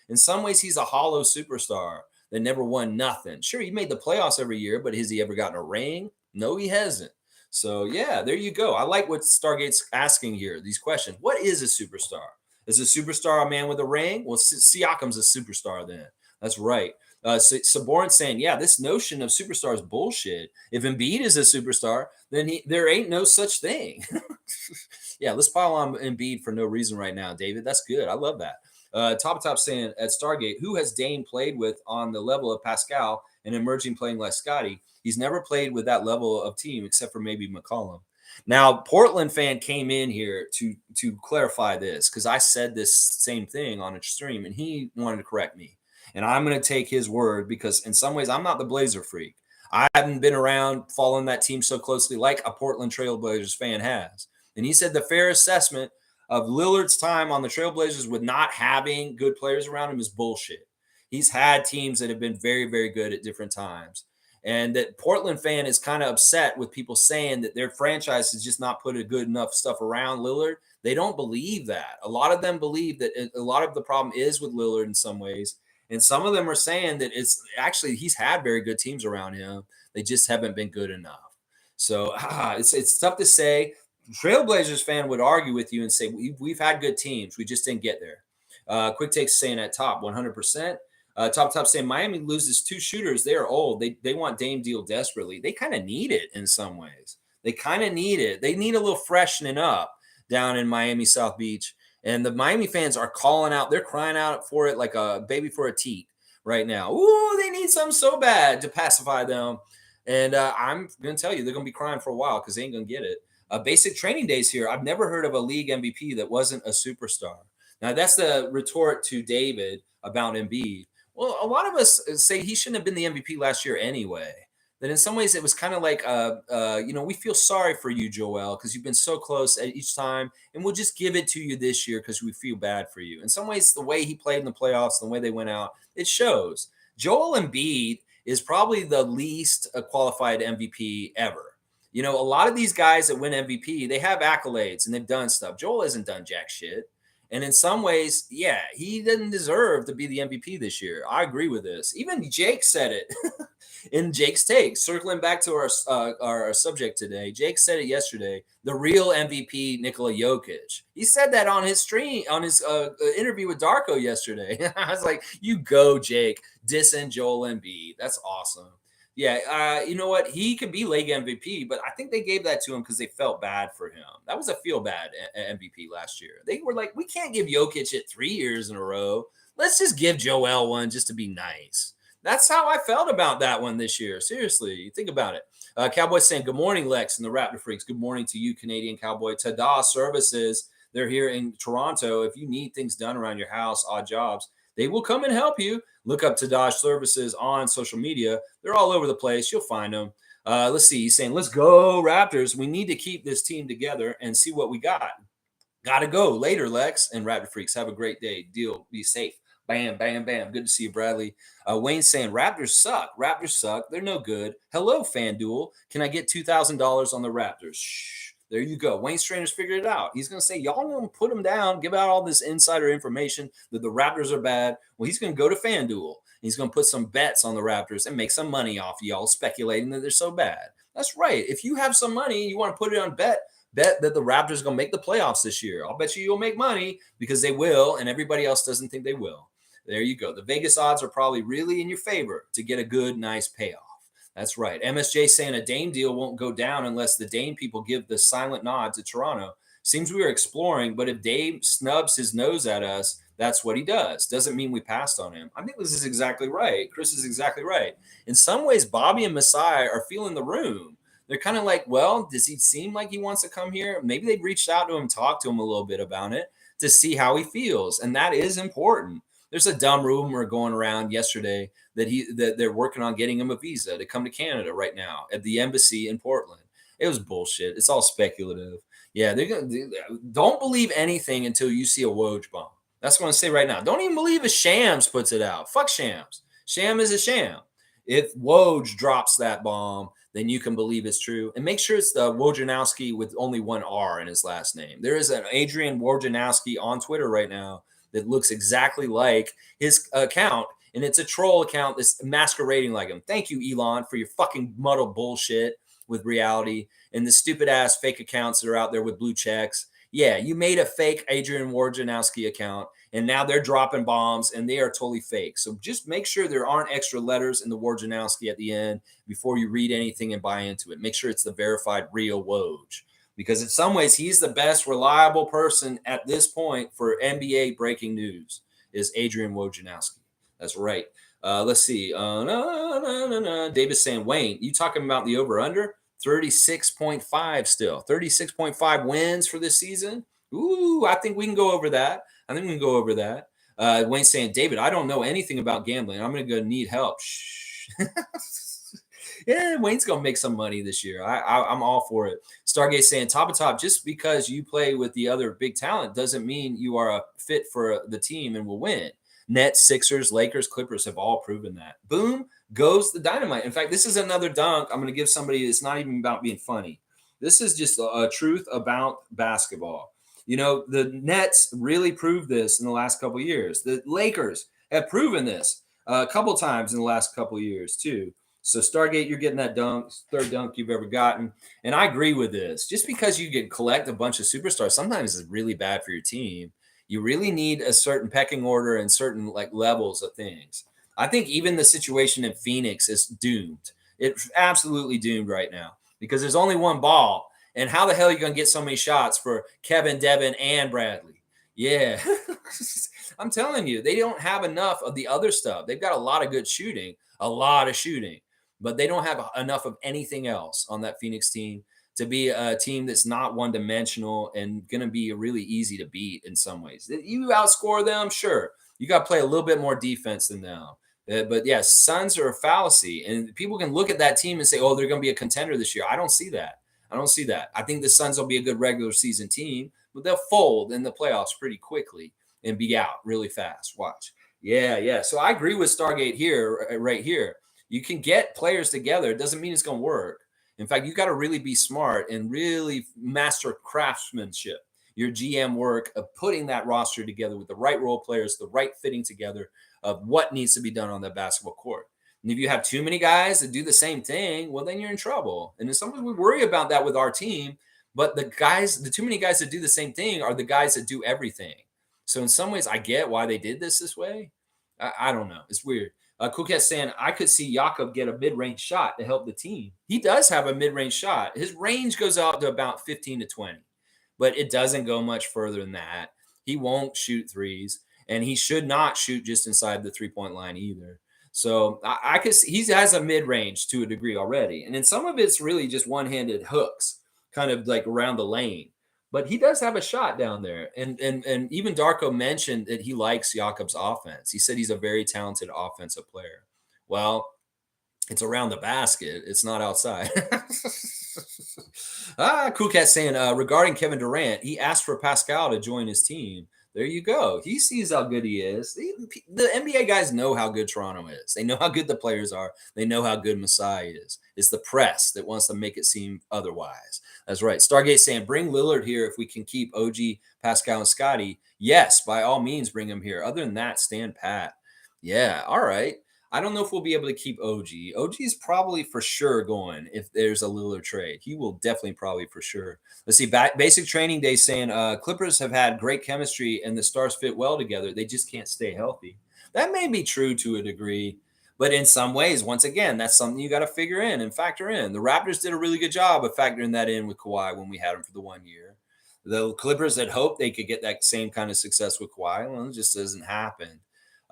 A: In some ways, he's a hollow superstar that never won nothing. Sure, he made the playoffs every year, but has he ever gotten a ring? No, he hasn't. So, yeah, there you go. I like what Stargate's asking here, these questions. What is a superstar? Is a superstar a man with a ring? Well, Siakam's a superstar then. That's right. Saborn saying, yeah, this notion of superstar is bullshit. If Embiid is a superstar, then there ain't no such thing. Yeah, let's pile on Embiid for no reason right now, David. That's good. I love that. Top saying at Stargate, who has Dame played with on the level of Pascal and emerging playing like Scotty? He's never played with that level of team except for maybe McCollum. Now, Portland fan came in here to clarify this because I said this same thing on a stream and he wanted to correct me. And I'm going to take his word because in some ways I'm not the Blazer freak. I haven't been around following that team so closely like a Portland Trailblazers fan has. And he said the fair assessment of Lillard's time on the Trailblazers with not having good players around him is bullshit. He's had teams that have been very, very good at different times. And that Portland fan is kind of upset with people saying that their franchise has just not put a good enough stuff around Lillard. They don't believe that. A lot of them believe that a lot of the problem is with Lillard in some ways. And some of them are saying that it's actually he's had very good teams around him. They just haven't been good enough. So it's tough to say. Trailblazers fan would argue with you and say, we've had good teams. We just didn't get there. Quick Takes saying at top 100%. Top saying Miami loses 2 shooters. They are old. They want Dame deal desperately. They kind of need it in some ways. They kind of need it. They need a little freshening up down in Miami South Beach. And the Miami fans are calling out. They're crying out for it like a baby for a teat right now. Ooh, they need something so bad to pacify them. And I'm going to tell you, they're going to be crying for a while because they ain't going to get it. Basic training days here. I've never heard of a league MVP that wasn't a superstar. Now, that's the retort to David about Embiid. Well, a lot of us say he shouldn't have been the MVP last year anyway. That in some ways it was kind of like, we feel sorry for you, Joel, because you've been so close at each time, and we'll just give it to you this year because we feel bad for you. In some ways, the way he played in the playoffs, the way they went out, it shows. Joel Embiid is probably the least qualified MVP ever. A lot of these guys that win MVP, they have accolades and they've done stuff. Joel hasn't done jack shit. And in some ways, yeah, he didn't deserve to be the MVP this year. I agree with this. Even Jake said it in Jake's take. Circling back to our subject today, Jake said it yesterday. The real MVP, Nikola Jokic. He said that on his stream, on his interview with Darko yesterday. I was like, "You go, Jake, dissing Joel Embiid. That's awesome." Yeah, you know what? He could be league MVP, but I think they gave that to him because they felt bad for him. That was a feel bad MVP last year. They were like, we can't give Jokic it 3 years in a row. Let's just give Joel one just to be nice. That's how I felt about that one this year. Seriously, think about it. Cowboys saying, good morning, Lex and the Raptor Freaks. Good morning to you, Canadian Cowboy. Tada Services. They're here in Toronto. If you need things done around your house, odd jobs, they will come and help you. Look up Tadash Services on social media. They're all over the place. You'll find them. Let's see. He's saying, let's go, Raptors. We need to keep this team together and see what we got. Got to go. Later, Lex and Raptor Freaks. Have a great day. Deal. Be safe. Bam, bam, bam. Good to see you, Bradley. Wayne's saying, Raptors suck. Raptors suck. They're no good. Hello, FanDuel. Can I get $2,000 on the Raptors? Shh. There you go. Wayne Stranger's figured it out. He's going to say, y'all going to put them down, give out all this insider information that the Raptors are bad. Well, he's going to go to FanDuel. He's going to put some bets on the Raptors and make some money off y'all speculating that they're so bad. That's right. If you have some money, you want to put it on bet that the Raptors are going to make the playoffs this year. I'll bet you'll make money because they will, and everybody else doesn't think they will. There you go. The Vegas odds are probably really in your favor to get a good, nice payoff. That's right. MSJ saying a Dame deal won't go down unless the Dame people give the silent nod to Toronto. Seems we were exploring, but if Dame snubs his nose at us, that's what he does. Doesn't mean we passed on him. I think this is exactly right. Chris is exactly right. In some ways, Bobby and Masai are feeling the room. They're kind of like, well, does he seem like he wants to come here? Maybe they've reached out to him, talked to him a little bit about it to see how he feels. And that is important. There's a dumb rumor going around yesterday that they're working on getting him a visa to come to Canada right now at the embassy in Portland. It was bullshit. It's all speculative. Yeah, don't believe anything until you see a Woj bomb. That's what I'm going to say right now. Don't even believe if Shams puts it out. Fuck Shams. Sham is a sham. If Woj drops that bomb, then you can believe it's true. And make sure it's the Wojnarowski with only one R in his last name. There is an Adrian Wojnarowski on Twitter right now that looks exactly like his account, and it's a troll account that's masquerading like him. Thank you, Elon, for your fucking muddled bullshit with reality and the stupid-ass fake accounts that are out there with blue checks. Yeah, you made a fake Adrian Wojnarowski account, and now they're dropping bombs, and they are totally fake. So just make sure there aren't extra letters in the Wojnarowski at the end before you read anything and buy into it. Make sure it's the verified real Woj. Because in some ways, he's the best reliable person at this point for NBA breaking news is Adrian Wojnarowski. That's right. Let's see. David's saying, Wayne, you talking about the over-under? 36.5 still. 36.5 wins for this season. Ooh, I think we can go over that. Wayne's saying, David, I don't know anything about gambling. I'm going to go need help. Shh. Yeah, Wayne's going to make some money this year. I'm all for it. Stargate saying, top of top, just because you play with the other big talent doesn't mean you are a fit for the team and will win. Nets, Sixers, Lakers, Clippers have all proven that. Boom, goes the dynamite. In fact, this is another dunk I'm going to give somebody that's not even about being funny. This is just a truth about basketball. You know, the Nets really proved this in the last couple of years. The Lakers have proven this a couple times in the last couple of years too. So Stargate, you're getting that dunk, third dunk you've ever gotten. And I agree with this. Just because you can collect a bunch of superstars, sometimes it's really bad for your team. You really need a certain pecking order and certain like levels of things. I think even the situation in Phoenix is doomed. It's absolutely doomed right now because there's only one ball. And how the hell are you going to get so many shots for Kevin, Devin, and Bradley? Yeah. I'm telling you, they don't have enough of the other stuff. They've got a lot of good shooting, but they don't have enough of anything else on that Phoenix team. to be a team that's not one-dimensional and going to be really easy to beat in some ways. You outscore them, sure. You got to play a little bit more defense than them. But yeah, Suns are a fallacy. And people can look at that team and say, oh, they're going to be a contender this year. I don't see that. I don't see that. I think the Suns will be a good regular season team, but they'll fold in the playoffs pretty quickly and be out really fast. Watch. Yeah. So I agree with Stargate here, right here. You can get players together. It doesn't mean it's going to work. In fact, you got to really be smart and really master craftsmanship, your GM work of putting that roster together with the right role players, the right fitting together of what needs to be done on the basketball court. And if you have too many guys that do the same thing, well, then you're in trouble. And sometimes we worry about that with our team, but the too many guys that do the same thing are the guys that do everything. So in some ways, I get why they did this way. I don't know. It's weird. Kuket's saying, I could see Jakob get a mid-range shot to help the team. He does have a mid-range shot. His range goes out to about 15 to 20, but it doesn't go much further than that. He won't shoot threes, and he should not shoot just inside the three-point line either. So I could see he has a mid-range to a degree already. And then some of it's really just one-handed hooks, kind of like around the lane. But he does have a shot down there. And even Darko mentioned that he likes Jakob's offense. He said he's a very talented offensive player. Well, it's around the basket. It's not outside. Cool Cat saying, regarding Kevin Durant, he asked for Pascal to join his team. There you go. He sees how good he is. The NBA guys know how good Toronto is. They know how good the players are. They know how good Masai is. It's the press that wants to make it seem otherwise. That's right. Stargate saying, bring Lillard here if we can keep OG, Pascal, and Scotty. Yes, by all means, bring him here. Other than that, stand pat. Yeah, all right. I don't know if we'll be able to keep OG. OG is probably for sure going if there's a Lillard trade. He will definitely probably for sure. Let's see. Basic Training Day saying Clippers have had great chemistry and the stars fit well together. They just can't stay healthy. That may be true to a degree, but in some ways, once again, that's something you got to figure in and factor in. The Raptors did a really good job of factoring that in with Kawhi when we had him for the 1 year. The Clippers had hoped they could get that same kind of success with Kawhi. Well, it just doesn't happen.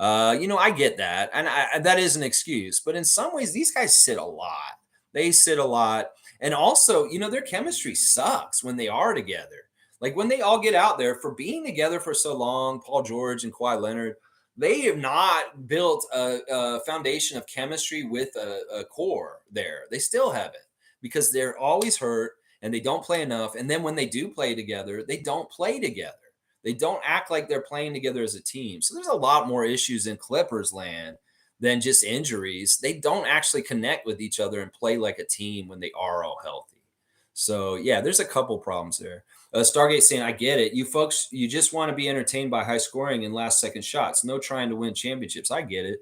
A: I get that. And that is an excuse. But in some ways, these guys sit a lot. They sit a lot. And also, their chemistry sucks when they are together. Like when they all get out there for being together for so long, Paul George and Kawhi Leonard, they have not built a foundation of chemistry with a core there. They still haven't because they're always hurt and they don't play enough. And then when they do play together, they don't play together. They don't act like they're playing together as a team. So there's a lot more issues in Clippers land than just injuries. They don't actually connect with each other and play like a team when they are all healthy. So, yeah, there's a couple problems there. Stargate saying, I get it. You folks, you just want to be entertained by high scoring and last-second shots. No trying to win championships. I get it.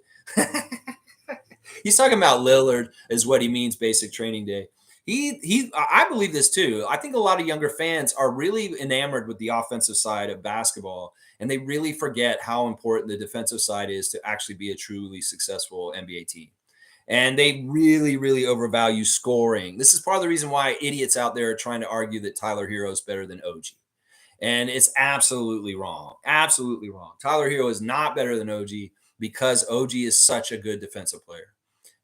A: He's talking about Lillard is what he means, Basic Training Day. I believe this too. I think a lot of younger fans are really enamored with the offensive side of basketball, and they really forget how important the defensive side is to actually be a truly successful NBA team. And they really, really overvalue scoring. This is part of the reason why idiots out there are trying to argue that Tyler Hero is better than OG. And it's absolutely wrong. Absolutely wrong. Tyler Hero is not better than OG because OG is such a good defensive player.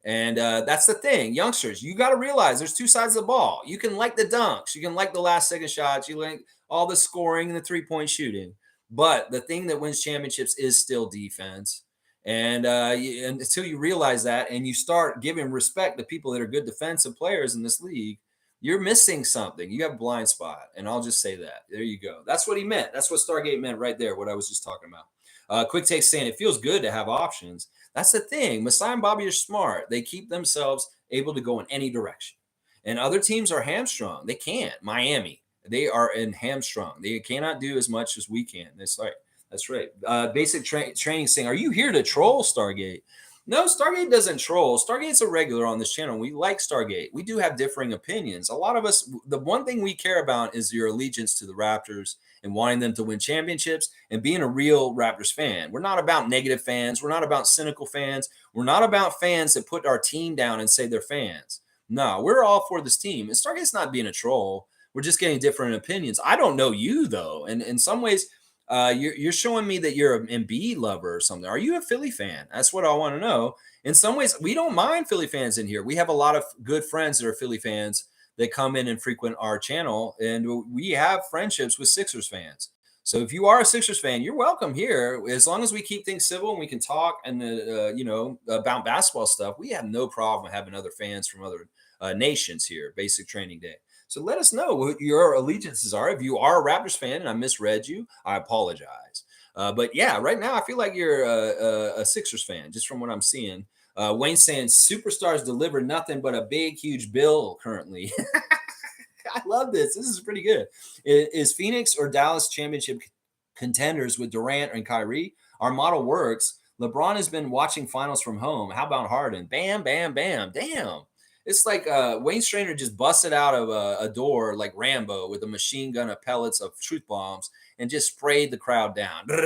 A: And that's the thing. Youngsters, you got to realize there's two sides of the ball. You can like the dunks. You can like the last-second shots. You like all the scoring and the three-point shooting. But the thing that wins championships is still defense. And until you realize that and you start giving respect to people that are good defensive players in this league, you're missing something. You have a blind spot. And I'll just say that. There you go. That's what he meant. That's what Stargate meant right there, what I was just talking about. Quick Take saying it feels good to have options. That's the thing. Masai and Bobby are smart. They keep themselves able to go in any direction. And other teams are hamstrung. They can't. Miami, they are in hamstrung. They cannot do as much as we can. That's right. That's right. Basic Training saying, are you here to troll Stargate? No, Stargate doesn't troll. Stargate's a regular on this channel. We like Stargate. We do have differing opinions. A lot of us, the one thing we care about is your allegiance to the Raptors and wanting them to win championships and being a real Raptors fan. We're not about negative fans. We're not about cynical fans. We're not about fans that put our team down and say they're fans. No, we're all for this team. And Stargate's not being a troll. We're just getting different opinions. I don't know you, though. And in some ways, you're showing me that you're an Embiid lover or something. Are you a Philly fan? That's what I want to know. In some ways, we don't mind Philly fans in here. We have a lot of good friends that are Philly fans, that come in and frequent our channel, and we have friendships with Sixers fans. So if you are a Sixers fan, you're welcome here. As long as we keep things civil and we can talk and about basketball stuff, we have no problem having other fans from other nations here. Basic Training Day. So let us know what your allegiances are. If you are a Raptors fan and I misread you, I apologize. But yeah, right now I feel like you're a Sixers fan, just from what I'm seeing. Wayne saying superstars deliver nothing but a big, huge bill currently. I love this. This is pretty good. Is Phoenix or Dallas championship contenders with Durant and Kyrie? Our model works. LeBron has been watching finals from home. How about Harden? Bam, bam, bam. Damn. It's like Wayne Strainer just busted out of a door like Rambo with a machine gun of pellets of truth bombs and just sprayed the crowd down. That's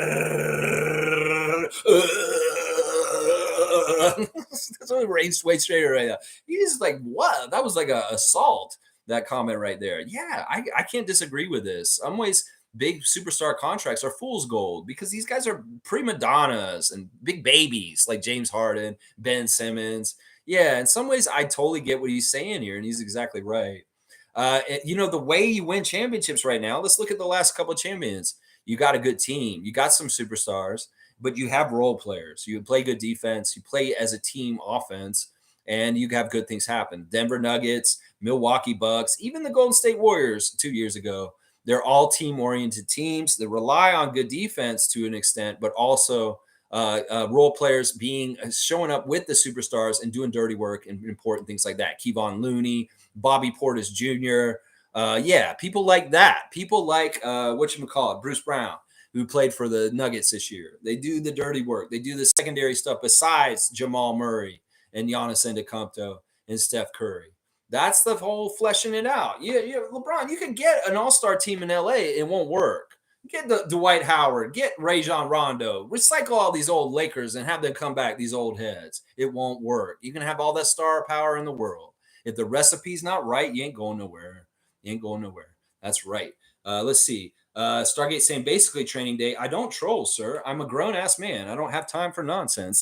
A: what Wayne Strainer right now. He's like, what? That was like an assault. That comment right there. Yeah, I can't disagree with this. Some ways big superstar contracts are fool's gold because these guys are prima donnas and big babies like James Harden, Ben Simmons. Yeah, in some ways, I totally get what he's saying here, and he's exactly right. The way you win championships right now, let's look at the last couple of champions. You got a good team. You got some superstars, but you have role players. You play good defense. You play as a team offense, and you have good things happen. Denver Nuggets, Milwaukee Bucks, even the Golden State Warriors 2 years ago, they're all team-oriented teams that rely on good defense to an extent, but also role players showing up with the superstars and doing dirty work and important things like that. Kevon Looney, Bobby Portis Jr. People like that. People like Bruce Brown, who played for the Nuggets this year. They do the dirty work. They do the secondary stuff besides Jamal Murray and Giannis Antetokounmpo and Steph Curry. That's the whole fleshing it out. Yeah, LeBron, you can get an all-star team in LA. It won't work. Get the Dwight Howard, get Rajon Rondo, recycle all these old Lakers and have them come back, these old heads. It won't work. You can have all that star power in the world. If the recipe's not right, you ain't going nowhere. You ain't going nowhere. That's right. Let's see. Stargate saying basically Training Day. I don't troll, sir. I'm a grown-ass man. I don't have time for nonsense.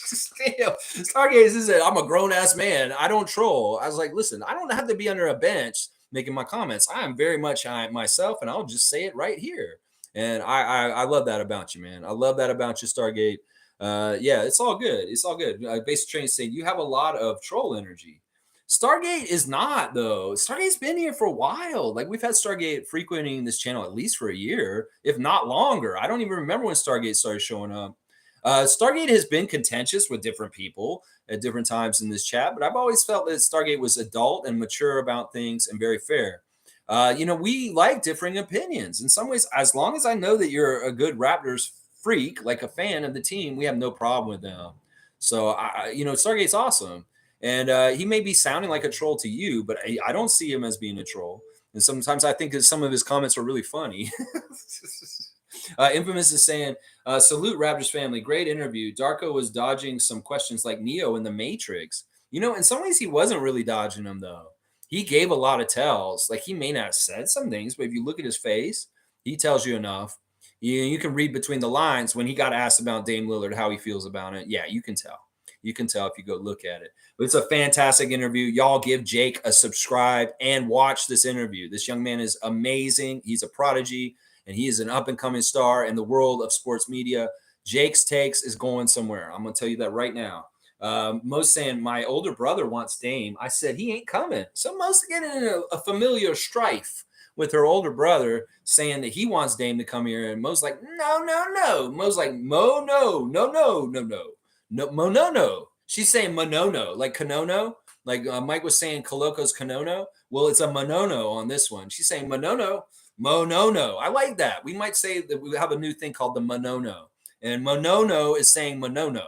A: Stargaze is it. I'm a grown-ass man. I don't troll. I was like, listen, I don't have to be under a bench making my comments. I am very much myself, and I'll just say it right here. And I love that about you, man. I love that about you, Stargate. It's all good. It's all good. Basic Training saying you have a lot of troll energy. Stargate is not, though. Stargate's been here for a while. Like, we've had Stargate frequenting this channel at least for a year, if not longer. I don't even remember when Stargate started showing up. Stargate has been contentious with different people at different times in this chat, but I've always felt that Stargate was adult and mature about things and very fair. We like differing opinions. In some ways, as long as I know that you're a good Raptors freak, like a fan of the team, we have no problem with them. So, Stargate's awesome. And he may be sounding like a troll to you, but I don't see him as being a troll. And sometimes I think that some of his comments are really funny. Infamous is saying, salute Raptors family. Great interview. Darko was dodging some questions like Neo in the Matrix. In some ways he wasn't really dodging them, though. He gave a lot of tells. Like, he may not have said some things, but if you look at his face, he tells you enough. You can read between the lines when he got asked about Dame Lillard, how he feels about it. Yeah, you can tell. You can tell if you go look at it. But it's a fantastic interview. Y'all give Jake a subscribe and watch this interview. This young man is amazing. He's a prodigy, and he is an up-and-coming star in the world of sports media. Jake's takes is going somewhere. I'm going to tell you that right now. Most saying, my older brother wants Dame. I said, he ain't coming. So most getting in a familiar strife with her older brother, saying that he wants Dame to come here. And Mo's like, no. Mo's like, no. No, Monono. She's saying Monono, like Kanono. Like Mike was saying Coloco's Kanono. Well, it's a Monono on this one. She's saying Monono. I like that. We might say that we have a new thing called the Monono. And Monono is saying Monono.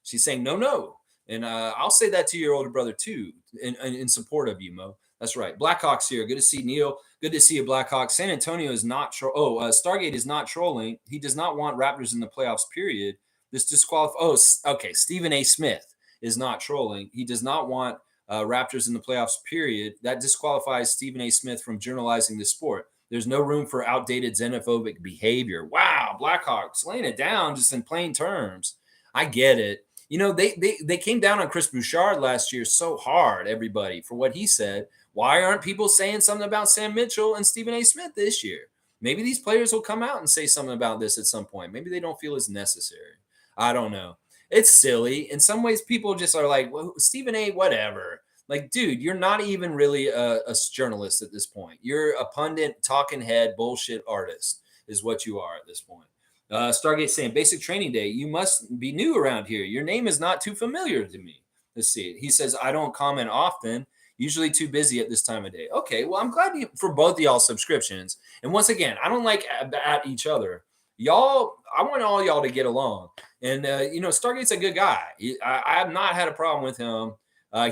A: She's saying no. And I'll say that to your older brother, too, in support of you, Mo. That's right. Blackhawks here. Good to see Neil. Good to see you, Blackhawks. San Antonio is not Stargate is not trolling. He does not want Raptors in the playoffs, period. This disqualifies. Stephen A. Smith is not trolling. He does not want Raptors in the playoffs, period. That disqualifies Stephen A. Smith from journalizing the sport. There's no room for outdated xenophobic behavior. Wow, Blackhawks laying it down just in plain terms. I get it. They came down on Chris Bouchard last year so hard, everybody, for what he said. Why aren't people saying something about Sam Mitchell and Stephen A. Smith this year? Maybe these players will come out and say something about this at some point. Maybe they don't feel it's necessary. I don't know. It's silly. In some ways, people just are like, well, Stephen A., whatever. Like, dude, you're not even really a journalist at this point. You're a pundit, talking head, bullshit artist is what you are at this point. Stargate saying, basic training day, you must be new around here. Your name is not too familiar to me. Let's see. He says, I don't comment often, usually too busy at this time of day. Okay, well, I'm glad for both of y'all subscriptions. And once again, I don't like at each other. Y'all, I want all y'all to get along. And, Stargate's a good guy. I have not had a problem with him.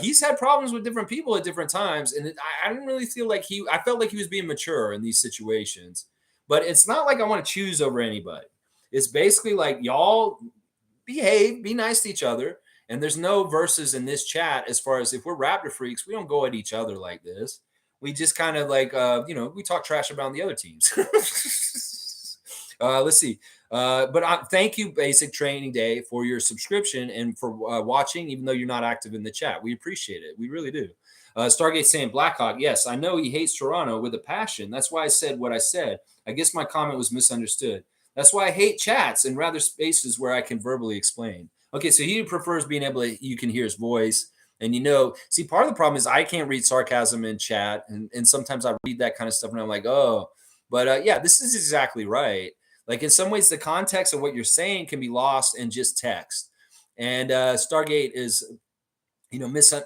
A: He's had problems with different people at different times. And I didn't really feel like I felt like he was being mature in these situations. But it's not like I want to choose over anybody. It's basically like y'all behave, be nice to each other. And there's no verses in this chat as far as if we're Raptor freaks, we don't go at each other like this. We just kind of like, we talk trash about the other teams. Let's see. But thank you, Basic Training Day, for your subscription and for watching, even though you're not active in the chat. We appreciate it. We really do. Stargate saying, Blackhawk, yes, I know he hates Toronto with a passion. That's why I said what I said. I guess my comment was misunderstood. That's why I hate chats and rather spaces where I can verbally explain. Okay, so he prefers being able to, you can hear his voice. And see, part of the problem is I can't read sarcasm in chat. And sometimes I read that kind of stuff and I'm like, oh. But yeah, this is exactly right. Like in some ways, the context of what you're saying can be lost in just text. And Stargate is,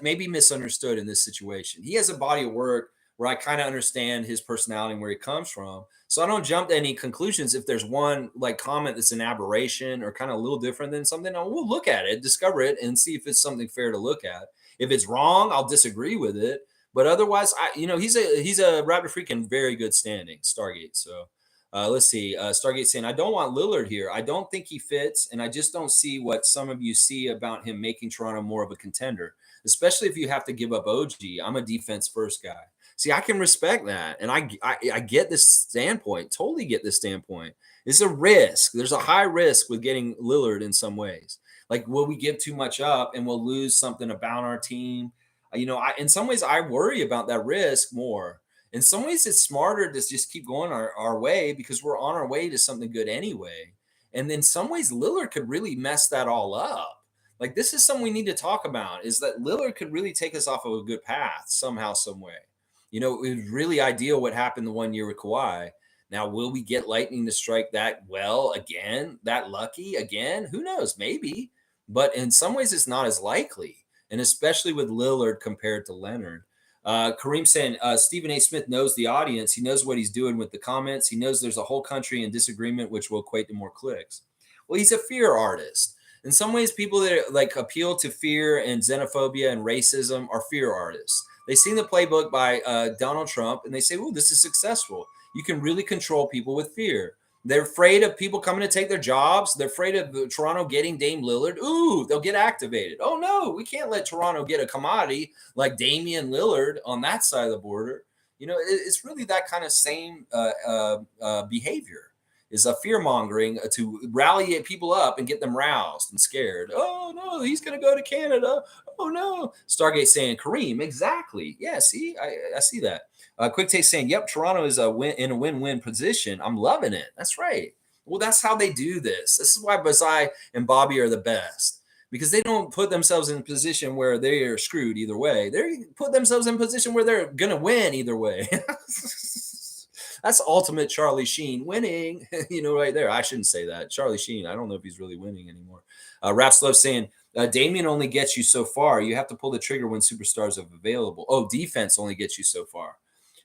A: maybe misunderstood in this situation. He has a body of work where I kind of understand his personality and where he comes from. So I don't jump to any conclusions if there's one like comment that's an aberration or kind of a little different than something. We'll look at it, discover it, and see if it's something fair to look at. If it's wrong, I'll disagree with it. But otherwise, he's a Raptor freak in very good standing, Stargate. So let's see. Stargate saying, I don't want Lillard here. I don't think he fits, and I just don't see what some of you see about him making Toronto more of a contender, especially if you have to give up OG. I'm a defense first guy. See, I can respect that, and I get this standpoint. Totally get this standpoint. It's a risk. There's a high risk with getting Lillard in some ways. Like, will we give too much up and we'll lose something about our team? In some ways, I worry about that risk more. In some ways, it's smarter to just keep going our way because we're on our way to something good anyway. And in some ways, Lillard could really mess that all up. Like, this is something we need to talk about, is that Lillard could really take us off of a good path somehow, some way. It was really ideal what happened the 1 year with Kawhi. Now, will we get lightning to strike that well again, that lucky again? Who knows? Maybe. But in some ways, it's not as likely, and especially with Lillard compared to Leonard. Kareem saying, Stephen A. Smith knows the audience. He knows what he's doing with the comments. He knows there's a whole country in disagreement, which will equate to more clicks. Well, he's a fear artist. In some ways, people that like appeal to fear and xenophobia and racism are fear artists. They've seen the playbook by Donald Trump, and they say, oh, this is successful. You can really control people with fear. They're afraid of people coming to take their jobs. They're afraid of Toronto getting Dame Lillard. Ooh, they'll get activated. Oh, no, we can't let Toronto get a commodity like Damian Lillard on that side of the border. It's really that kind of same behavior. Is a fear mongering to rally people up and get them roused and scared. Oh, no, he's going to go to Canada. Oh, no. Stargate saying, Kareem, exactly. Yeah, see, I see that. Quick Taste saying, yep, Toronto is in a win-win position. I'm loving it. That's right. Well, that's how they do this. This is why Masai and Bobby are the best, because they don't put themselves in a position where they are screwed either way. They put themselves in a position where they're going to win either way. That's ultimate Charlie Sheen winning, right there. I shouldn't say that. Charlie Sheen, I don't know if he's really winning anymore. Raps Love saying, Damian only gets you so far. You have to pull the trigger when superstars are available. Oh, defense only gets you so far.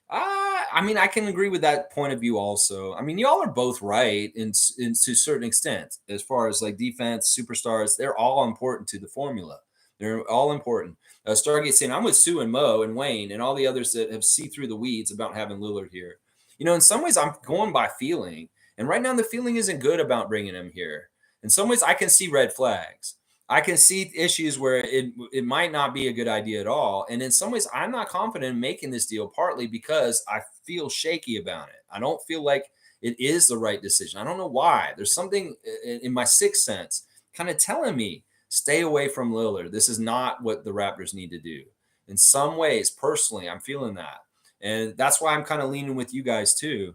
A: I can agree with that point of view also. Y'all are both right to a certain extent. As far as like defense, superstars, they're all important to the formula. They're all important. Stargate saying, I'm with Sue and Mo and Wayne and all the others that have seen through the weeds about having Lillard here. In some ways, I'm going by feeling. And right now, the feeling isn't good about bringing him here. In some ways, I can see red flags. I can see issues where it might not be a good idea at all. And in some ways, I'm not confident in making this deal, partly because I feel shaky about it. I don't feel like it is the right decision. I don't know why. There's something in my sixth sense kind of telling me, stay away from Lillard. This is not what the Raptors need to do. In some ways, personally, I'm feeling that. And that's why I'm kind of leaning with you guys too.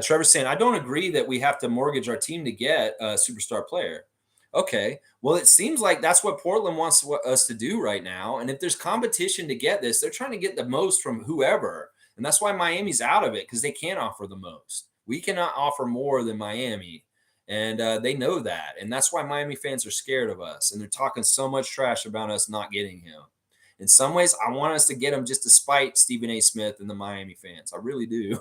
A: Trevor's saying, I don't agree that we have to mortgage our team to get a superstar player. Okay. Well, it seems like that's what Portland wants us to do right now. And if there's competition to get this, they're trying to get the most from whoever. And that's why Miami's out of it, because they can't offer the most. We cannot offer more than Miami. And they know that. And that's why Miami fans are scared of us. And they're talking so much trash about us not getting him. In some ways, I want us to get him just to spite Stephen A. Smith and the Miami fans. I really do.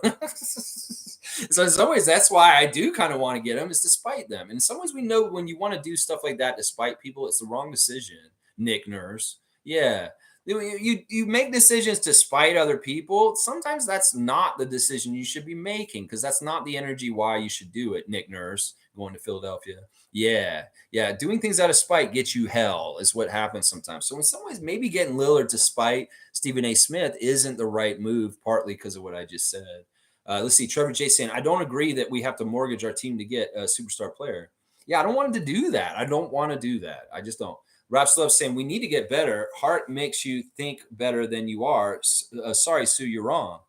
A: So in some ways, that's why I do kind of want to get him, is to spite them. And in some ways, we know when you want to do stuff like that to spite people, it's the wrong decision, Nick Nurse. Yeah. You make decisions to spite other people. Sometimes that's not the decision you should be making, because that's not the energy why you should do it, Nick Nurse, going to Philadelphia. Yeah. Yeah. Doing things out of spite gets you hell, is what happens sometimes. So in some ways, maybe getting Lillard to spite Stephen A. Smith isn't the right move, partly because of what I just said. Let's see. Trevor J saying, I don't agree that we have to mortgage our team to get a superstar player. Yeah, I don't want him to do that. I don't want to do that. I just don't. Rap Love saying, we need to get better. Heart makes you think better than you are. Sorry, Sue, you're wrong.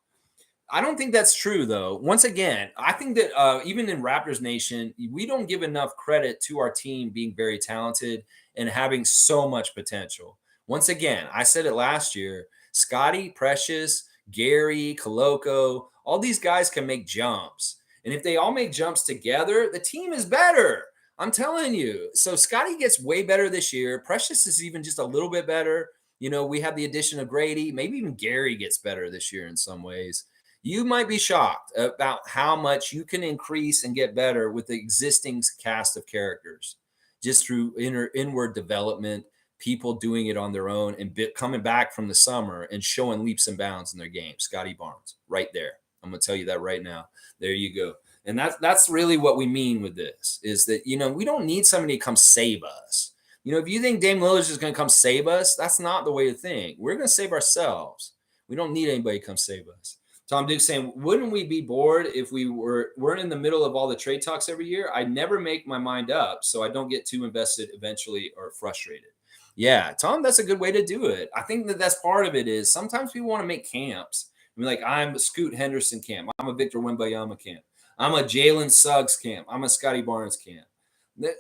A: I don't think that's true, though. Once again, I think that even in Raptors Nation, we don't give enough credit to our team being very talented and having so much potential. Once again, I said it last year, Scotty, Precious, Gary, Koloko, all these guys can make jumps. And if they all make jumps together, the team is better. I'm telling you. So Scotty gets way better this year. Precious is even just a little bit better. You know, we have the addition of Gradey. Maybe even Gary gets better this year in some ways. You might be shocked about how much you can increase and get better with the existing cast of characters just through inward development, people doing it on their own and coming back from the summer and showing leaps and bounds in their game. Scotty Barnes, right there. I'm going to tell you that right now. There you go. And that's really what we mean with this, is that, you know, we don't need somebody to come save us. You know, if you think Dame Lillard is just going to come save us, that's not the way to think. We're going to save ourselves. We don't need anybody to come save us. Tom Duke saying, wouldn't we be bored if we weren't in the middle of all the trade talks every year? I never make my mind up, so I don't get too invested eventually or frustrated. Yeah, Tom, that's a good way to do it. I think that that's part of it. Is sometimes people want to make camps. I mean, like, I'm a Scoot Henderson camp. I'm a Victor Wembanyama camp. I'm a Jalen Suggs camp. I'm a Scotty Barnes camp.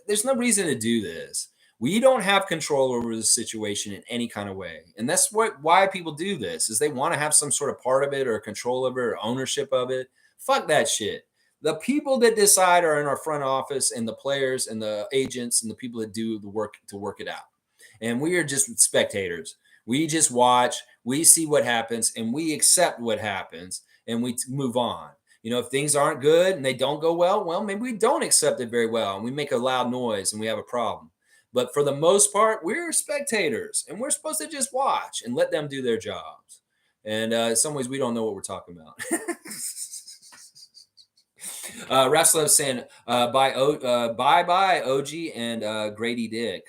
A: There's no reason to do this. We don't have control over the situation in any kind of way. And that's why people do this, is they want to have some sort of part of it or control of it or ownership of it. Fuck that shit. The people that decide are in our front office, and the players and the agents and the people that do the work to work it out. And we are just spectators. We just watch, we see what happens, and we accept what happens, and we move on. You know, if things aren't good and they don't go well, maybe we don't accept it very well, and we make a loud noise and we have a problem. But for the most part, we're spectators, and we're supposed to just watch and let them do their jobs. And in some ways, we don't know what we're talking about. Rapslev saying, bye, OG and Gradey Dick.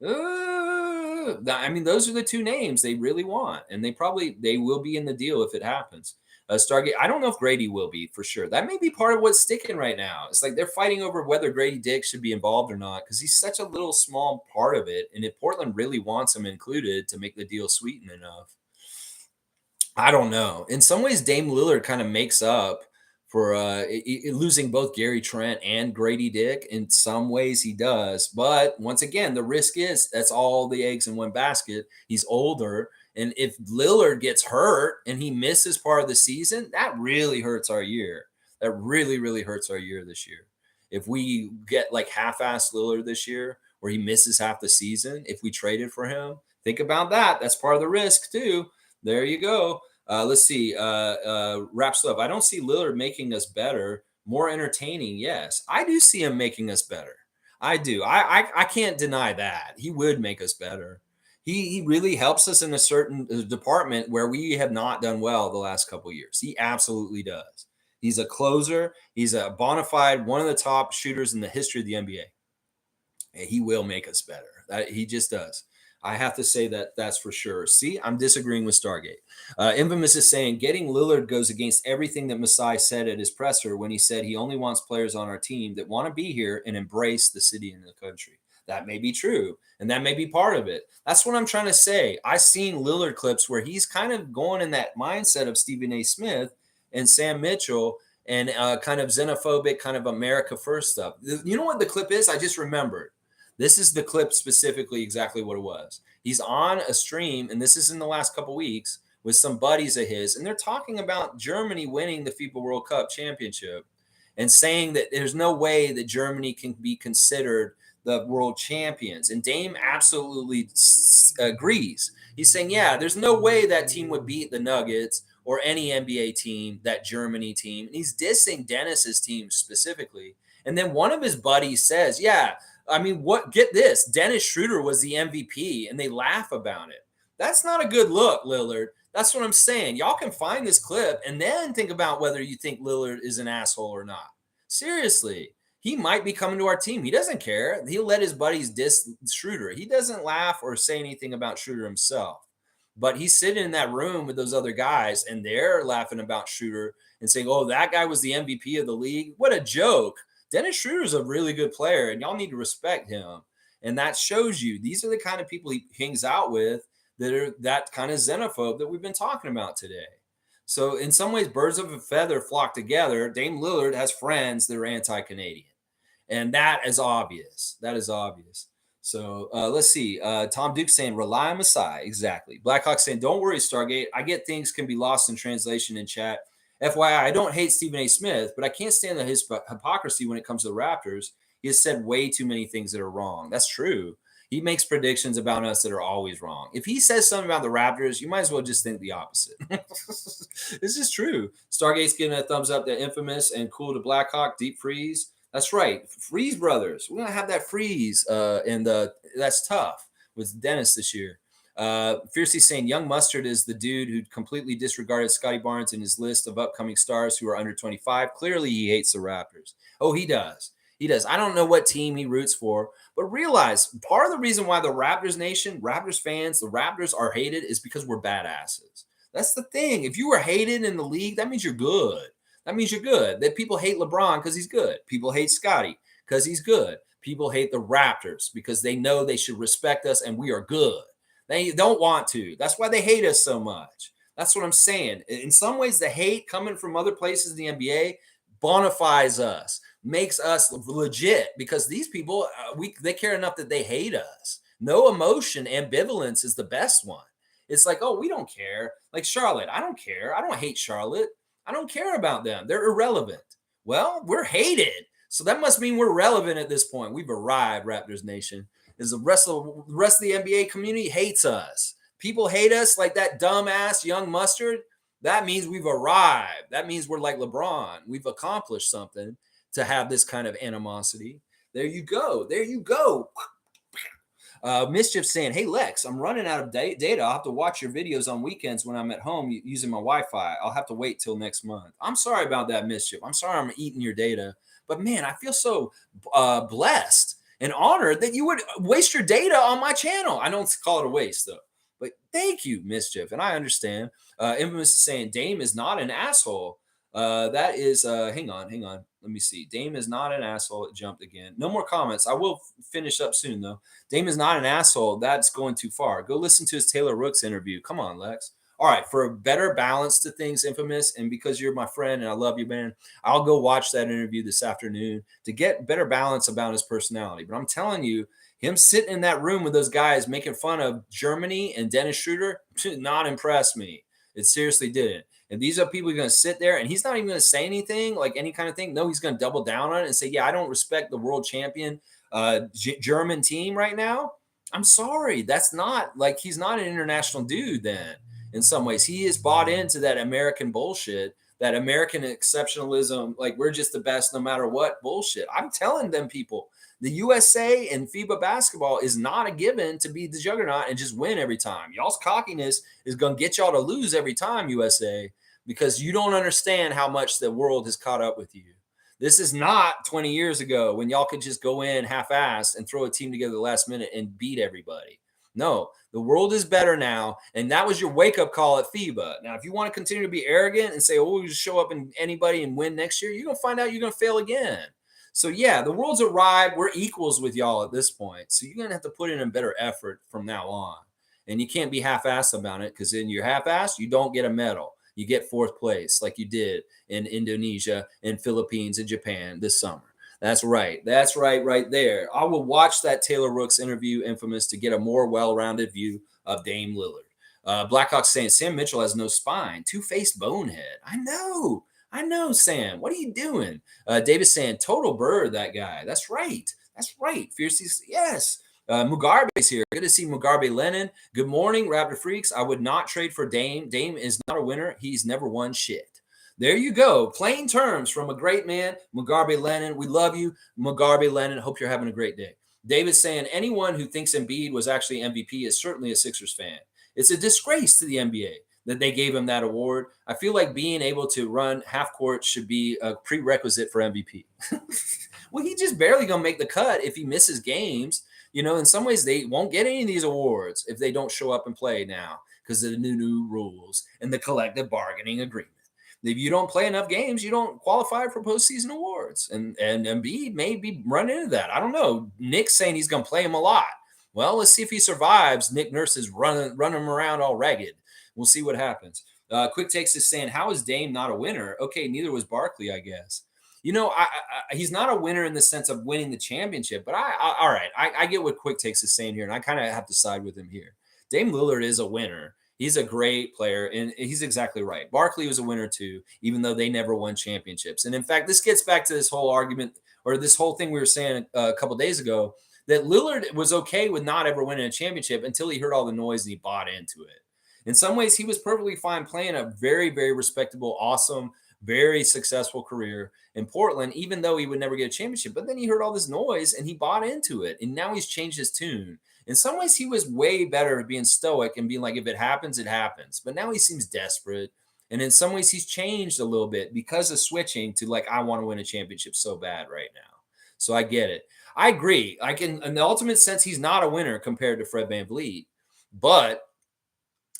A: I mean, those are the two names they really want, and they will be in the deal if it happens. Stargate, I don't know if Gradey will be, for sure. That may be part of what's sticking right now. It's like they're fighting over whether Gradey Dick should be involved or not, because he's such a little small part of it. And if Portland really wants him included to make the deal sweeten enough, I don't know. In some ways, Dame Lillard kind of makes up for losing both Gary Trent and Gradey Dick. In some ways, he does. But once again, the risk is that's all the eggs in one basket. He's older. And if Lillard gets hurt and he misses part of the season, that really hurts our year. That really, really hurts our year this year. If we get like half-assed Lillard this year, where he misses half the season, if we traded for him, think about that. That's part of the risk too. There you go. Let's see. Wraps up. I don't see Lillard making us better, more entertaining. Yes, I do see him making us better. I do. I can't deny that. He would make us better. He really helps us in a certain department where we have not done well the last couple of years. He absolutely does. He's a closer. He's a bona fide one of the top shooters in the history of the NBA. And he will make us better. He just does. I have to say that that's for sure. See, I'm disagreeing with Stargate. Infamous is saying getting Lillard goes against everything that Masai said at his presser when he said he only wants players on our team that want to be here and embrace the city and the country. That may be true, and that may be part of it. That's what I'm trying to say. I've seen Lillard clips where he's kind of going in that mindset of Stephen A. Smith and Sam Mitchell and kind of xenophobic, kind of America first stuff. You know what the clip is? I just remembered. This is the clip specifically exactly what it was. He's on a stream, and this is in the last couple weeks, with some buddies of his, and they're talking about Germany winning the FIBA World Cup championship and saying that there's no way that Germany can be considered the world champions. And Dame absolutely agrees. He's saying, yeah, there's no way that team would beat the Nuggets or any NBA team, that Germany team. And he's dissing Dennis's team specifically. And then one of his buddies says, yeah, I mean, get this, Dennis Schroder was the MVP, and they laugh about it. That's not a good look, Lillard. That's what I'm saying. Y'all can find this clip and then think about whether you think Lillard is an asshole or not. Seriously, he might be coming to our team. He doesn't care. He'll let his buddies diss Schroder. He doesn't laugh or say anything about Schroder himself. But he's sitting in that room with those other guys, and they're laughing about Schroder and saying, oh, that guy was the MVP of the league. What a joke. Dennis Schroeder is a really good player, and y'all need to respect him. And that shows you these are the kind of people he hangs out with that are that kind of xenophobe that we've been talking about today. So in some ways, birds of a feather flock together. Dame Lillard has friends that are anti-Canadian. And that is obvious. That is obvious. So let's see. Tom Duke saying, rely on Masai. Exactly. Blackhawk saying, don't worry, Stargate. I get things can be lost in translation in chat. FYI, I don't hate Stephen A. Smith, but I can't stand his hypocrisy when it comes to the Raptors. He has said way too many things that are wrong. That's true. He makes predictions about us that are always wrong. If he says something about the Raptors, you might as well just think the opposite. This is true. Stargate's giving a thumbs up to Infamous and Cool to Blackhawk, Deep Freeze. That's right. Freeze Brothers. We're going to have that freeze, and that's tough with Dennis this year. Fiercely saying Young Mustard is the dude who completely disregarded Scotty Barnes in his list of upcoming stars who are under 25. Clearly, he hates the Raptors. Oh, he does. He does. I don't know what team he roots for, but realize part of the reason why the Raptors nation, Raptors fans, the Raptors are hated is because we're badasses. That's the thing. If you were hated in the league, that means you're good. That means you're good. That people hate LeBron because he's good. People hate Scotty because he's good. People hate the Raptors because they know they should respect us and we are good. They don't want to. That's why they hate us so much. That's what I'm saying. In some ways, the hate coming from other places in the NBA bonafies us, makes us legit because these people, they care enough that they hate us. No emotion, ambivalence is the best one. It's like, oh, we don't care. Like Charlotte, I don't care. I don't hate Charlotte. I don't care about them. They're irrelevant. Well, we're hated. So that must mean we're relevant at this point. We've arrived, Raptors Nation. Is the rest of the NBA community hates us. People hate us like that dumbass Young Mustard. That means we've arrived. That means we're like LeBron. We've accomplished something to have this kind of animosity. There you go. There you go. Mischief saying, hey, Lex, I'm running out of data. I'll have to watch your videos on weekends when I'm at home using my Wi-Fi. I'll have to wait till next month. I'm sorry about that, Mischief. I'm sorry I'm eating your data. But, man, I feel so blessed and honored that you would waste your data on my channel. I don't call it a waste, though. But thank you, Mischief. And I understand. Infamous is saying Dame is not an asshole. That is, hang on. Let me see. Dame is not an asshole. It jumped again. No more comments. I will finish up soon, though. Dame is not an asshole. That's going too far. Go listen to his Taylor Rooks interview. Come on, Lex. All right, for a better balance to things, Infamous, and because you're my friend and I love you, man, I'll go watch that interview this afternoon to get better balance about his personality. But I'm telling you, him sitting in that room with those guys making fun of Germany and Dennis Schroeder did not impress me. It seriously didn't. And these are people who are going to sit there, and he's not even going to say anything, like any kind of thing. No, he's going to double down on it and say, yeah, I don't respect the world champion German team right now. I'm sorry. That's not, like, he's not an international dude then. In some ways, he is bought into that American bullshit, that American exceptionalism, like we're just the best no matter what bullshit. I'm telling them people, the USA and FIBA basketball is not a given to be the juggernaut and just win every time. Y'all's cockiness is going to get y'all to lose every time, USA, because you don't understand how much the world has caught up with you. This is not 20 years ago when y'all could just go in half-assed and throw a team together the last minute and beat everybody. No, the world is better now, and that was your wake-up call at FIBA. Now, if you want to continue to be arrogant and say, oh, we'll just show up in anybody and win next year, you're going to find out you're going to fail again. So yeah, the world's arrived. We're equals with y'all at this point. So you're gonna have to put in a better effort from now on. And you can't be half-assed about it, because in your half-assed, you don't get a medal. You get fourth place like you did in Indonesia and Philippines and Japan this summer. That's right. That's right there. I will watch that Taylor Rooks interview, infamous, to get a more well-rounded view of Dame Lillard. Blackhawks saying Sam Mitchell has no spine. Two-faced bonehead. I know, Sam. What are you doing? Davis saying total bird, that guy. That's right. Fiercely, yes. Mugarbe's here. Good to see Mugarbe Lennon. Good morning, Raptor Freaks. I would not trade for Dame. Dame is not a winner. He's never won shit. There you go. Plain terms from a great man, Mugarbe Lennon. We love you, Mugarbe Lennon. Hope you're having a great day. David's saying anyone who thinks Embiid was actually MVP is certainly a Sixers fan. It's a disgrace to the NBA that they gave him that award. I feel like being able to run half court should be a prerequisite for MVP. Well, he just barely going to make the cut if he misses games. You know, in some ways, they won't get any of these awards if they don't show up and play now because of the new rules and the collective bargaining agreement. If you don't play enough games, you don't qualify for postseason awards. And Embiid may be running into that. I don't know. Nick's saying he's going to play him a lot. Well, let's see if he survives. Nick Nurse is running him around all ragged. We'll see what happens. Quick Takes is saying, how is Dame not a winner? Okay, neither was Barkley, I guess. You know, he's not a winner in the sense of winning the championship, but all right, I get what Quick Takes is saying here, and I kind of have to side with him here. Dame Lillard is a winner. He's a great player, and he's exactly right. Barkley was a winner too, even though they never won championships. And in fact, this gets back to this whole argument, or this whole thing we were saying a couple days ago, that Lillard was okay with not ever winning a championship until he heard all the noise and he bought into it. In some ways, he was perfectly fine playing a very, very respectable, awesome, very successful career in Portland, even though he would never get a championship. But then he heard all this noise and he bought into it. And now he's changed his tune. In some ways, he was way better at being stoic and being like, if it happens, it happens. But now he seems desperate. And in some ways, he's changed a little bit because of switching to like, I want to win a championship so bad right now. So I get it. I agree. In the ultimate sense, he's not a winner compared to Fred VanVleet. But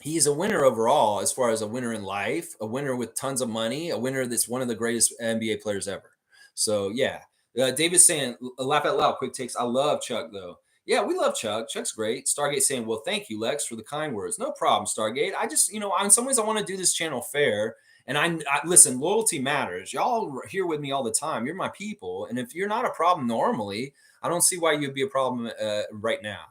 A: he's a winner overall, as far as a winner in life, a winner with tons of money, a winner that's one of the greatest NBA players ever. So, yeah. David's saying, laugh out loud, Quick Takes. I love Chuck, though. Yeah, we love Chuck. Chuck's great. Stargate saying, well, thank you, Lex, for the kind words. No problem, Stargate. I just, in some ways, I want to do this channel fair. And I listen, loyalty matters. Y'all are here with me all the time. You're my people. And if you're not a problem normally, I don't see why you'd be a problem right now.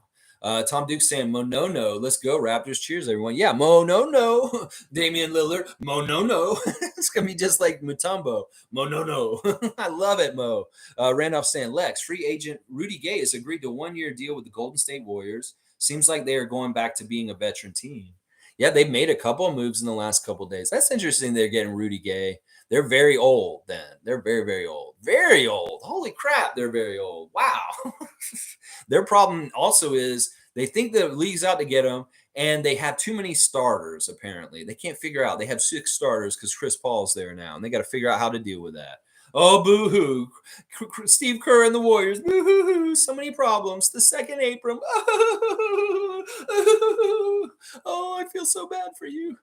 A: Tom Duke saying, Mo no no, let's go Raptors. Cheers, everyone. Yeah, Mo no no. Damian Lillard, Mo no no. It's gonna be just like Mutombo. Mo no no. I love it, Mo. Randolph saying, Lex, free agent Rudy Gay has agreed to a 1-year deal with the Golden State Warriors. Seems like they are going back to being a veteran team. Yeah, they've made a couple of moves in the last couple of days. That's interesting. They're getting Rudy Gay. They're very old then. They're very, very old. Very old. Holy crap, they're very old. Wow. Their problem also is they think the league's out to get them, and they have too many starters, apparently. They can't figure out. They have 6 starters because Chris Paul's there now, and they got to figure out how to deal with that. Oh, boo-hoo. Steve Kerr and the Warriors. Boo-hoo-hoo. So many problems. The second Abram. Oh, I feel so bad for you.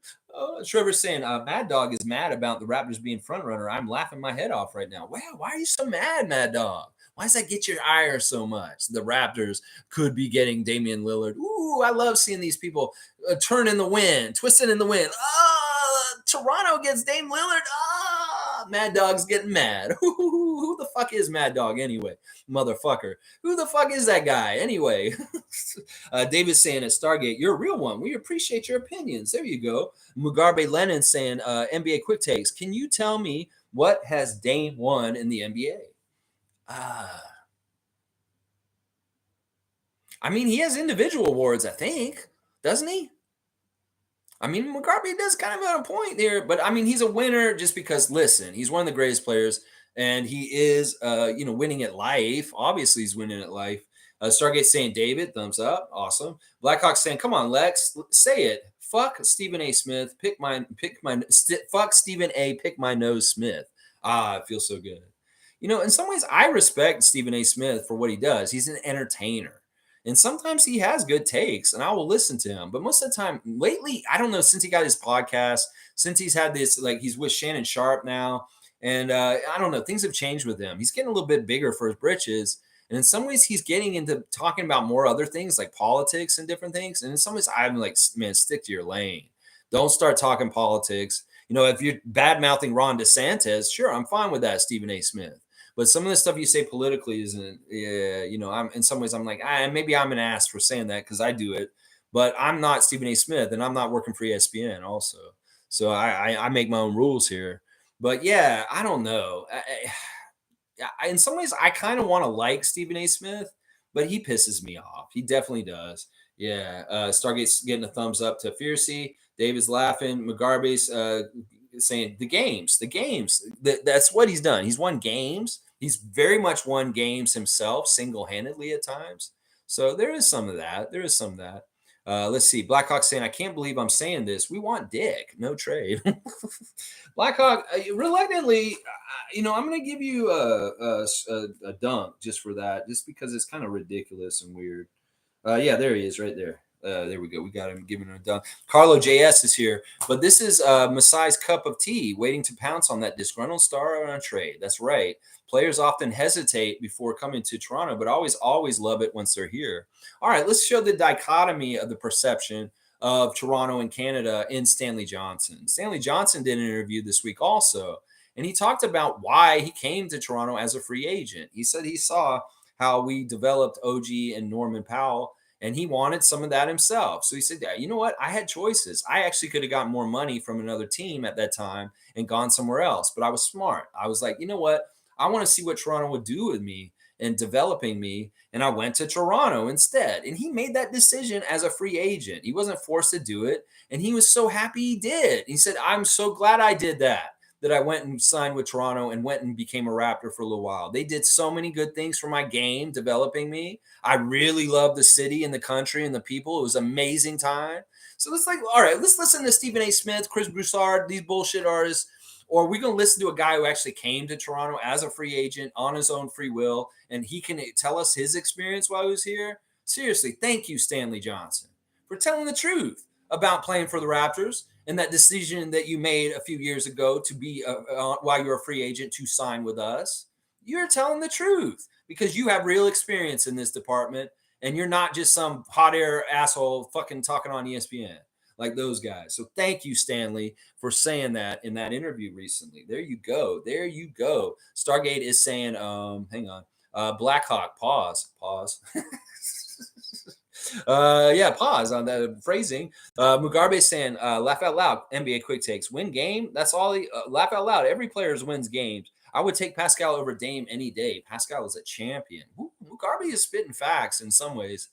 A: Trevor's saying, Mad Dog is mad about the Raptors being front runner. I'm laughing my head off right now. Wow, why are you so mad, Mad Dog? Why does that get your ire so much? The Raptors could be getting Damian Lillard. Ooh, I love seeing these people turn in the wind, twisting in the wind. Toronto gets Dame Lillard. Mad Dog's getting mad. Who the fuck is Mad Dog anyway? Motherfucker. Who the fuck is that guy anyway? David's saying at Stargate, you're a real one. We appreciate your opinions. There you go. Mugarbe Lennon saying, NBA Quick Takes. Can you tell me what has Dame won in the NBA? I mean, he has individual awards, I think. Doesn't he? I mean, McCarthy does kind of have a point there, but I mean, he's a winner just because, listen, he's one of the greatest players, and he is, winning at life. Obviously, he's winning at life. Stargate saying, David, thumbs up, awesome. Blackhawk saying, come on, Lex, say it. Fuck Stephen A. Smith, fuck Stephen A. Pick my nose Smith. It feels so good. In some ways, I respect Stephen A. Smith for what he does. He's an entertainer. And sometimes he has good takes, and I will listen to him. But most of the time, lately, I don't know, since he got his podcast, since he's had this, like he's with Shannon Sharp now, And I don't know, things have changed with him. He's getting a little bit bigger for his britches. And in some ways, he's getting into talking about more other things like politics and different things. And in some ways, I'm like, man, stick to your lane. Don't start talking politics. You know, if you're bad mouthing Ron DeSantis, sure, I'm fine with that, Stephen A. Smith. But some of the stuff you say politically isn't, yeah, you know, I'm in some ways, I'm like, maybe I'm an ass for saying that because I do it. But I'm not Stephen A. Smith and I'm not working for ESPN also. So I make my own rules here. But yeah, I don't know. In some ways, I kind of want to like Stephen A. Smith, but he pisses me off. He definitely does. Yeah. Stargate's getting a thumbs up to Fiercey. David's laughing. Mugarbe's saying the games. That's what he's done. He's won games. He's very much won games himself, single-handedly at times. So there is some of that. Let's see. Blackhawk saying, I can't believe I'm saying this. We want Dick. No trade. Blackhawk, reluctantly, I'm going to give you a dunk just for that, just because it's kind of ridiculous and weird. Yeah, there he is right there. There we go. We got him giving him a dunk. Carlo JS is here, but this is Masai's cup of tea, waiting to pounce on that disgruntled star on a trade. That's right. Players often hesitate before coming to Toronto, but always love it once they're here. All right, let's show the dichotomy of the perception of Toronto and Canada in Stanley Johnson. Stanley Johnson did an interview this week also, and he talked about why he came to Toronto as a free agent. He said he saw how we developed OG and Norman Powell, and he wanted some of that himself. So he said, yeah, you know what? I had choices. I actually could have gotten more money from another team at that time and gone somewhere else, but I was smart. I was like, you know what? I want to see what Toronto would do with me and developing me. And I went to Toronto instead. And he made that decision as a free agent. He wasn't forced to do it. And he was so happy he did. He said, I'm so glad I did that I went and signed with Toronto and went and became a Raptor for a little while. They did so many good things for my game, developing me. I really loved the city and the country and the people. It was an amazing time. So it's like, all right, let's listen to Stephen A. Smith, Chris Broussard, these bullshit artists. Or we're going to listen to a guy who actually came to Toronto as a free agent on his own free will, and he can tell us his experience while he was here. Seriously, thank you, Stanley Johnson, for telling the truth about playing for the Raptors and that decision that you made a few years ago to be, while you were a free agent, to sign with us. You're telling the truth because you have real experience in this department, and you're not just some hot air asshole fucking talking on ESPN. Like those guys. So thank you, Stanley, for saying that in that interview recently. There you go. Stargate is saying, hang on. Blackhawk, pause. Pause on that phrasing. Mugarbe saying, laugh out loud. NBA quick takes. Win game. That's all. Laugh out loud. Every player wins games. I would take Pascal over Dame any day. Pascal is a champion. Mugarbe is spitting facts in some ways.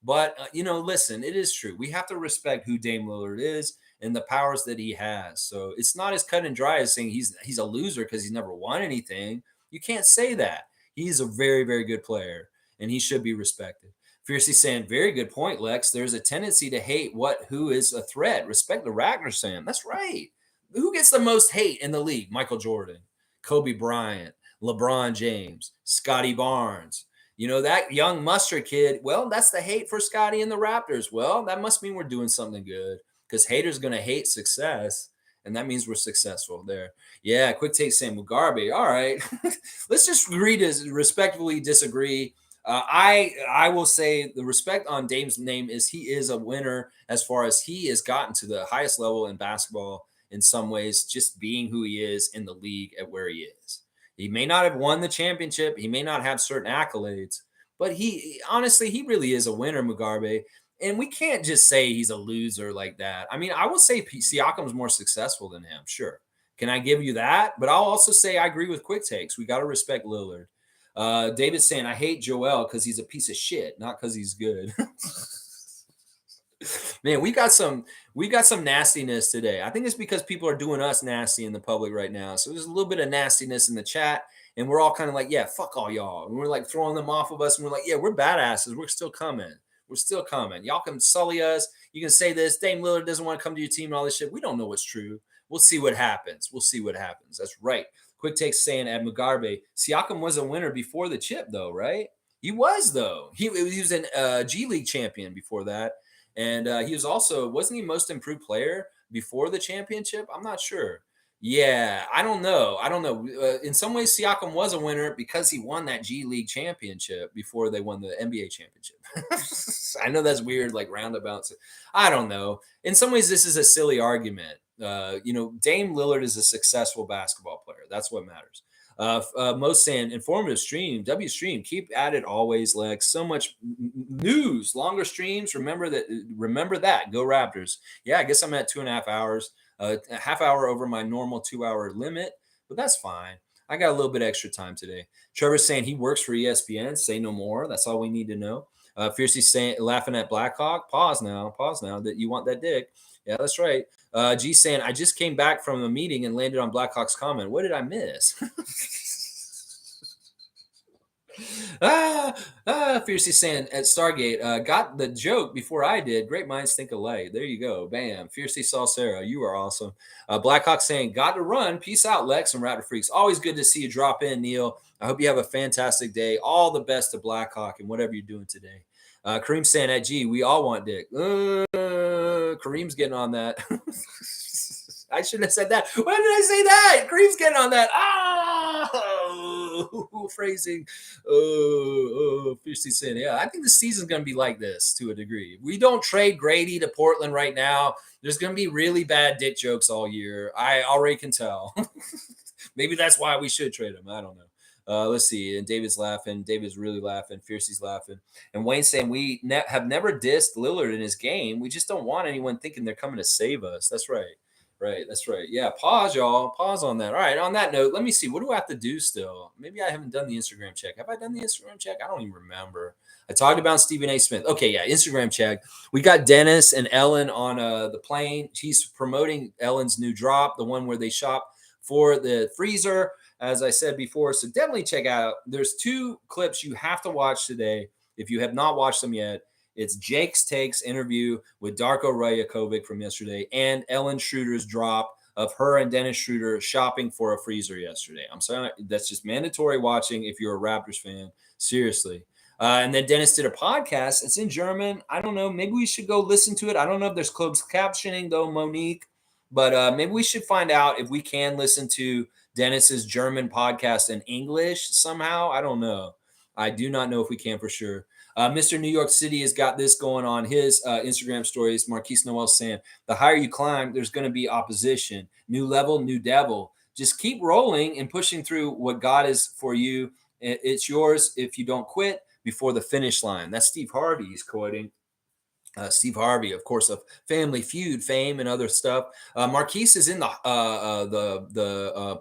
A: But, listen, it is true. We have to respect who Dame Lillard is and the powers that he has. So it's not as cut and dry as saying he's a loser because he's never won anything. You can't say that. He's a very, very good player, and he should be respected. Fiercely saying, very good point, Lex. There's a tendency to hate who is a threat. Respect the Raptors, Sam. That's right. Who gets the most hate in the league? Michael Jordan, Kobe Bryant, LeBron James, Scotty Barnes. That young mustard kid, well, that's the hate for Scotty and the Raptors. Well, that must mean we're doing something good because haters going to hate success, and that means we're successful there. Yeah, quick take saying Mugarbe. All right. Let's just agree to respectfully disagree. I will say the respect on Dame's name is he is a winner as far as he has gotten to the highest level in basketball in some ways, just being who he is in the league at where he is. He may not have won the championship. He may not have certain accolades, but he really is a winner, Mugarbe. And we can't just say he's a loser like that. I mean, I will say Siakam's more successful than him. Sure. Can I give you that? But I'll also say I agree with quick takes. We got to respect Lillard. David's saying, I hate Joel because he's a piece of shit, not because he's good. Man, we got some nastiness today. I think it's because people are doing us nasty in the public right now. So there's a little bit of nastiness in the chat, and we're all kind of like, yeah, fuck all y'all. And we're like throwing them off of us, and we're like, yeah, we're badasses. We're still coming. Y'all can sully us. You can say this. Dame Lillard doesn't want to come to your team and all this shit. We don't know what's true. We'll see what happens. That's right. Quick takes saying at Mugarbe, Siakam was a winner before the chip, though, right? He was, though. He was an G League champion before that. And he was also, wasn't he most improved player before the championship? I'm not sure. Yeah, I don't know. I don't know. In some ways, Siakam was a winner because he won that G League championship before they won the NBA championship. I know that's weird, like roundabouts. I don't know. In some ways, this is a silly argument. Dame Lillard is a successful basketball player. That's what matters. Most saying informative stream, W stream, keep at it always, Lex. So much news, longer streams. Remember that. Remember that. Go Raptors. Yeah, I guess I'm at 2.5 hours. A half hour over my normal 2 hour limit, but that's fine. I got a little bit extra time today. Trevor's saying he works for ESPN. Say no more. That's all we need to know. Fiercely saying, laughing at Blackhawk. Pause now. Pause now. That you want that dick. Yeah, that's right. G saying, I just came back from a meeting and landed on Blackhawk's comment. What did I miss? Fiercely saying at Stargate, got the joke before I did. Great minds think alike. There you go. Bam. Fiercely saw Sarah. You are awesome. Blackhawk saying, got to run. Peace out, Lex and Raptor Freaks. Always good to see you drop in, Neil. I hope you have a fantastic day. All the best to Blackhawk and whatever you're doing today. Kareem saying, at G, we all want dick. Kareem's getting on that. I shouldn't have said that. Why did I say that? Kareem's getting on that. Phrasing. Fiercely saying, yeah, I think the season's going to be like this to a degree. We don't trade Gradey to Portland right now. There's going to be really bad dick jokes all year. I already can tell. Maybe that's why we should trade him. I don't know. Let's see. And David's laughing. David's really laughing. Fiercey's laughing. And Wayne's saying, we have never dissed Lillard in his game. We just don't want anyone thinking they're coming to save us. That's right. Right. That's right. Yeah. Pause, y'all. Pause on that. All right. On that note, let me see. What do I have to do still? Maybe I haven't done the Instagram check. Have I done the Instagram check? I don't even remember. I talked about Stephen A. Smith. Okay. Yeah. Instagram check. We got Dennis and Ellen on the plane. He's promoting Ellen's new drop, the one where they shop for the freezer, as I said before. So definitely check out. There's 2 clips you have to watch today if you have not watched them yet. It's Jake's Takes interview with Darko Rajakovic from yesterday and Ellen Schroder's drop of her and Dennis Schroder shopping for a freezer yesterday. I'm sorry. That's just mandatory watching if you're a Raptors fan. Seriously. And then Dennis did a podcast. It's in German. I don't know. Maybe we should go listen to it. I don't know if there's closed captioning, though, Monique. But maybe we should find out if we can listen to Dennis's German podcast in English somehow. I don't know. I do not know if we can for sure. Mr. New York City has got this going on his Instagram stories. Marquise Noel saying, the higher you climb, there's going to be opposition. New level, new devil. Just keep rolling and pushing through what God is for you. It's yours if you don't quit before the finish line. That's Steve Harvey he's quoting. Steve Harvey, of course, of Family Feud fame and other stuff. Marquise is in the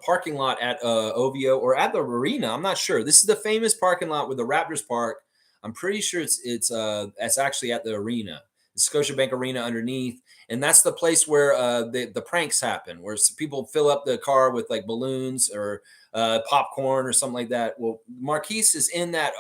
A: parking lot at OVO or at the arena. I'm not sure. This is the famous parking lot with the Raptors Park. I'm pretty sure it's actually at the arena, the Scotiabank Arena underneath, and that's the place where the pranks happen, where people fill up the car with like balloons or popcorn or something like that. Well, Marquise is in that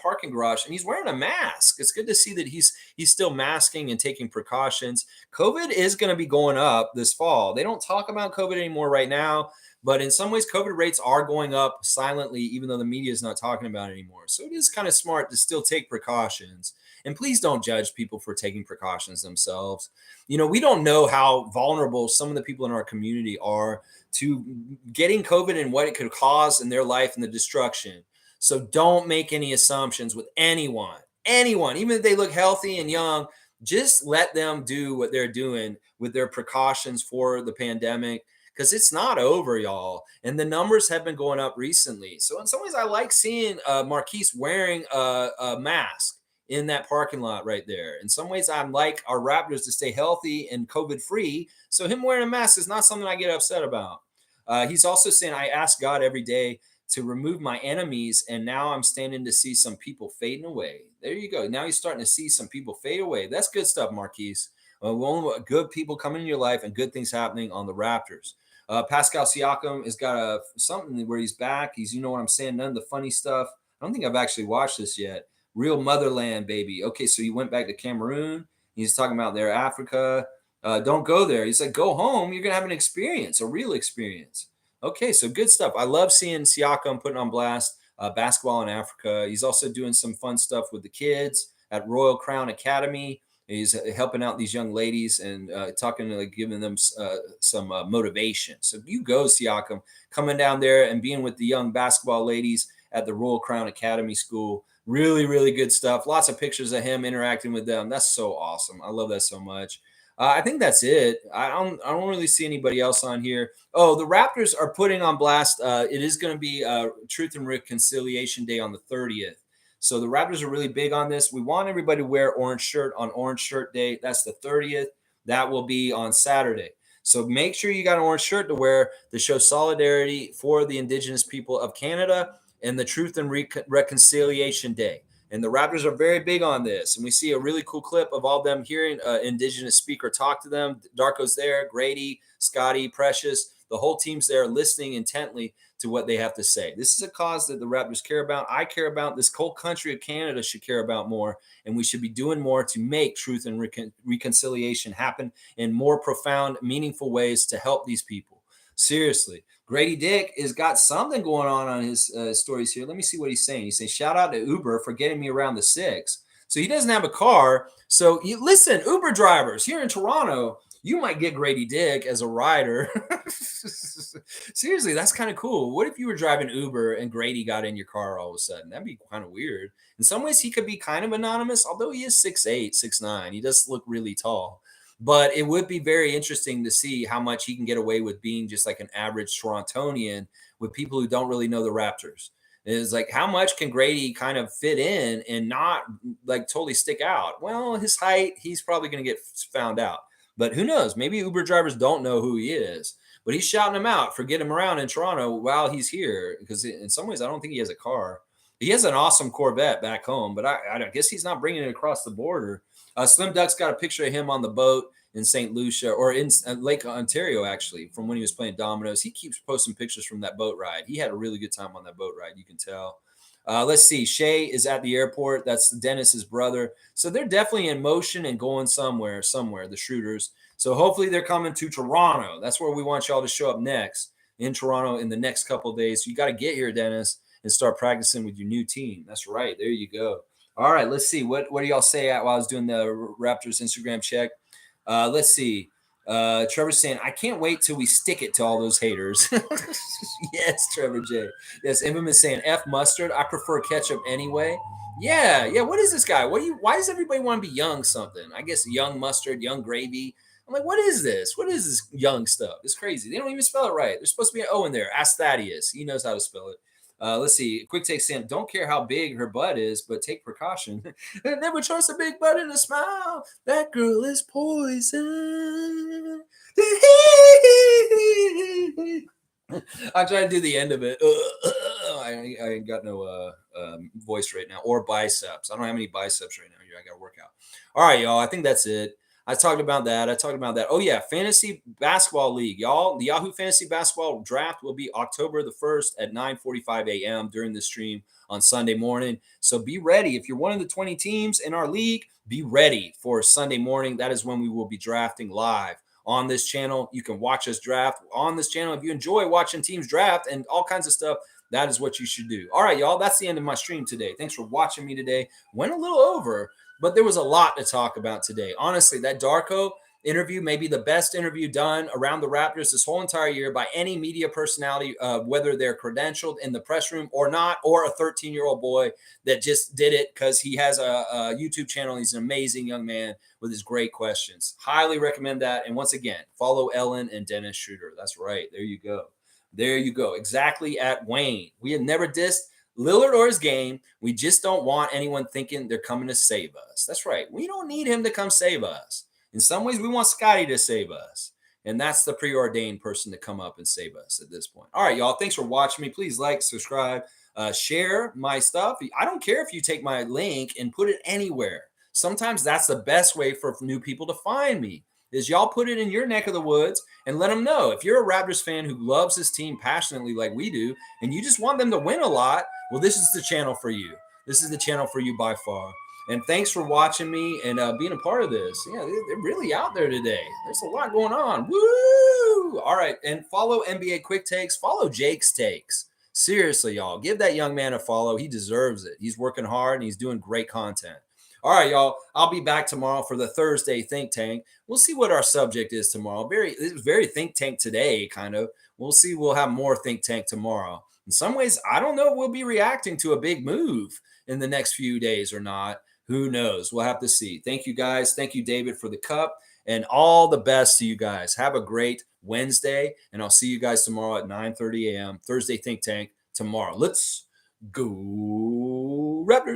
A: parking garage and he's wearing a mask. It's good to see that he's still masking and taking precautions. COVID is going to be going up this fall. They don't talk about COVID anymore right now. But in some ways, COVID rates are going up silently, even though the media is not talking about it anymore. So it is kind of smart to still take precautions. And please don't judge people for taking precautions themselves. You know, we don't know how vulnerable some of the people in our community are to getting COVID and what it could cause in their life and the destruction. So don't make any assumptions with anyone, even if they look healthy and young. Just let them do what they're doing with their precautions for the pandemic, because it's not over, y'all. And the numbers have been going up recently. So in some ways, I like seeing Marquise wearing a mask in that parking lot right there. In some ways, I'm like our Raptors to stay healthy and COVID-free. So him wearing a mask is not something I get upset about. He's also saying, I ask God every day to remove my enemies, and now I'm standing to see some people fading away. There you go. Now you're starting to see some people fade away. That's good stuff, Marquise. We only want good people coming in your life and good things happening on the Raptors. Pascal Siakam has got something where he's back. He's, you know what I'm saying, none of the funny stuff. I don't think I've actually watched this yet. Real motherland, baby. Okay, so he went back to Cameroon. He's talking about there, Africa. Don't go there. He's like, go home. You're going to have an experience, a real experience. Okay, so good stuff. I love seeing Siakam putting on blast basketball in Africa. He's also doing some fun stuff with the kids at Royal Crown Academy. He's helping out these young ladies and talking, like giving them some motivation. So you go, Siakam, coming down there and being with the young basketball ladies at the Royal Crown Academy School. Really, really good stuff. Lots of pictures of him interacting with them. That's so awesome. I love that so much. I think that's it. I don't really see anybody else on here. Oh, the Raptors are putting on blast. It is going to be Truth and Reconciliation Day on the 30th. So the Raptors are really big on this. We want everybody to wear orange shirt on Orange Shirt Day. That's the 30th. That will be on Saturday. So make sure you got an orange shirt to wear to show solidarity for the Indigenous people of Canada and the Truth and Reconciliation Day. And the Raptors are very big on this. And we see a really cool clip of all them hearing Indigenous speaker talk to them. Darko's there, Gradey, Scotty, Precious. The whole team's there listening intently to what they have to say. This is a cause that the Raptors care about. I care about. This whole country of Canada should care about more. And we should be doing more to make truth and reconciliation happen in more profound, meaningful ways to help these people. Seriously. Gradey Dick has got something going on his stories here. Let me see what he's saying. He's saying, shout out to Uber for getting me around the 6. So he doesn't have a car. So listen, Uber drivers here in Toronto, you might get Gradey Dick as a rider. Seriously, that's kind of cool. What if you were driving Uber and Gradey got in your car all of a sudden? That'd be kind of weird. In some ways, he could be kind of anonymous, although he is 6'8", 6'9". He does look really tall. But it would be very interesting to see how much he can get away with being just like an average Torontonian with people who don't really know the Raptors. It's like, how much can Gradey kind of fit in and not like totally stick out? Well, his height, he's probably going to get found out. But who knows? Maybe Uber drivers don't know who he is. But he's shouting him out for getting him around in Toronto while he's here. Because in some ways, I don't think he has a car. He has an awesome Corvette back home, but I guess he's not bringing it across the border. Slim Duck's got a picture of him on the boat in St. Lucia or in Lake Ontario, actually, from when he was playing dominoes. He keeps posting pictures from that boat ride. He had a really good time on that boat ride, you can tell. Let's see. Shay is at the airport. That's Dennis's brother. So they're definitely in motion and going somewhere, the Schroders. So hopefully they're coming to Toronto. That's where we want y'all to show up next, in Toronto in the next couple of days. So you got to get here, Dennis, and start practicing with your new team. That's right. There you go. All right, let's see. What do y'all say while I was doing the Raptors Instagram check? Let's see. Trevor's saying, I can't wait till we stick it to all those haters. Yes, Trevor J. Yes, Infamous saying, F mustard. I prefer ketchup anyway. Yeah. What is this guy? Why does everybody want to be young something? I guess young mustard, young gravy. I'm like, what is this? What is this young stuff? It's crazy. They don't even spell it right. There's supposed to be an O in there. Ask Thaddeus. He knows how to spell it. Let's see. Quick take Sam. Don't care how big her butt is, but take precaution. Never trust a big butt and a smile. That girl is poison. I try to do the end of it. I ain't got no voice right now, or biceps. I don't have any biceps right now. I got to work out. All right, y'all. I think that's it. I talked about that. Oh, yeah. Fantasy Basketball League, y'all. The Yahoo Fantasy Basketball Draft will be October the 1st at 9:45 a.m. during the stream on Sunday morning. So be ready. If you're one of the 20 teams in our league, be ready for Sunday morning. That is when we will be drafting live on this channel. You can watch us draft on this channel. If you enjoy watching teams draft and all kinds of stuff, that is what you should do. All right, y'all. That's the end of my stream today. Thanks for watching me today. Went a little over, but there was a lot to talk about today. Honestly, that Darko interview may be the best interview done around the Raptors this whole entire year by any media personality, whether they're credentialed in the press room or not, or a 13-year-old boy that just did it because he has a YouTube channel. He's an amazing young man with his great questions. Highly recommend that. And once again, follow Ellen and Dennis Schroder. That's right. There you go. Exactly at Wayne. We have never dissed Lillard or his game. We just don't want anyone thinking they're coming to save us. That's right. We don't need him to come save us. In some ways, we want Scotty to save us. And that's the preordained person to come up and save us at this point. All right, y'all. Thanks for watching me. Please like, subscribe, share my stuff. I don't care if you take my link and put it anywhere. Sometimes that's the best way for new people to find me, is y'all put it in your neck of the woods and let them know. If you're a Raptors fan who loves his team passionately like we do, and you just want them to win a lot, well, this is the channel for you. This is the channel for you by far. And thanks for watching me and being a part of this. Yeah, they're really out there today. There's a lot going on. Woo! All right, and follow NBA Quick Takes. Follow Jake's Takes. Seriously, y'all. Give that young man a follow. He deserves it. He's working hard, and he's doing great content. All right, y'all. I'll be back tomorrow for the Thursday Think Tank. We'll see what our subject is tomorrow. It was very Think Tank today, kind of. We'll see. We'll have more Think Tank tomorrow. In some ways, I don't know. We'll be reacting to a big move in the next few days or not. Who knows? We'll have to see. Thank you, guys. Thank you, David, for the cup. And all the best to you guys. Have a great Wednesday. And I'll see you guys tomorrow at 9:30 a.m. Thursday Think Tank tomorrow. Let's go Raptors.